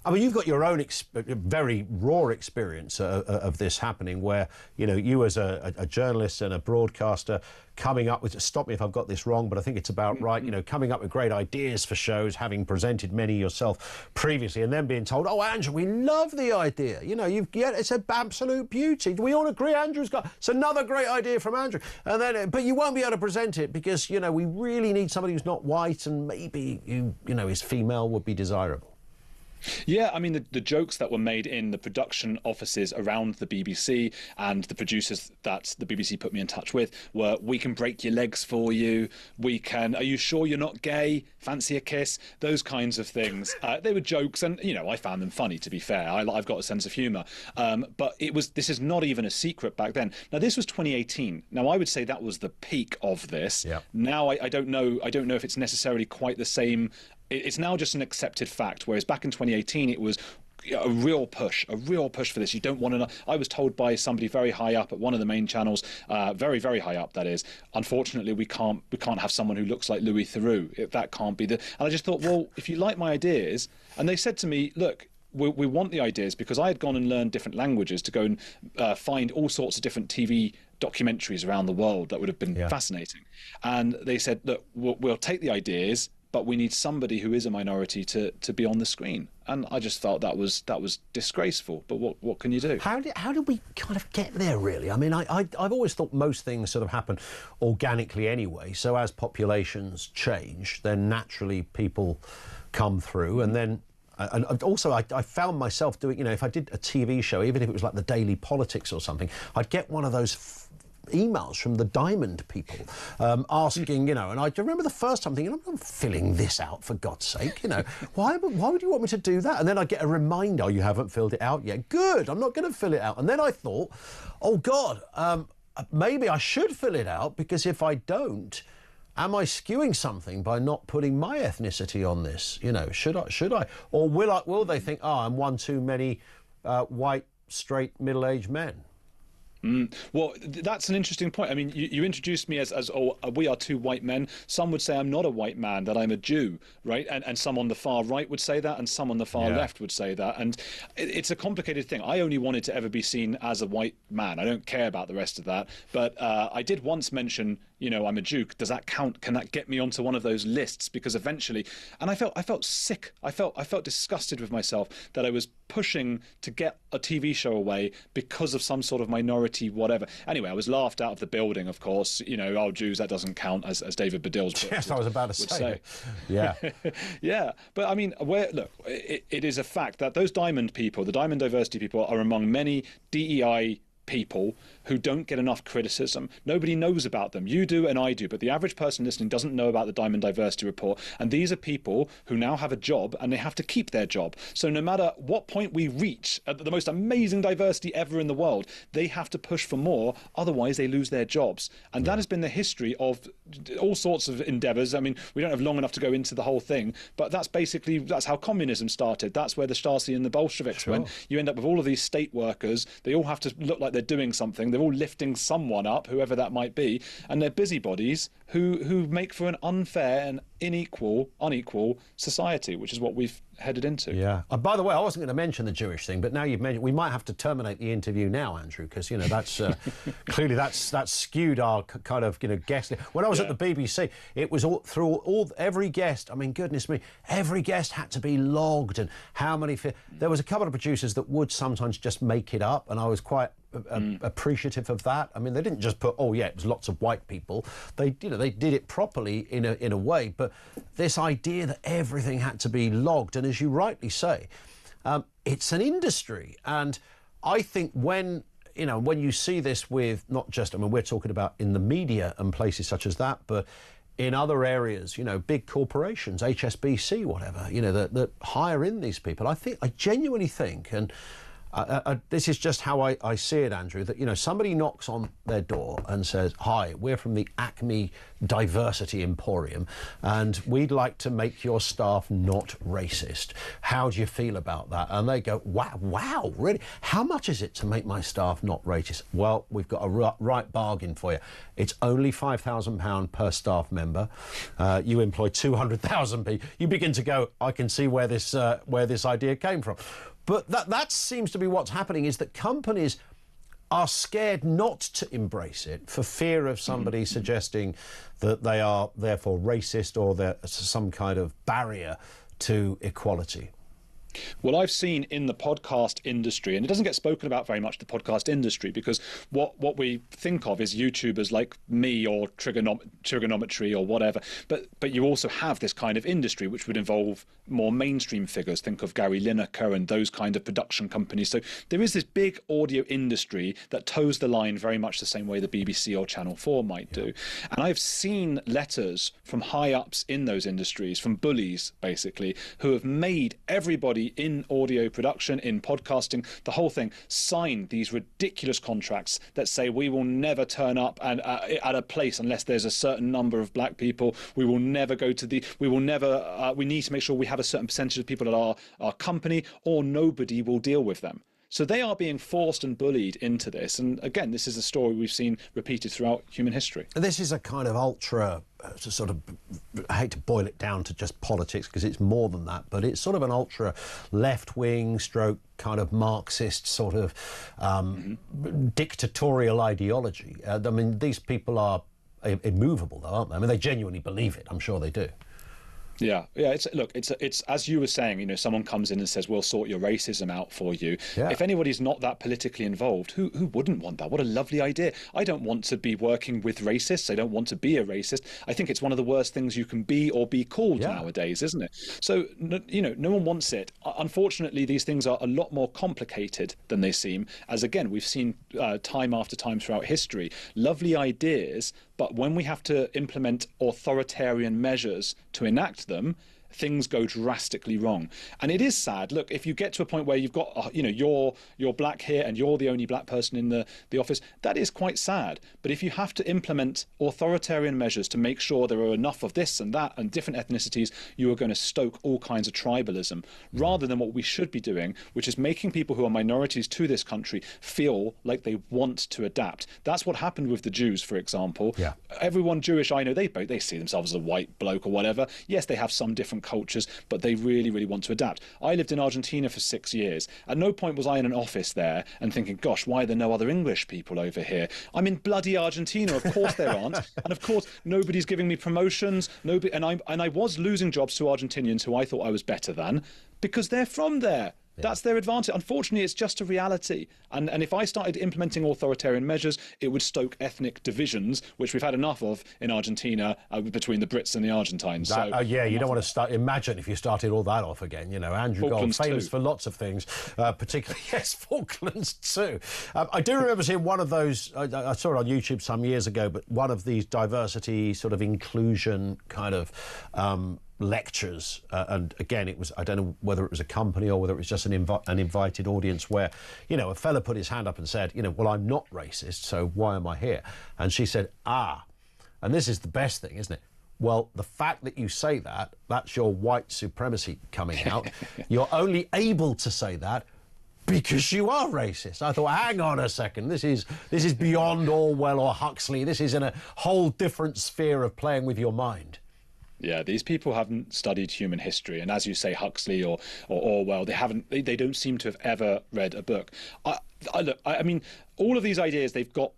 I mean, you've got your own very raw experience of this happening where, you as a journalist and a broadcaster coming up with, stop me if I've got this wrong, but I think it's about right, coming up with great ideas for shows, having presented many yourself previously, and then being told, Andrew, we love the idea. It's an absolute beauty. Do we all agree it's another great idea from Andrew? And then, but you won't be able to present it because, we really need somebody who's not white and maybe, is female would be desirable. Yeah, I mean, the jokes that were made in the production offices around the BBC and the producers that the BBC put me in touch with were, we can break your legs for you, are you sure you're not gay, fancy a kiss, those kinds of things. They were jokes and, I found them funny, to be fair. I've got a sense of humour. But this is not even a secret back then. Now, this was 2018. Now, I would say that was the peak of this. Yeah. Now, I don't know if it's necessarily quite the same. It's now just an accepted fact, whereas back in 2018 it was a real push for this. You don't want to know. I was told by somebody very high up at one of the main channels, very, very high up, that is, unfortunately we can't have someone who looks like Louis Theroux. That can't be and I just thought, well, if you like my ideas, and they said to me, look, we want the ideas, because I had gone and learned different languages to go and find all sorts of different TV documentaries around the world that would have been fascinating. And they said, look, we'll take the ideas, but we need somebody who is a minority to be on the screen. And I just felt that was disgraceful. But what can you do? How did we kind of get there, really? I mean, I've always thought most things sort of happen organically anyway. So as populations change, then naturally people come through. And then, and also I found myself doing, if I did a TV show, even if it was like the Daily Politics or something, I'd get one of those emails from the Diamond people asking, and I remember the first time thinking, I'm not filling this out, for God's sake, why would you want me to do that? And then I get a reminder, you haven't filled it out yet. Good, I'm not going to fill it out. And then I thought, oh God, maybe I should fill it out, because if I don't, am I skewing something by not putting my ethnicity on this? Should I? Or will they think, I'm one too many white, straight, middle-aged men? Well, that's an interesting point. I mean, you introduced me as we are two white men. Some would say I'm not a white man, that I'm a Jew, right? And some on the far right would say that, and some on the far left would say that. And it's a complicated thing. I only wanted to ever be seen as a white man. I don't care about the rest of that. But I did once mention, I'm a Jew. Does that count? Can that get me onto one of those lists? Because eventually, and I felt sick. I felt disgusted with myself that I was pushing to get a TV show away because of some sort of minority, whatever. Anyway, I was laughed out of the building, of course. Jews, that doesn't count, as David Baddiel's book I was about to say. Yeah. Yeah. But I mean, it is a fact that those Diamond people, the Diamond Diversity people, are among many DEI people who don't get enough criticism. Nobody knows about them. You do and I do, but the average person listening doesn't know about the Diamond Diversity Report. And these are people who now have a job and they have to keep their job. So no matter what point we reach at the most amazing diversity ever in the world, they have to push for more, otherwise they lose their jobs. And that has been the history of all sorts of endeavours. I mean, we don't have long enough to go into the whole thing, but that's how communism started. That's where the Stasi and the Bolsheviks went. You end up with all of these state workers. They all have to look like they're they're doing something. They're all lifting someone up, whoever that might be, and they're busybodies who make for an unfair and unequal society, which is what we've headed into. Yeah. By the way, I wasn't going to mention the Jewish thing, but now you've mentioned, we might have to terminate the interview now, Andrew, because that's clearly that's skewed our kind of guest. When I was at the BBC, it was every guest. I mean, goodness me, every guest had to be logged, and how many. There was a couple of producers that would sometimes just make it up, and I was quite appreciative of that. I mean, they didn't just put, oh yeah, it was lots of white people. They did it properly in a way. But this idea that everything had to be logged, and as you rightly say, it's an industry, and I think when you see this with not just, I mean, we're talking about in the media and places such as that, but in other areas, big corporations, HSBC, whatever, that hire in these people. I genuinely think, and this is just how I see it, Andrew, that, somebody knocks on their door and says, hi, we're from the Acme Diversity Emporium, and we'd like to make your staff not racist. How do you feel about that? And they go, wow, really? How much is it to make my staff not racist? Well, we've got a right bargain for you. It's only £5,000 per staff member. You employ 200,000 people. You begin to go, I can see where this idea came from. But that seems to be what's happening, is that companies are scared not to embrace it for fear of somebody suggesting that they are therefore racist or there's some kind of barrier to equality. Well, I've seen in the podcast industry, and it doesn't get spoken about very much, the podcast industry, because what we think of is YouTubers like me or trigonometry or whatever, but you also have this kind of industry which would involve more mainstream figures. Think of Gary Lineker and those kind of production companies. So there is this big audio industry that toes the line very much the same way the BBC or Channel 4 might do. And I've seen letters from high-ups in those industries, from bullies, basically, who have made everybody in audio production, in podcasting, the whole thing, sign these ridiculous contracts that say we will never turn up and at a place unless there's a certain number of black people. We will never go to we need to make sure we have a certain percentage of people at our company, or nobody will deal with them. So they are being forced and bullied into this. And again, this is a story we've seen repeated throughout human history. This is a kind of ultra, I hate to boil it down to just politics because it's more than that, but it's sort of an ultra left-wing stroke kind of Marxist sort of dictatorial ideology. I mean, these people are immovable, though, aren't they? I mean, they genuinely believe it. I'm sure they do. Yeah. It's as you were saying, someone comes in and says, we'll sort your racism out for you. Yeah. If anybody's not that politically involved, who wouldn't want that? What a lovely idea. I don't want to be working with racists. I don't want to be a racist. I think it's one of the worst things you can be or be called nowadays, isn't it? So, no one wants it. Unfortunately, these things are a lot more complicated than they seem, as again, we've seen time after time throughout history. Lovely ideas, but when we have to implement authoritarian measures to enact them, things go drastically wrong. And it is sad. Look, if you get to a point where you've got, you're black here and you're the only black person in the office, that is quite sad. But if you have to implement authoritarian measures to make sure there are enough of this and that and different ethnicities, you are going to stoke all kinds of tribalism, rather than what we should be doing, which is making people who are minorities to this country feel like they want to adapt. That's what happened with the Jews, for example. Yeah. Everyone Jewish I know, they see themselves as a white bloke or whatever. Yes, they have some different cultures, but they really, really want to adapt. I lived in Argentina for 6 years. At no point was I in an office there and thinking, gosh, why are there no other English people over here? I'm in bloody Argentina. Of course there aren't. And of course, nobody's giving me promotions. Nobody, and I was losing jobs to Argentinians who I thought I was better than, because they're from there. That's their advantage. Unfortunately, it's just a reality. And if I started implementing authoritarian measures, it would stoke ethnic divisions, which we've had enough of in Argentina between the Brits and the Argentines. You don't want to start. Imagine if you started all that off again. Andrew Gold, famous for lots of things, particularly, yes, Falklands too. I do remember seeing one of those, I saw it on YouTube some years ago, but one of these diversity sort of inclusion kind of lectures, and again, it was, I don't know whether it was a company or whether it was just an invited audience where, a fella put his hand up and said, well, I'm not racist, so why am I here? And she said, and this is the best thing, isn't it? Well, the fact that you say that's your white supremacy coming out. You're only able to say that because you are racist. I thought, hang on a second, this is beyond Orwell or Huxley. This is in a whole different sphere of playing with your mind. Yeah, these people haven't studied human history, and as you say, Huxley or Orwell, they don't seem to have ever read a book. I mean, all of these ideas, they've got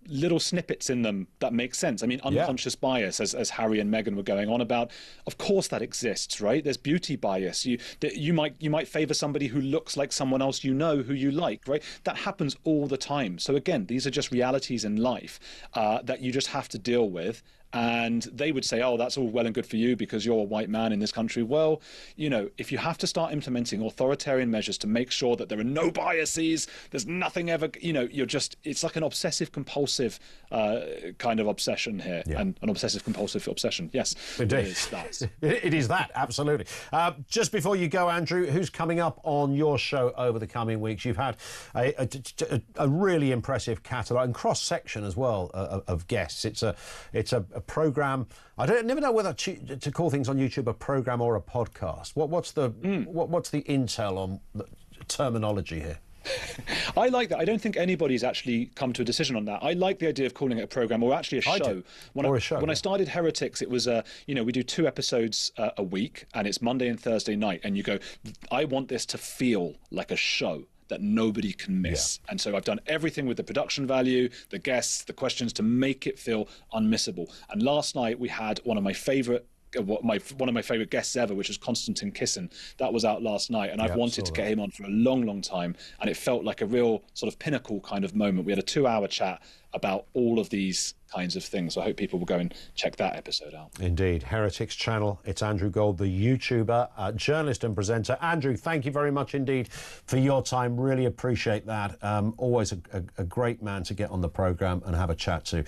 little snippets in them that make sense. I mean, unconscious bias, as Harry and Meghan were going on about, of course that exists, right? There's beauty bias. You might favour somebody who looks like someone else you know who you like, right? That happens all the time. So again, these are just realities in life that you just have to deal with. And they would say, oh, that's all well and good for you because you're a white man in this country. Well, you know, if you have to start implementing authoritarian measures to make sure that there are no biases, there's nothing ever, you know, it's like an obsessive compulsive kind of obsession here, and an obsessive compulsive obsession. Yes, indeed. It is that, absolutely. Just before you go, Andrew, who's coming up on your show over the coming weeks? You've had a really impressive catalogue and cross-section as well of guests. It's a program. I never know whether to call things on YouTube a program or a podcast. What's the intel on the terminology here? I like that. I don't think anybody's actually come to a decision on that. I like the idea of calling it a program or actually a show. When I started Heretics, it was we do 2 episodes a week, and it's Monday and Thursday night, and you go, I want this to feel like a show that nobody can miss. And so I've done everything with the production value, the guests, the questions to make it feel unmissable. And last night we had one of my favourite guests ever, which was Konstantin Kisin. That was out last night, and I've wanted to get him on for a long time, and it felt like a real sort of pinnacle kind of moment. We had a 2-hour chat about all of these kinds of things. So I hope people will go and check that episode out. Indeed. Heretics channel. It's Andrew Gold, the YouTuber, journalist and presenter. Andrew, thank you very much indeed for your time. Really appreciate that. Always a great man to get on the programme and have a chat to.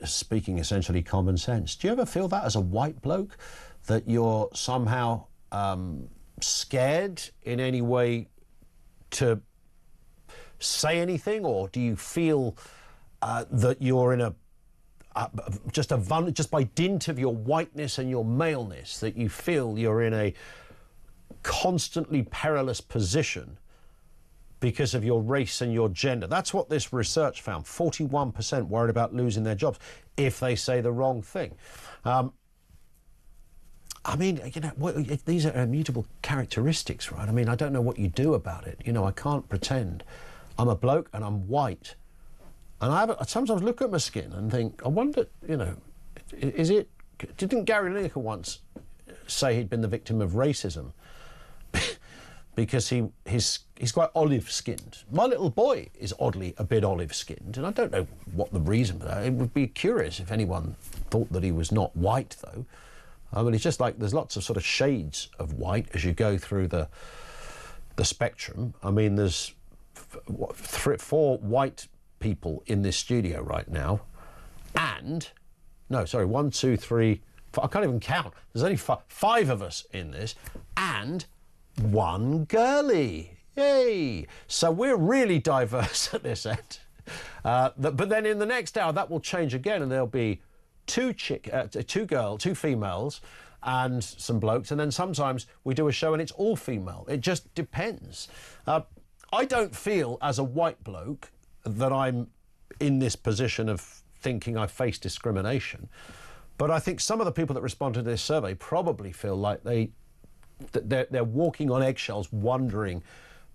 Speaking essentially common sense. Do you ever feel that as a white bloke, that you're somehow scared in any way to say anything, or do you feel that you're in just by dint of your whiteness and your maleness, that you feel you're in a constantly perilous position because of your race and your gender? That's what this research found. 41% worried about losing their jobs if they say the wrong thing. I mean, you know, these are immutable characteristics, right? I mean, I don't know what you do about it. You know, I can't pretend I'm a bloke and I'm white. And I sometimes look at my skin and think, I wonder, you know, didn't Gary Lineker once say he'd been the victim of racism because he's quite olive-skinned? My little boy is oddly a bit olive-skinned, and I don't know what the reason for that. It would be curious if anyone thought that he was not white, though. I mean, it's just like there's lots of sort of shades of white as you go through the spectrum. I mean, there's 4 white people in this studio right now, and 1, 2, 3, 4, I can't even count. There's only 5 of us in this, and 1 girlie. Yay! So we're really diverse at this end. But then in the next hour that will change again, and there'll be 2 females and some blokes, and then sometimes we do a show and it's all female. It just depends. I don't feel as a white bloke that I'm in this position of thinking I face discrimination, but I think some of the people that respond to this survey probably feel like they're walking on eggshells, wondering,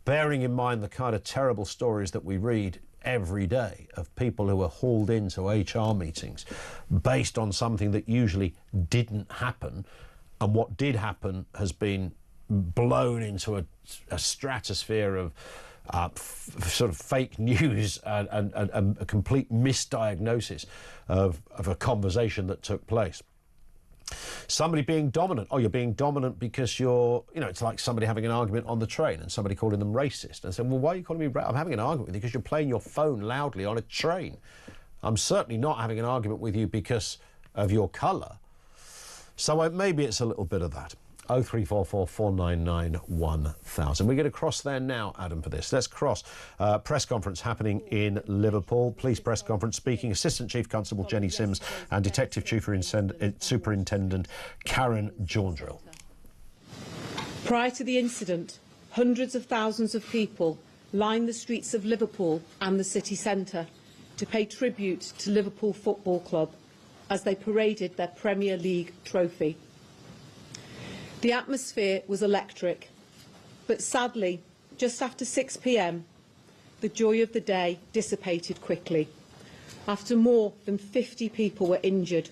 bearing in mind the kind of terrible stories that we read every day of people who are hauled into HR meetings based on something that usually didn't happen, and what did happen has been blown into a stratosphere of sort of fake news and a complete misdiagnosis of a conversation that took place. Somebody being dominant. Oh, you're being dominant because it's like somebody having an argument on the train and somebody calling them racist and saying, well, why are you calling me racist? I'm having an argument with you because you're playing your phone loudly on a train. I'm certainly not having an argument with you because of your colour. So maybe it's a little bit of that. 0344 499 1000. We're going to cross there now, Adam, for this. Let's cross. Press conference happening in Liverpool. Police press conference speaking Assistant Chief Constable Jenny Sims and Detective Superintendent Karen Jaundrill. Prior to the incident, hundreds of thousands of people lined the streets of Liverpool and the city centre to pay tribute to Liverpool Football Club as they paraded their Premier League trophy. The atmosphere was electric, but sadly, just after 6 p.m, the joy of the day dissipated quickly, after more than 50 people were injured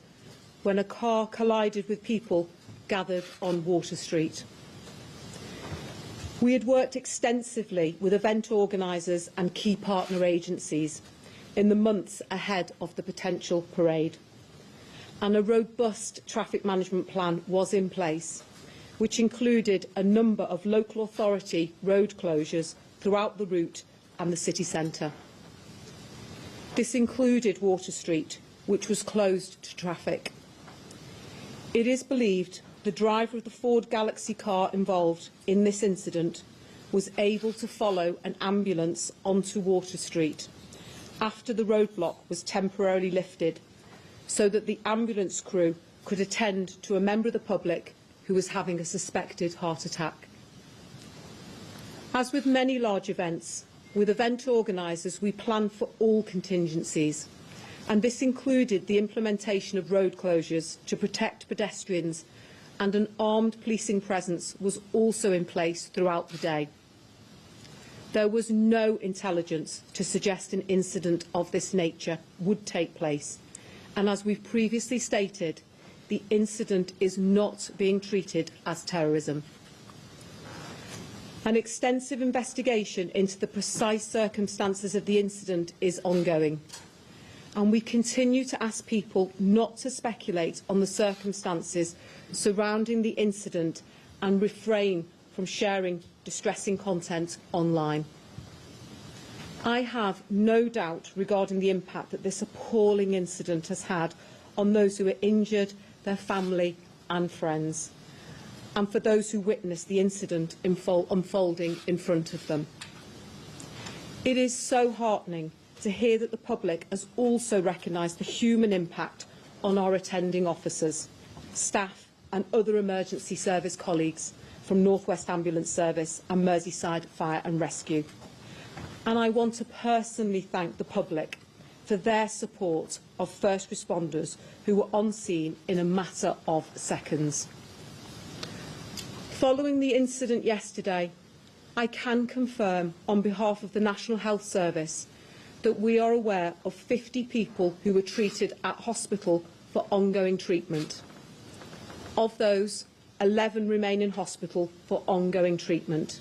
when a car collided with people gathered on Water Street. We had worked extensively with event organisers and key partner agencies in the months ahead of the potential parade, and a robust traffic management plan was in place, which included a number of local authority road closures throughout the route and the city centre. This included Water Street, which was closed to traffic. It is believed the driver of the Ford Galaxy car involved in this incident was able to follow an ambulance onto Water Street after the roadblock was temporarily lifted, so that the ambulance crew could attend to a member of the public who was having a suspected heart attack. As with many large events, with event organisers we plan for all contingencies, and this included the implementation of road closures to protect pedestrians, and an armed policing presence was also in place throughout the day. There was no intelligence to suggest an incident of this nature would take place, and as we've previously stated, the incident is not being treated as terrorism. An extensive investigation into the precise circumstances of the incident is ongoing, and we continue to ask people not to speculate on the circumstances surrounding the incident and refrain from sharing distressing content online. I have no doubt regarding the impact that this appalling incident has had on those who were injured, their family and friends, and for those who witnessed the incident unfolding in front of them. It is so heartening to hear that the public has also recognised the human impact on our attending officers, staff and other emergency service colleagues from North West Ambulance Service and Merseyside Fire and Rescue. And I want to personally thank the public for their support of first responders who were on scene in a matter of seconds. Following the incident yesterday, I can confirm on behalf of the National Health Service that we are aware of 50 people who were treated at hospital for ongoing treatment. Of those, 11 remain in hospital for ongoing treatment.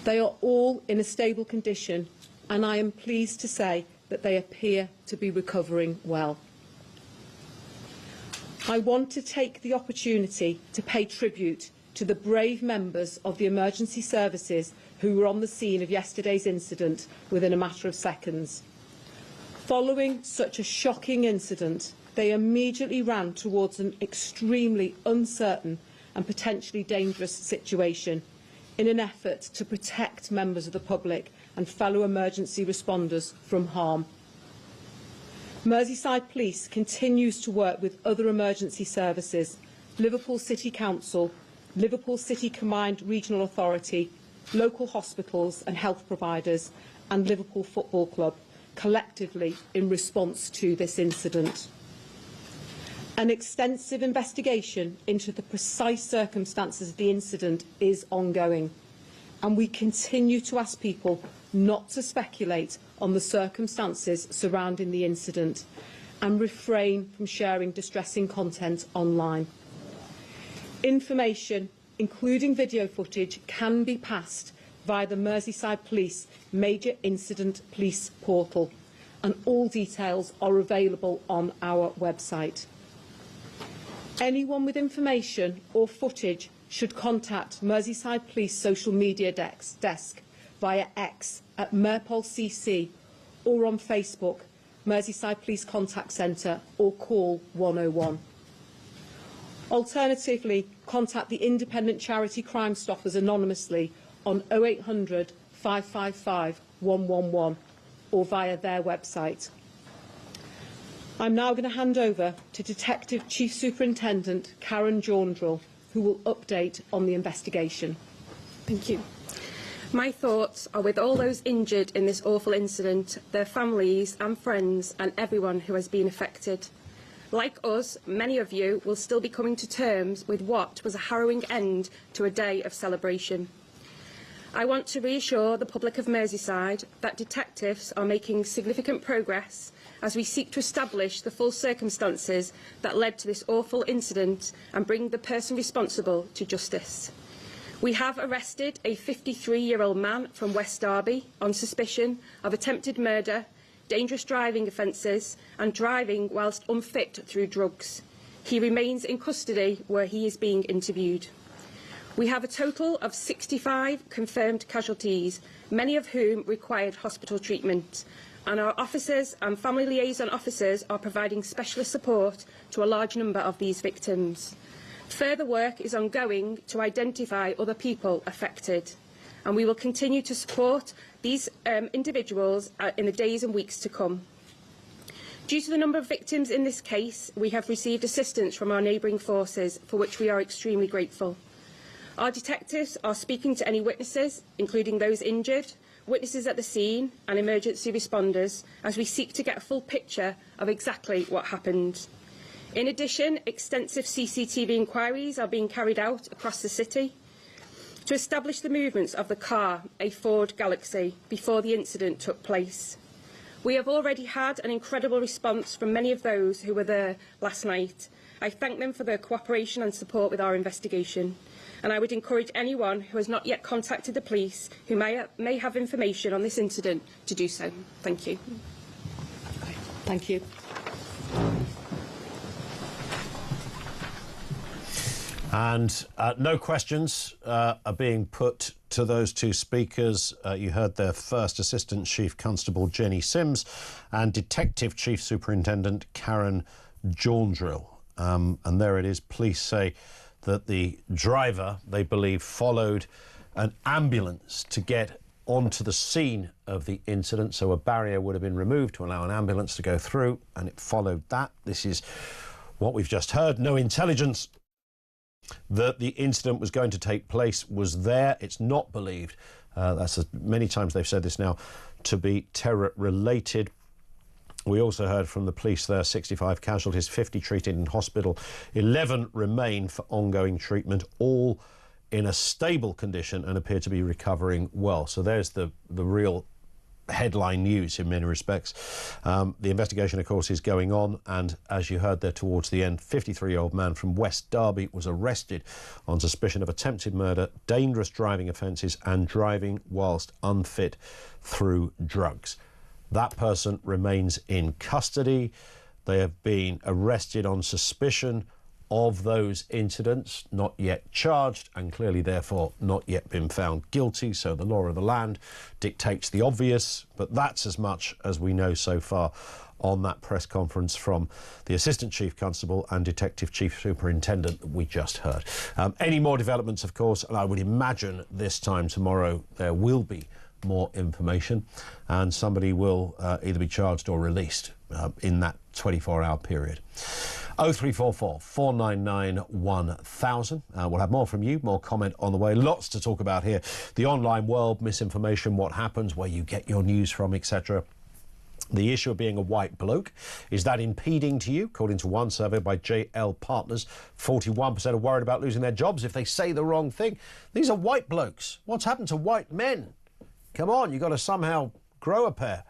They are all in a stable condition, and I am pleased to say that they appear to be recovering well. I want to take the opportunity to pay tribute to the brave members of the emergency services who were on the scene of yesterday's incident within a matter of seconds. Following such a shocking incident, they immediately ran towards an extremely uncertain and potentially dangerous situation in an effort to protect members of the public and fellow emergency responders from harm. Merseyside Police continues to work with other emergency services, Liverpool City Council, Liverpool City Combined Regional Authority, local hospitals and health providers, and Liverpool Football Club, collectively in response to this incident. An extensive investigation into the precise circumstances of the incident is ongoing, and we continue to ask people not to speculate on the circumstances surrounding the incident and refrain from sharing distressing content online. Information, including video footage, can be passed via the Merseyside Police Major Incident Police portal, and all details are available on our website. Anyone with information or footage should contact Merseyside Police social media desk via X at MERPOLCC or on Facebook, Merseyside Police Contact Centre, or call 101. Alternatively, contact the independent charity Crime Stoppers anonymously on 0800 555 111 or via their website. I'm now going to hand over to Detective Chief Superintendent Karen Jaundrell, who will update on the investigation. Thank you. My thoughts are with all those injured in this awful incident, their families and friends and everyone who has been affected. Like us, many of you will still be coming to terms with what was a harrowing end to a day of celebration. I want to reassure the public of Merseyside that detectives are making significant progress as we seek to establish the full circumstances that led to this awful incident and bring the person responsible to justice. We have arrested a 53-year-old man from West Derby on suspicion of attempted murder, dangerous driving offences and driving whilst unfit through drugs. He remains in custody where he is being interviewed. We have a total of 65 confirmed casualties, many of whom required hospital treatment, and our officers and family liaison officers are providing specialist support to a large number of these victims. Further work is ongoing to identify other people affected, and we will continue to support these individuals in the days and weeks to come. Due to the number of victims in this case, we have received assistance from our neighbouring forces, for which we are extremely grateful. Our detectives are speaking to any witnesses, including those injured, witnesses at the scene and emergency responders, as we seek to get a full picture of exactly what happened. In addition, extensive CCTV inquiries are being carried out across the city to establish the movements of the car, a Ford Galaxy, before the incident took place. We have already had an incredible response from many of those who were there last night. I thank them for their cooperation and support with our investigation, and I would encourage anyone who has not yet contacted the police who may have information on this incident to do so. Thank you. Thank you. And no questions are being put to those two speakers. You heard their first Assistant Chief Constable Jenny Sims and Detective Chief Superintendent Karen Jaundrill. And there it is. Police say that the driver, they believe, followed an ambulance to get onto the scene of the incident. So a barrier would have been removed to allow an ambulance to go through, and it followed that. This is what we've just heard. No intelligence that the incident was going to take place was there. It's not believed, many times they've said this now, to be terror related. We also heard from the police there, 65 casualties, 50 treated in hospital, 11 remain for ongoing treatment, all in a stable condition and appear to be recovering well. So there's the real headline news in many respects. The investigation, of course, is going on, and as you heard there towards the end, 53-year-old man from West Derby was arrested on suspicion of attempted murder, dangerous driving offences and driving whilst unfit through drugs. That person remains in custody. They have been arrested on suspicion of those incidents, not yet charged, and clearly therefore not yet been found guilty. So the law of the land dictates the obvious, but that's as much as we know so far on that press conference from the Assistant Chief Constable and Detective Chief Superintendent that we just heard. Any more developments, of course, and I would imagine this time tomorrow there will be more information, and somebody will either be charged or released in that 24-hour period. 0344 499 1000. We'll have more from you, more comment on the way. Lots to talk about here. The online world, misinformation, what happens, where you get your news from, etc. The issue of being a white bloke, is that impeding to you? According to one survey by JL Partners, 41% are worried about losing their jobs if they say the wrong thing. These are white blokes. What's happened to white men? Come on, you've got to somehow grow a pair.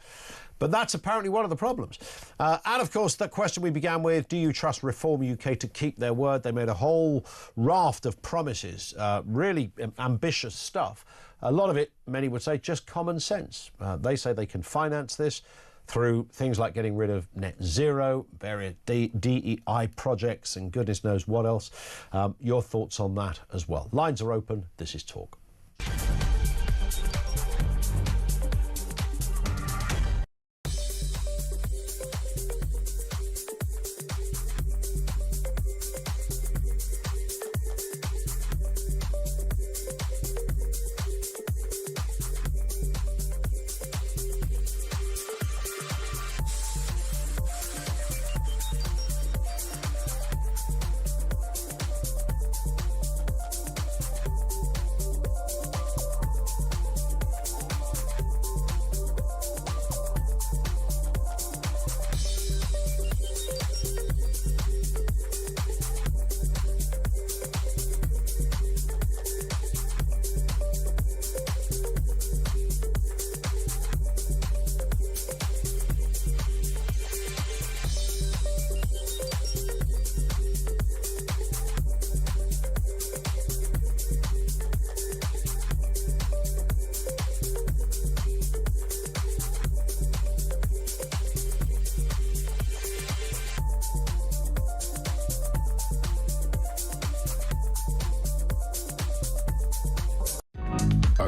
But that's apparently one of the problems. And of course, the question we began with, do you trust Reform UK to keep their word? They made a whole raft of promises, really ambitious stuff. A lot of it, many would say, just common sense. They say they can finance this through things like getting rid of net zero, various DEI projects, and goodness knows what else. Your thoughts on that as well. Lines are open. This is Talk.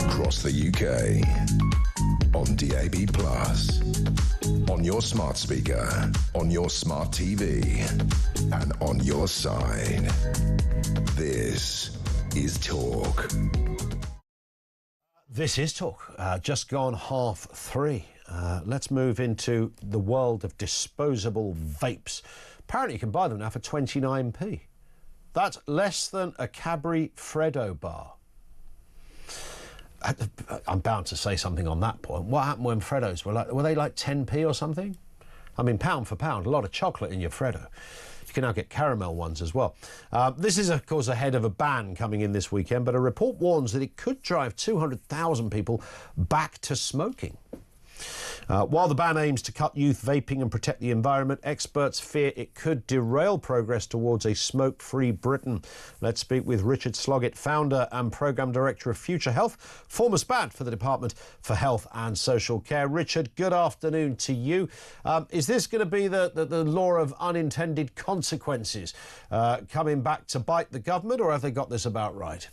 across the UK. On DAB+, on your smart speaker, on your smart TV, and on your side. This is Talk. This is Talk. Just gone 3:30. Let's move into the world of disposable vapes. Apparently you can buy them now for 29p. That's less than a Cadbury Freddo bar. I'm bound to say something on that point. What happened when Freddos were they like 10p or something? I mean, pound for pound, a lot of chocolate in your Freddo. You can now get caramel ones as well. This is, of course, ahead of a ban coming in this weekend, but a report warns that it could drive 200,000 people back to smoking. While the ban aims to cut youth vaping and protect the environment, experts fear it could derail progress towards a smoke-free Britain. Let's speak with Richard Sloggett, founder and programme director of Future Health, former SPAD for the Department for Health and Social Care. Richard, good afternoon to you. Is this going to be the law of unintended consequences coming back to bite the government, or have they got this about right?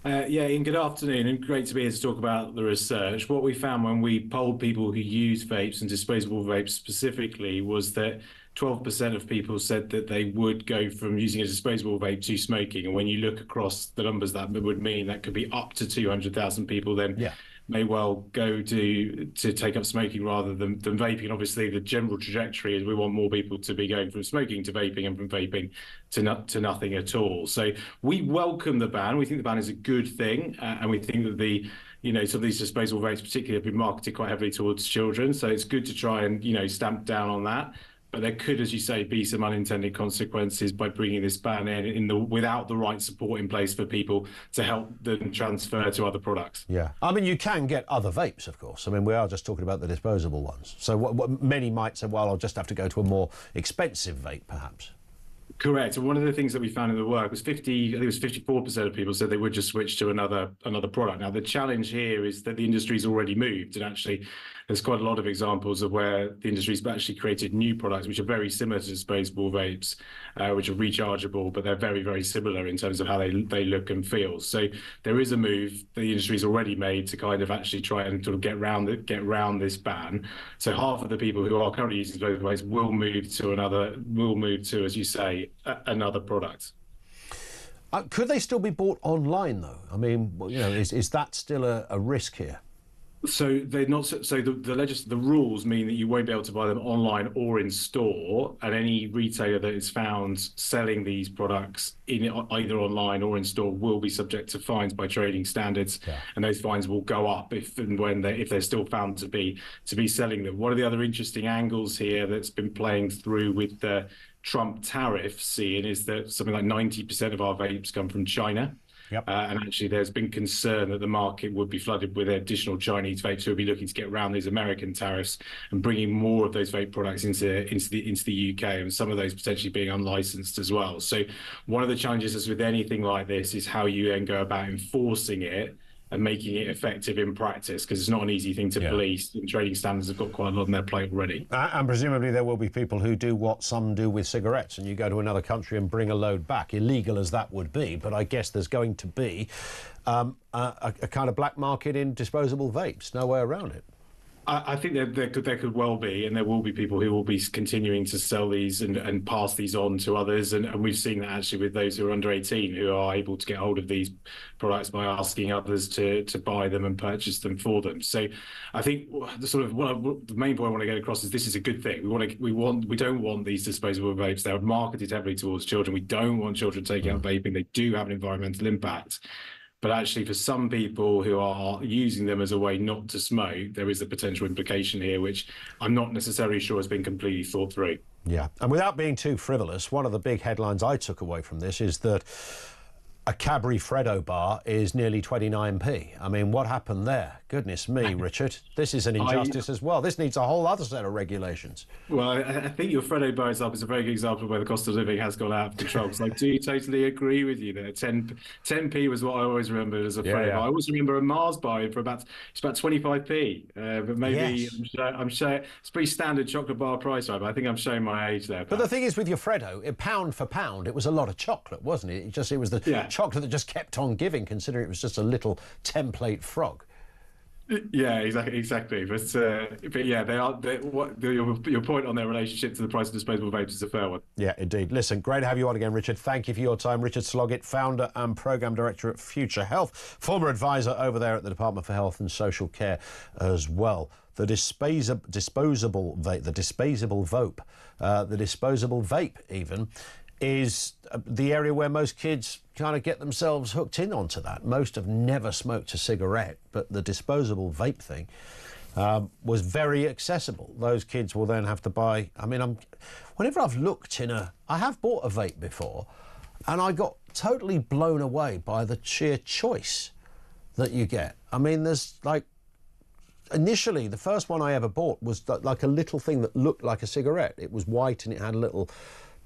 Yeah, Ian, good afternoon, and great to be here to talk about the research. What we found when we polled people who use vapes and disposable vapes specifically was that 12% of people said that they would go from using a disposable vape to smoking. And when you look across the numbers, that would mean that could be up to 200,000 people then may well go to take up smoking rather than vaping. And obviously, the general trajectory is we want more people to be going from smoking to vaping and from vaping to nothing at all. So we welcome the ban. We think the ban is a good thing, and we think that some of these disposable vapes particularly have been marketed quite heavily towards children. So it's good to try and, stamp down on that. But there could, as you say, be some unintended consequences by bringing this ban in without the right support in place for people to help them transfer to other products. Yeah, I mean, you can get other vapes, of course. I mean, we are just talking about the disposable ones. So what many might say, well, I'll just have to go to a more expensive vape, perhaps. Correct. And one of the things that we found in the work was 54% of people said they would just switch to another product. Now, the challenge here is that the industry's already moved, and actually there's quite a lot of examples of where the industry's actually created new products which are very similar to disposable vapes, which are rechargeable, but they're very, very similar in terms of how they look and feel. So there is a move the industry's already made to kind of actually try and sort of get round this ban. So half of the people who are currently using disposable vapes will move to, as you say, another product. Could they still be bought online, though? I mean, is that still a risk here? So they're not. So the rules mean that you won't be able to buy them online or in store, and any retailer that is found selling these products in either online or in store will be subject to fines by trading standards, and those fines will go up if they're still found to be selling them. One of the other interesting angles here that's been playing through with the Trump tariffs, Ian, is that something like 90% of our vapes come from China. And actually, there's been concern that the market would be flooded with additional Chinese vapes who would be looking to get around these American tariffs and bringing more of those vape products into the UK, and some of those potentially being unlicensed as well. So one of the challenges is with anything like this is how you then go about enforcing it and making it effective in practice, because it's not an easy thing to police, and trading standards have got quite a lot on their plate already. And presumably there will be people who do what some do with cigarettes, and you go to another country and bring a load back, illegal as that would be, but I guess there's going to be a kind of black market in disposable vapes, no way around it. I think there could well be, and there will be people who will be continuing to sell these and pass these on to others. And we've seen that actually with those who are under 18 who are able to get hold of these products by asking others to buy them and purchase them for them. So I think the main point I want to get across is this is a good thing. We don't want these disposable vapes. They're marketed heavily towards children. We don't want children taking up vaping. They do have an environmental impact. But actually, for some people who are using them as a way not to smoke, there is a potential implication here, which I'm not necessarily sure has been completely thought through. Yeah, and without being too frivolous, one of the big headlines I took away from this is that a Cadbury Freddo bar is nearly 29p. I mean, what happened there? Goodness me, Richard. This is an injustice as well. This needs a whole other set of regulations. Well, I think your Freddo bar example is a very good example of where the cost of living has gone out of control. So I do totally agree with you there. 10p was what I always remembered as a Freddo bar. I always remember a Mars bar for about 25p. But maybe I'm showing it's pretty standard chocolate bar price, right? But I think I'm showing my age there. But the thing is, with your Freddo, pound for pound, it was a lot of chocolate, wasn't it? It was the chocolate that just kept on giving, considering it was just a little template frog. Yeah, exactly. But yeah, your point on their relationship to the price of disposable vapes is a fair one. Yeah, indeed. Listen, great to have you on again, Richard. Thank you for your time. Richard Sloggett, founder and programme director at Future Health, former advisor over there at the Department for Health and Social Care as well. The disposable vape even, is the area where most kids kind of get themselves hooked in onto that. Most have never smoked a cigarette, but the disposable vape thing was very accessible. Those kids will then have to buy... I mean, whenever I've looked I have bought a vape before, and I got totally blown away by the sheer choice that you get. I mean, there's like... Initially, the first one I ever bought was like a little thing that looked like a cigarette. It was white and it had a little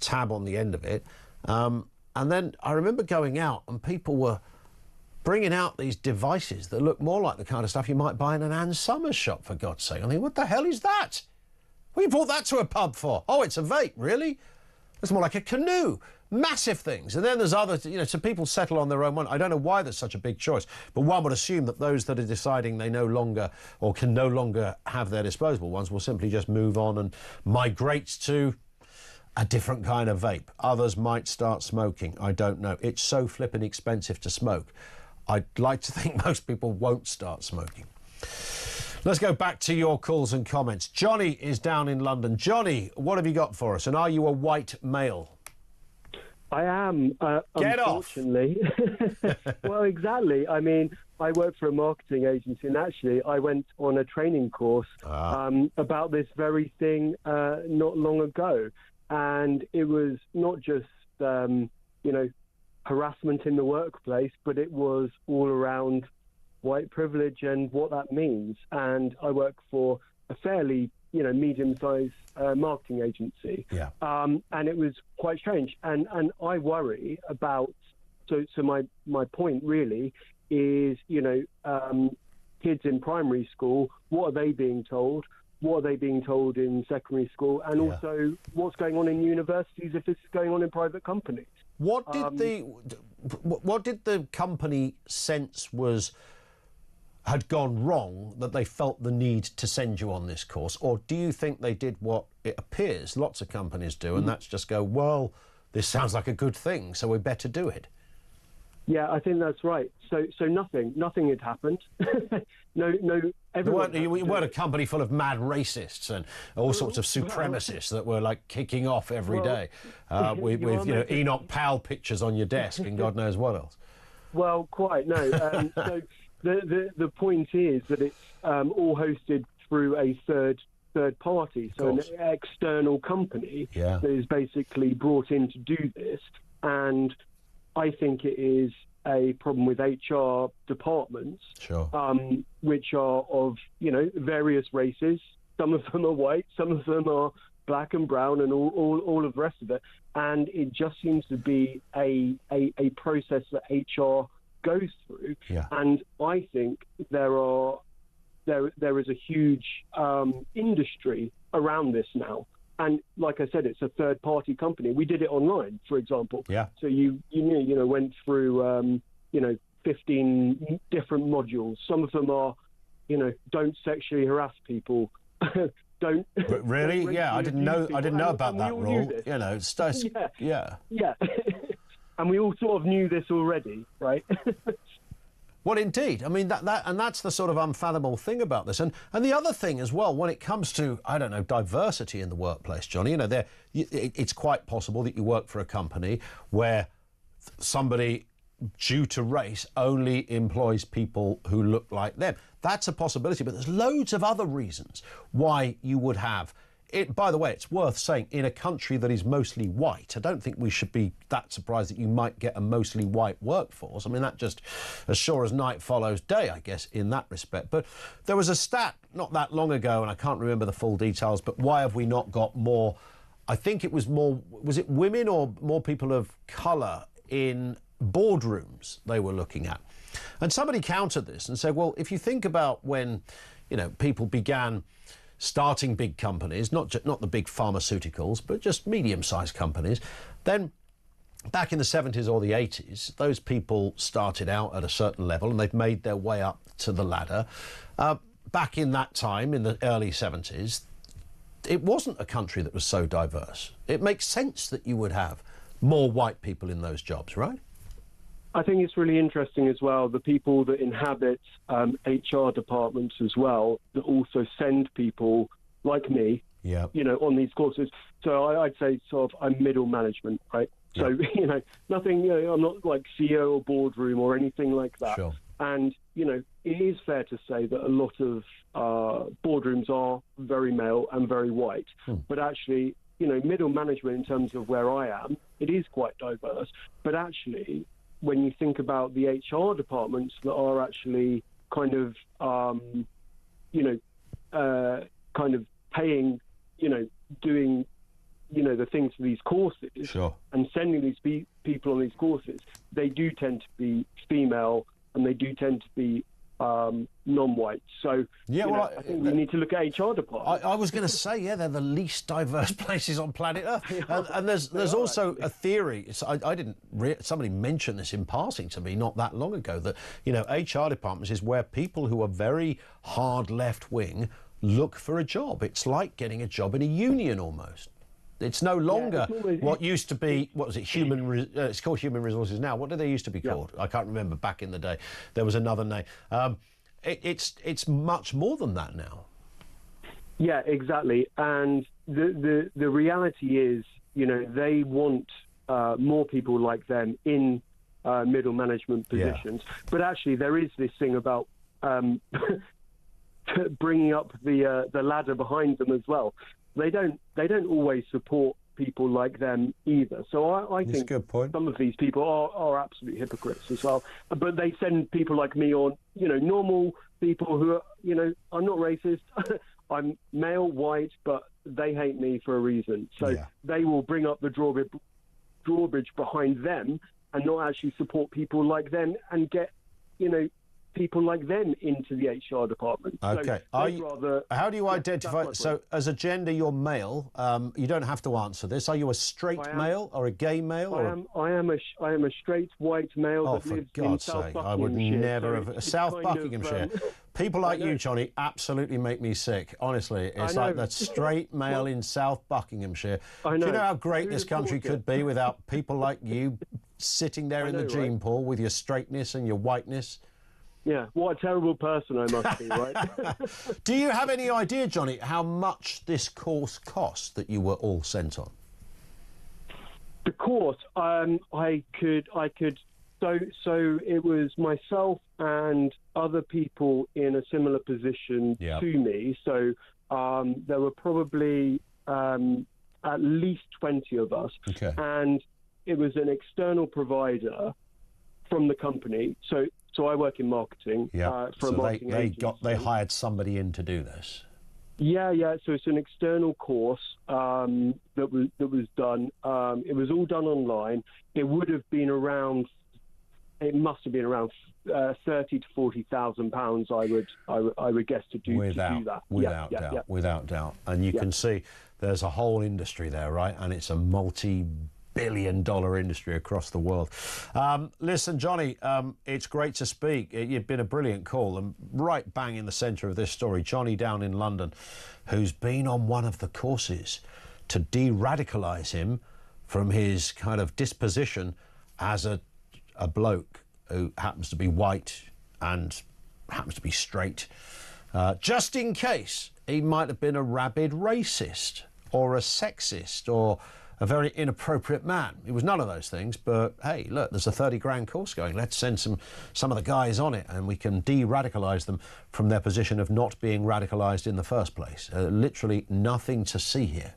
tab on the end of it. And then I remember going out and people were bringing out these devices that look more like the kind of stuff you might buy in an Ann Summers shop, for God's sake. I mean, what the hell is that? What you brought that to a pub for? Oh, it's a vape, really? It's more like a canoe. Massive things. And then there's other, so people settle on their own one. I don't know why there's such a big choice, but one would assume that those that are deciding they no longer or can no longer have their disposable ones will simply just move on and migrate to a different kind of vape. Others might start smoking. I don't know. It's so flippin' expensive to smoke. I'd like to think most people won't start smoking. Let's go back to your calls and comments. Johnny is down in London. Johnny, what have you got for us? And are you a white male? I am, Get unfortunately. Well, exactly. I mean, I work for a marketing agency, and actually I went on a training course about this very thing not long ago. And it was not just, harassment in the workplace, but it was all around white privilege and what that means. And I work for a fairly, medium-sized marketing agency. Yeah. And it was quite strange. And I worry about, so my point really is, kids in primary school, what are they being told? What are they being told in secondary school? And also what's going on in universities if this is going on in private companies. What did the company sense had gone wrong that they felt the need to send you on this course? Or do you think they did what it appears lots of companies do, and that's just go, well, this sounds like a good thing, so we better do it? Yeah, I think that's right. So nothing had happened. no. You weren't a company full of mad racists and all sorts of supremacists that were like kicking off every day with Enoch Powell pictures on your desk and God knows what else. Well, quite no. So the point is that it's all hosted through a third party, so an external company that is basically brought in to do this. And I think it is a problem with HR departments, which are of, various races. Some of them are white, some of them are black and brown and all of the rest of it. And it just seems to be a process that HR goes through. Yeah. And I think there is a huge industry around this now. And like I said, it's a third-party company. We did it online, for example. Yeah. So you went through 15 different modules. Some of them are, don't sexually harass people. Don't. Really? Yeah, I didn't know about that rule. Yeah. And we all sort of knew this already, right? Well, indeed. I mean, that's the sort of unfathomable thing about this. And the other thing as well, when it comes to, diversity in the workplace, Johnny, it's quite possible that you work for a company where somebody, due to race, only employs people who look like them. That's a possibility, but there's loads of other reasons why you would have it. By the way, it's worth saying, in a country that is mostly white, I don't think we should be that surprised that you might get a mostly white workforce. I mean, that just as sure as night follows day, I guess, in that respect. But there was a stat not that long ago, and I can't remember the full details, but why have we not got more, I think it was more, was it women or more people of colour in boardrooms they were looking at? And somebody countered this and said, well, if you think about when, people began starting big companies, not the big pharmaceuticals, but just medium-sized companies, then back in the 70s or the 80s, those people started out at a certain level and they've made their way up to the ladder. Back in that time, in the early 70s, it wasn't a country that was so diverse. It makes sense that you would have more white people in those jobs, right? I think it's really interesting as well, the people that inhabit HR departments as well, that also send people like me, on these courses. So I'd say sort of I'm middle management, right? So, nothing, I'm not like CEO or boardroom or anything like that. Sure. And, it is fair to say that a lot of boardrooms are very male and very white. But actually, middle management in terms of where I am, it is quite diverse. But actually, when you think about the HR departments that are actually kind of paying, doing, the things for these courses and sending these people on these courses, they do tend to be female and they do tend to be non-white. So I think we need to look at HR departments. I was going to say, they're the least diverse places on planet Earth. And there's also a theory. I didn't. Somebody mentioned this in passing to me not that long ago, that HR departments is where people who are very hard left wing look for a job. It's like getting a job in a union almost. It's no longer what used to be, what was it, it's called human resources now. What did they used to be called? I can't remember. Back in the day, there was another name. It's much more than that now. Yeah, exactly. And the reality is, they want more people like them in middle management positions. But actually, there is this thing about bringing up the ladder behind them as well. They don't always support people like them either. So I think a good point. Some of these people are absolute hypocrites as well. But they send people like me on, normal people who are, I'm not racist. I'm male, white, but they hate me for a reason. So they will bring up the drawbridge behind them and not actually support people like them and get, people like them into the HR department. Okay. So how do you identify? So, as a gender, you're male. You don't have to answer this. Are you a straight male or a gay male? I am a straight white male that lives in South Buckinghamshire. I would never have South Buckinghamshire. People like you, Johnny, absolutely make me sick. Honestly, it's like that straight male in South Buckinghamshire. Do you know how great this country could be without people like you sitting there in the gene pool with your straightness and your whiteness? Yeah, what a terrible person I must be, right? Do you have any idea, Johnny, how much this course cost that you were all sent on? The course, I could. So it was myself and other people in a similar position to me. So there were probably at least 20 of us, and it was an external provider from the company. So I work in marketing. For a marketing agency. They hired somebody in to do this. Yeah. So it's an external course that was done. It was all done online. It would have been around. It must have been around £30,000 to £40,000. I would guess to do that. Without doubt. And you can see there's a whole industry there, right? And it's a multi-billion-dollar industry across the world. Listen, Johnny, it's great to speak. You've been a brilliant call, and right bang in the centre of this story, Johnny down in London, who's been on one of the courses to de-radicalise him from his kind of disposition as a bloke who happens to be white and happens to be straight, just in case he might have been a rabid racist or a sexist or a very inappropriate man. He was none of those things, but hey, look, there's a 30 grand course going. Let's send some of the guys on it and we can de-radicalise them from their position of not being radicalised in the first place. Literally nothing to see here.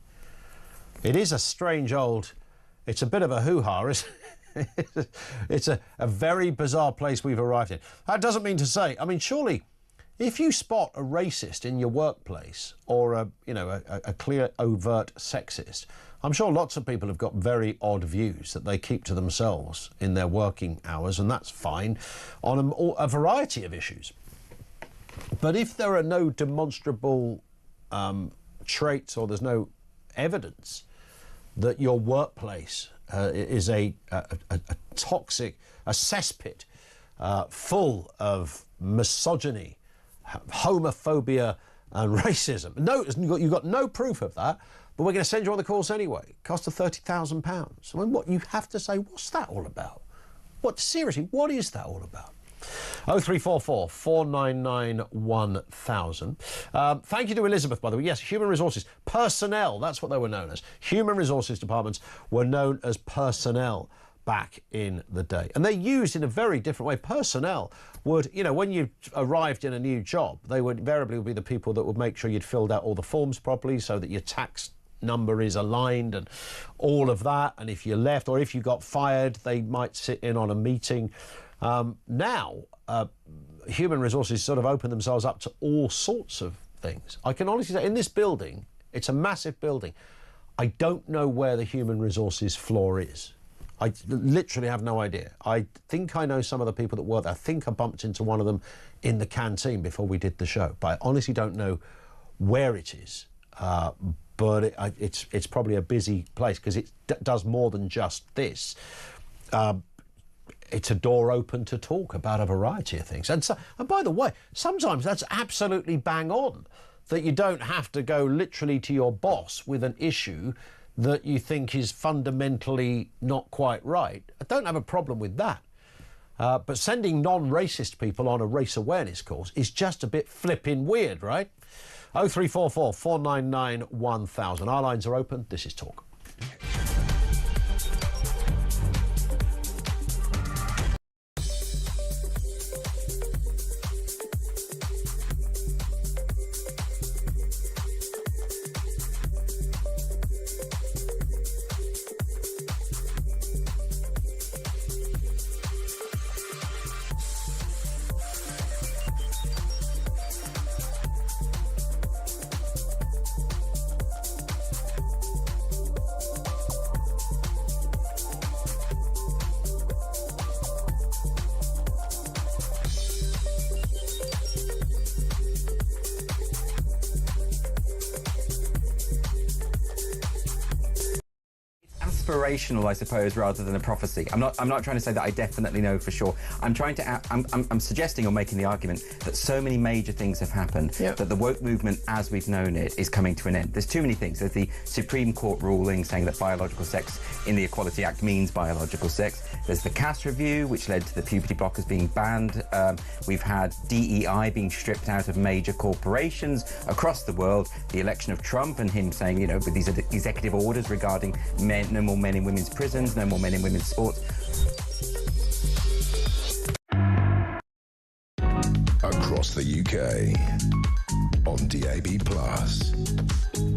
It is a strange old, it's a bit of a hoo-ha, isn't it? It's a very bizarre place we've arrived in. That doesn't mean to say, I mean, surely if you spot a racist in your workplace or a clear overt sexist, I'm sure lots of people have got very odd views that they keep to themselves in their working hours, and that's fine on a variety of issues. But if there are no demonstrable traits or there's no evidence that your workplace is a toxic, a cesspit full of misogyny, homophobia and racism. No, you've got no proof of that, but we're going to send you on the course anyway. It cost her £30,000. I mean, what you have to say, what's that all about? Seriously, what is that all about? 0344 499 1000. Thank you to Elizabeth, by the way. Yes, human resources. Personnel, that's what they were known as. Human resources departments were known as personnel back in the day. And they're used in a very different way. Personnel would, you know, when you arrived in a new job, they would invariably be the people that would make sure you'd filled out all the forms properly so that your tax number is aligned and all of that. And if you left or if you got fired, they might sit in on a meeting. Now, human resources sort of open themselves up to all sorts of things. I can honestly say, in this building, it's a massive building. I don't know where the human resources floor is. I literally have no idea. I think I know some of the people that work there. I think I bumped into one of them in the canteen before we did the show, but I honestly don't know where it is. But it's probably a busy place because it does more than just this. It's a door open to talk about a variety of things. And by the way, sometimes that's absolutely bang on, that you don't have to go literally to your boss with an issue that you think is fundamentally not quite right. I don't have a problem with that. But sending non-racist people on a race awareness course is just a bit flipping weird, right? 0344 499 1000. Our lines are open. This is Talk. Aspirational, I suppose, rather than a prophecy. I'm not trying to say that I definitely know for sure. I'm suggesting or making the argument that so many major things have happened that the woke movement as we've known it is coming to an end. There's too many things. There's the Supreme Court ruling saying that biological sex in the Equality Act means biological sex. There's the Cass review, which led to the puberty blockers being banned. We've had DEI being stripped out of major corporations across the world. The election of Trump and him saying, you know, with these executive orders regarding men, no more men in women's prisons, no more men in women's sports. Across the UK, on DAB+,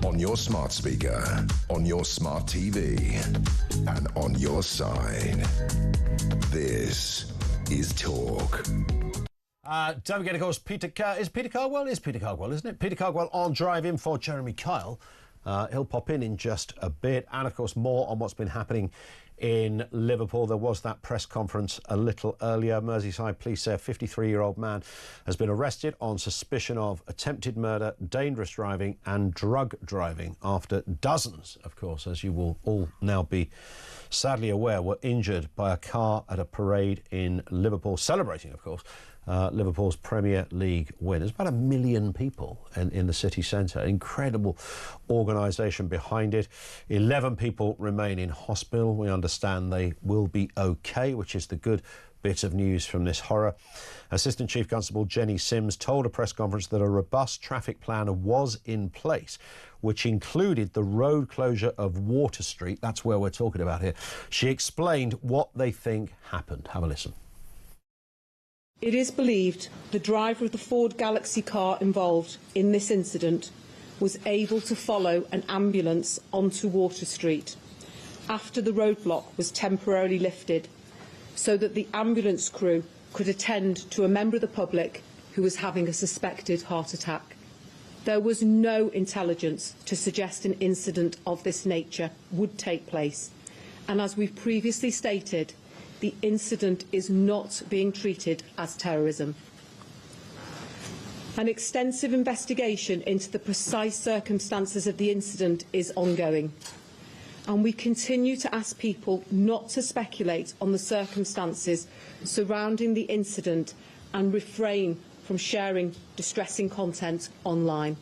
on your smart speaker, on your smart TV, and on your side. This is Talk. Don't forget, of course, Peter Cardwell, isn't it? Peter Cardwell on Drive In for Jeremy Kyle. He'll pop in just a bit. And, of course, more on what's been happening in Liverpool. There was that press conference a little earlier. Merseyside police say a 53-year-old man has been arrested on suspicion of attempted murder, dangerous driving and drug driving after dozens, of course, as you will all now be sadly aware, were injured by a car at a parade in Liverpool, celebrating, of course, Liverpool's Premier League win. There's about 1 million people in the city centre. Incredible organisation behind it. 11 people remain in hospital. We understand they will be okay, which is the good bit of news from this horror. Assistant Chief Constable Jenny Sims told a press conference that a robust traffic plan was in place, which included the road closure of Water Street. That's where we're talking about here. She explained what they think happened. Have a listen. It is believed the driver of the Ford Galaxy car involved in this incident was able to follow an ambulance onto Water Street after the roadblock was temporarily lifted so that the ambulance crew could attend to a member of the public who was having a suspected heart attack. There was no intelligence to suggest an incident of this nature would take place, and as we've previously stated, the incident is not being treated as terrorism. An extensive investigation into the precise circumstances of the incident is ongoing, and we continue to ask people not to speculate on the circumstances surrounding the incident and refrain from sharing distressing content online.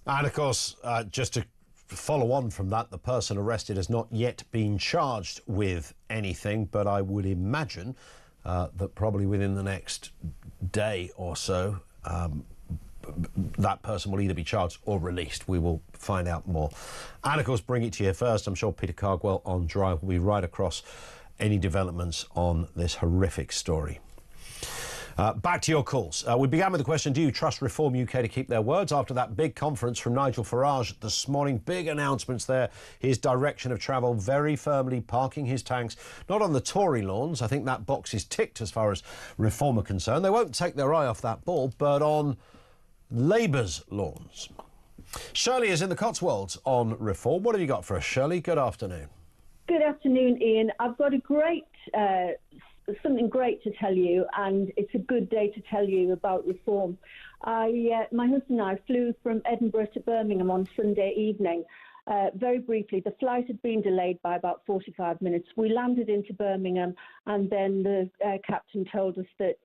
And of course, just to follow on from that, the person arrested has not yet been charged with anything, but I would imagine that probably within the next day or so, that person will either be charged or released. We will find out more. And of course, bring it to you first. I'm sure Peter Cardwell on Drive will be right across any developments on this horrific story. Back to your calls. We began with the question, do you trust Reform UK to keep their words? After that big conference from Nigel Farage this morning, big announcements there, his direction of travel very firmly parking his tanks, not on the Tory lawns. I think that box is ticked as far as Reform are concerned. They won't take their eye off that ball, but on Labour's lawns. Shirley is in the Cotswolds on Reform. What have you got for us, Shirley? Good afternoon. Good afternoon, Ian. I've got a something great to tell you, and it's a good day to tell you about Reform. My husband and I flew from Edinburgh to Birmingham on Sunday evening. Very briefly, the flight had been delayed by about 45 minutes. We landed into Birmingham, and then the captain told us that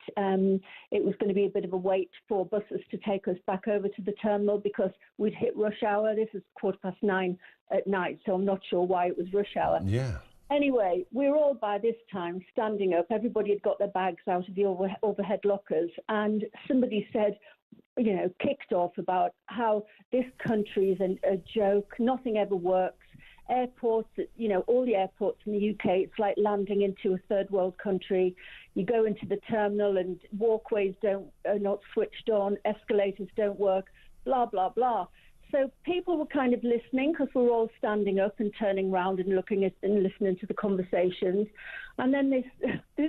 it was going to be a bit of a wait for buses to take us back over to the terminal because we'd hit rush hour. This is 9:15 at night, so I'm not sure why it was rush hour. Yeah. Anyway, we were all by this time standing up. Everybody had got their bags out of the overhead lockers, and somebody said, kicked off about how this country is a joke. Nothing ever works. Airports, all the airports in the UK, it's like landing into a third world country. You go into the terminal and walkways are not switched on, escalators don't work, blah, blah, blah. So people were kind of listening because we were all standing up and turning around and looking at and listening to the conversations. And then this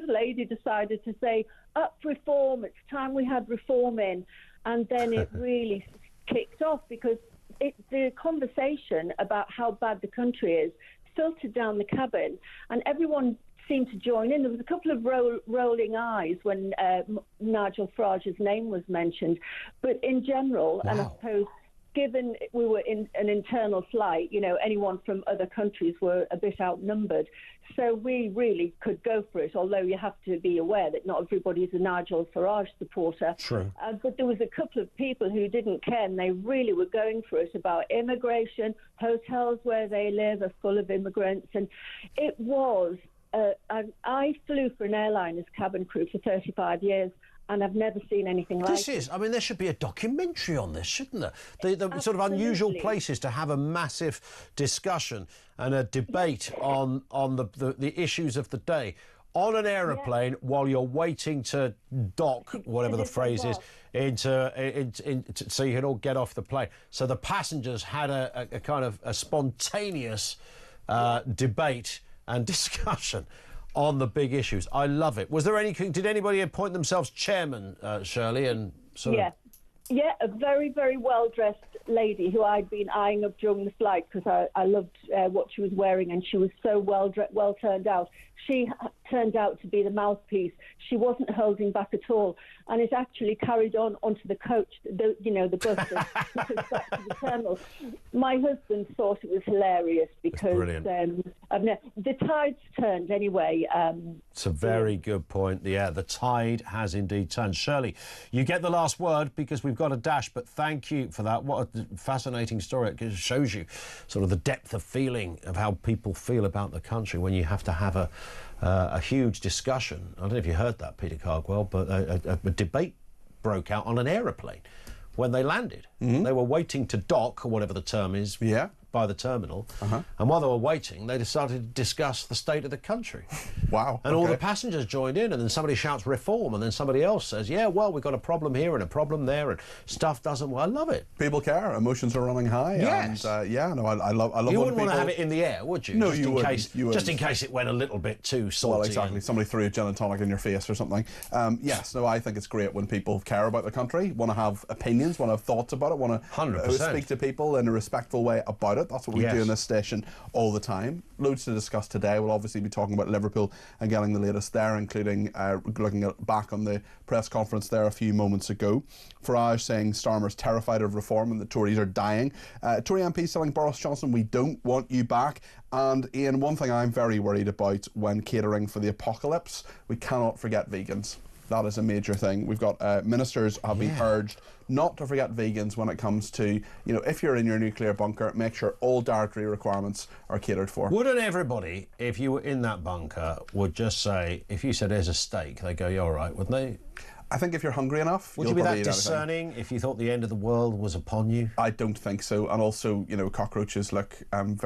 lady decided to say, up Reform, it's time we had Reform in. And then it really kicked off because the conversation about how bad the country is filtered down the cabin, and everyone seemed to join in. There was a couple of rolling eyes when Nigel Farage's name was mentioned. But in general, wow. And I suppose given we were in an internal flight, anyone from other countries were a bit outnumbered. So we really could go for it, although you have to be aware that not everybody is a Nigel Farage supporter. True. But there was a couple of people who didn't care, and they really were going for it about immigration. Hotels where they live are full of immigrants. And it was, I flew for an airline as cabin crew for 35 years. And I've never seen anything like it. There should be a documentary on this, shouldn't there? The sort of unusual places to have a massive discussion and a debate on the issues of the day on an aeroplane while you're waiting to dock, whatever the phrase is, so you can all get off the plane. So the passengers had a kind of a spontaneous debate and discussion on the big issues. I love it. Was there did anybody appoint themselves chairman, Shirley, and Yeah, a very, very well-dressed lady who I'd been eyeing up during the flight because I loved what she was wearing, and she was so well turned out. She turned out to be the mouthpiece. She wasn't holding back at all, and it actually carried on onto the coach, the bus that took us back to the terminal. My husband thought it was hilarious because the tide's turned anyway. It's a very good point. Yeah, the tide has indeed turned. Shirley, you get the last word because we've got a dash, but thank you for that. What a fascinating story. It shows you sort of the depth of feeling of how people feel about the country when you have to have a huge discussion. I don't know if you heard that, Peter Cardwell, but a debate broke out on an aeroplane when they landed. Mm-hmm. They were waiting to dock, or whatever the term is, by the terminal. And while they were waiting, they decided to discuss the state of the country. Wow. And all the passengers joined in, and then somebody shouts Reform, and then somebody else says, yeah, well, we've got a problem here and a problem there, and stuff doesn't... Well, I love it. People care. Emotions are running high. Yes. And, I love you when wouldn't want to have it in the air, would you? No, just you wouldn't. Just in case it went a little bit too salty. Well, exactly. Somebody threw a gin and tonic in your face or something. Yes, no, I think it's great when people care about the country, want to have opinions, want to have thoughts about it, want to speak to people in a respectful way about it. it. That's what we do in this station all the time. Loads to discuss today. We'll obviously be talking about Liverpool and getting the latest there, including looking back on the press conference there a few moments ago. Farage saying Starmer's terrified of reform and the Tories are dying. Tory MPs telling Boris Johnson, we don't want you back. And Ian, one thing I'm very worried about when catering for the apocalypse, we cannot forget vegans. That is a major thing. We've got ministers have been urged not to forget vegans when it comes to, if you're in your nuclear bunker, make sure all dietary requirements are catered for. Wouldn't everybody, if you were in that bunker, would just say, if you said there's a steak, they go, you're all right, wouldn't they? I think if you're hungry enough, would you be that discerning if you thought the end of the world was upon you? I don't think so. And also, cockroaches look,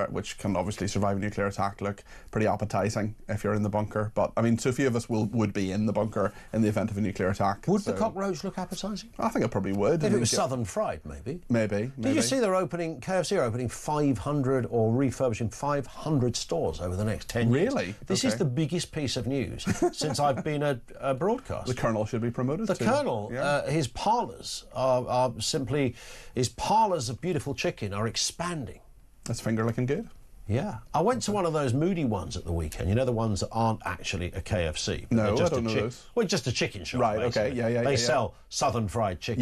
which can obviously survive a nuclear attack, look pretty appetising if you're in the bunker. But I mean, so few of us would be in the bunker in the event of a nuclear attack. Would the cockroach look appetising? I think it probably would. If it was southern fried, maybe. Maybe. Did you see KFC are opening 500 or refurbishing 500 stores over the next 10 years? Really? This is the biggest piece of news since I've been a broadcaster. The Colonel should be promoted. The Colonel, his parlours are simply, his parlours of beautiful chicken are expanding. That's finger looking good. Yeah. I went to one of those moody ones at the weekend, the ones that aren't actually a KFC. No, I don't know those. Well, just a chicken shop. Right, basically. okay, yeah. They sell southern fried chicken. Yeah.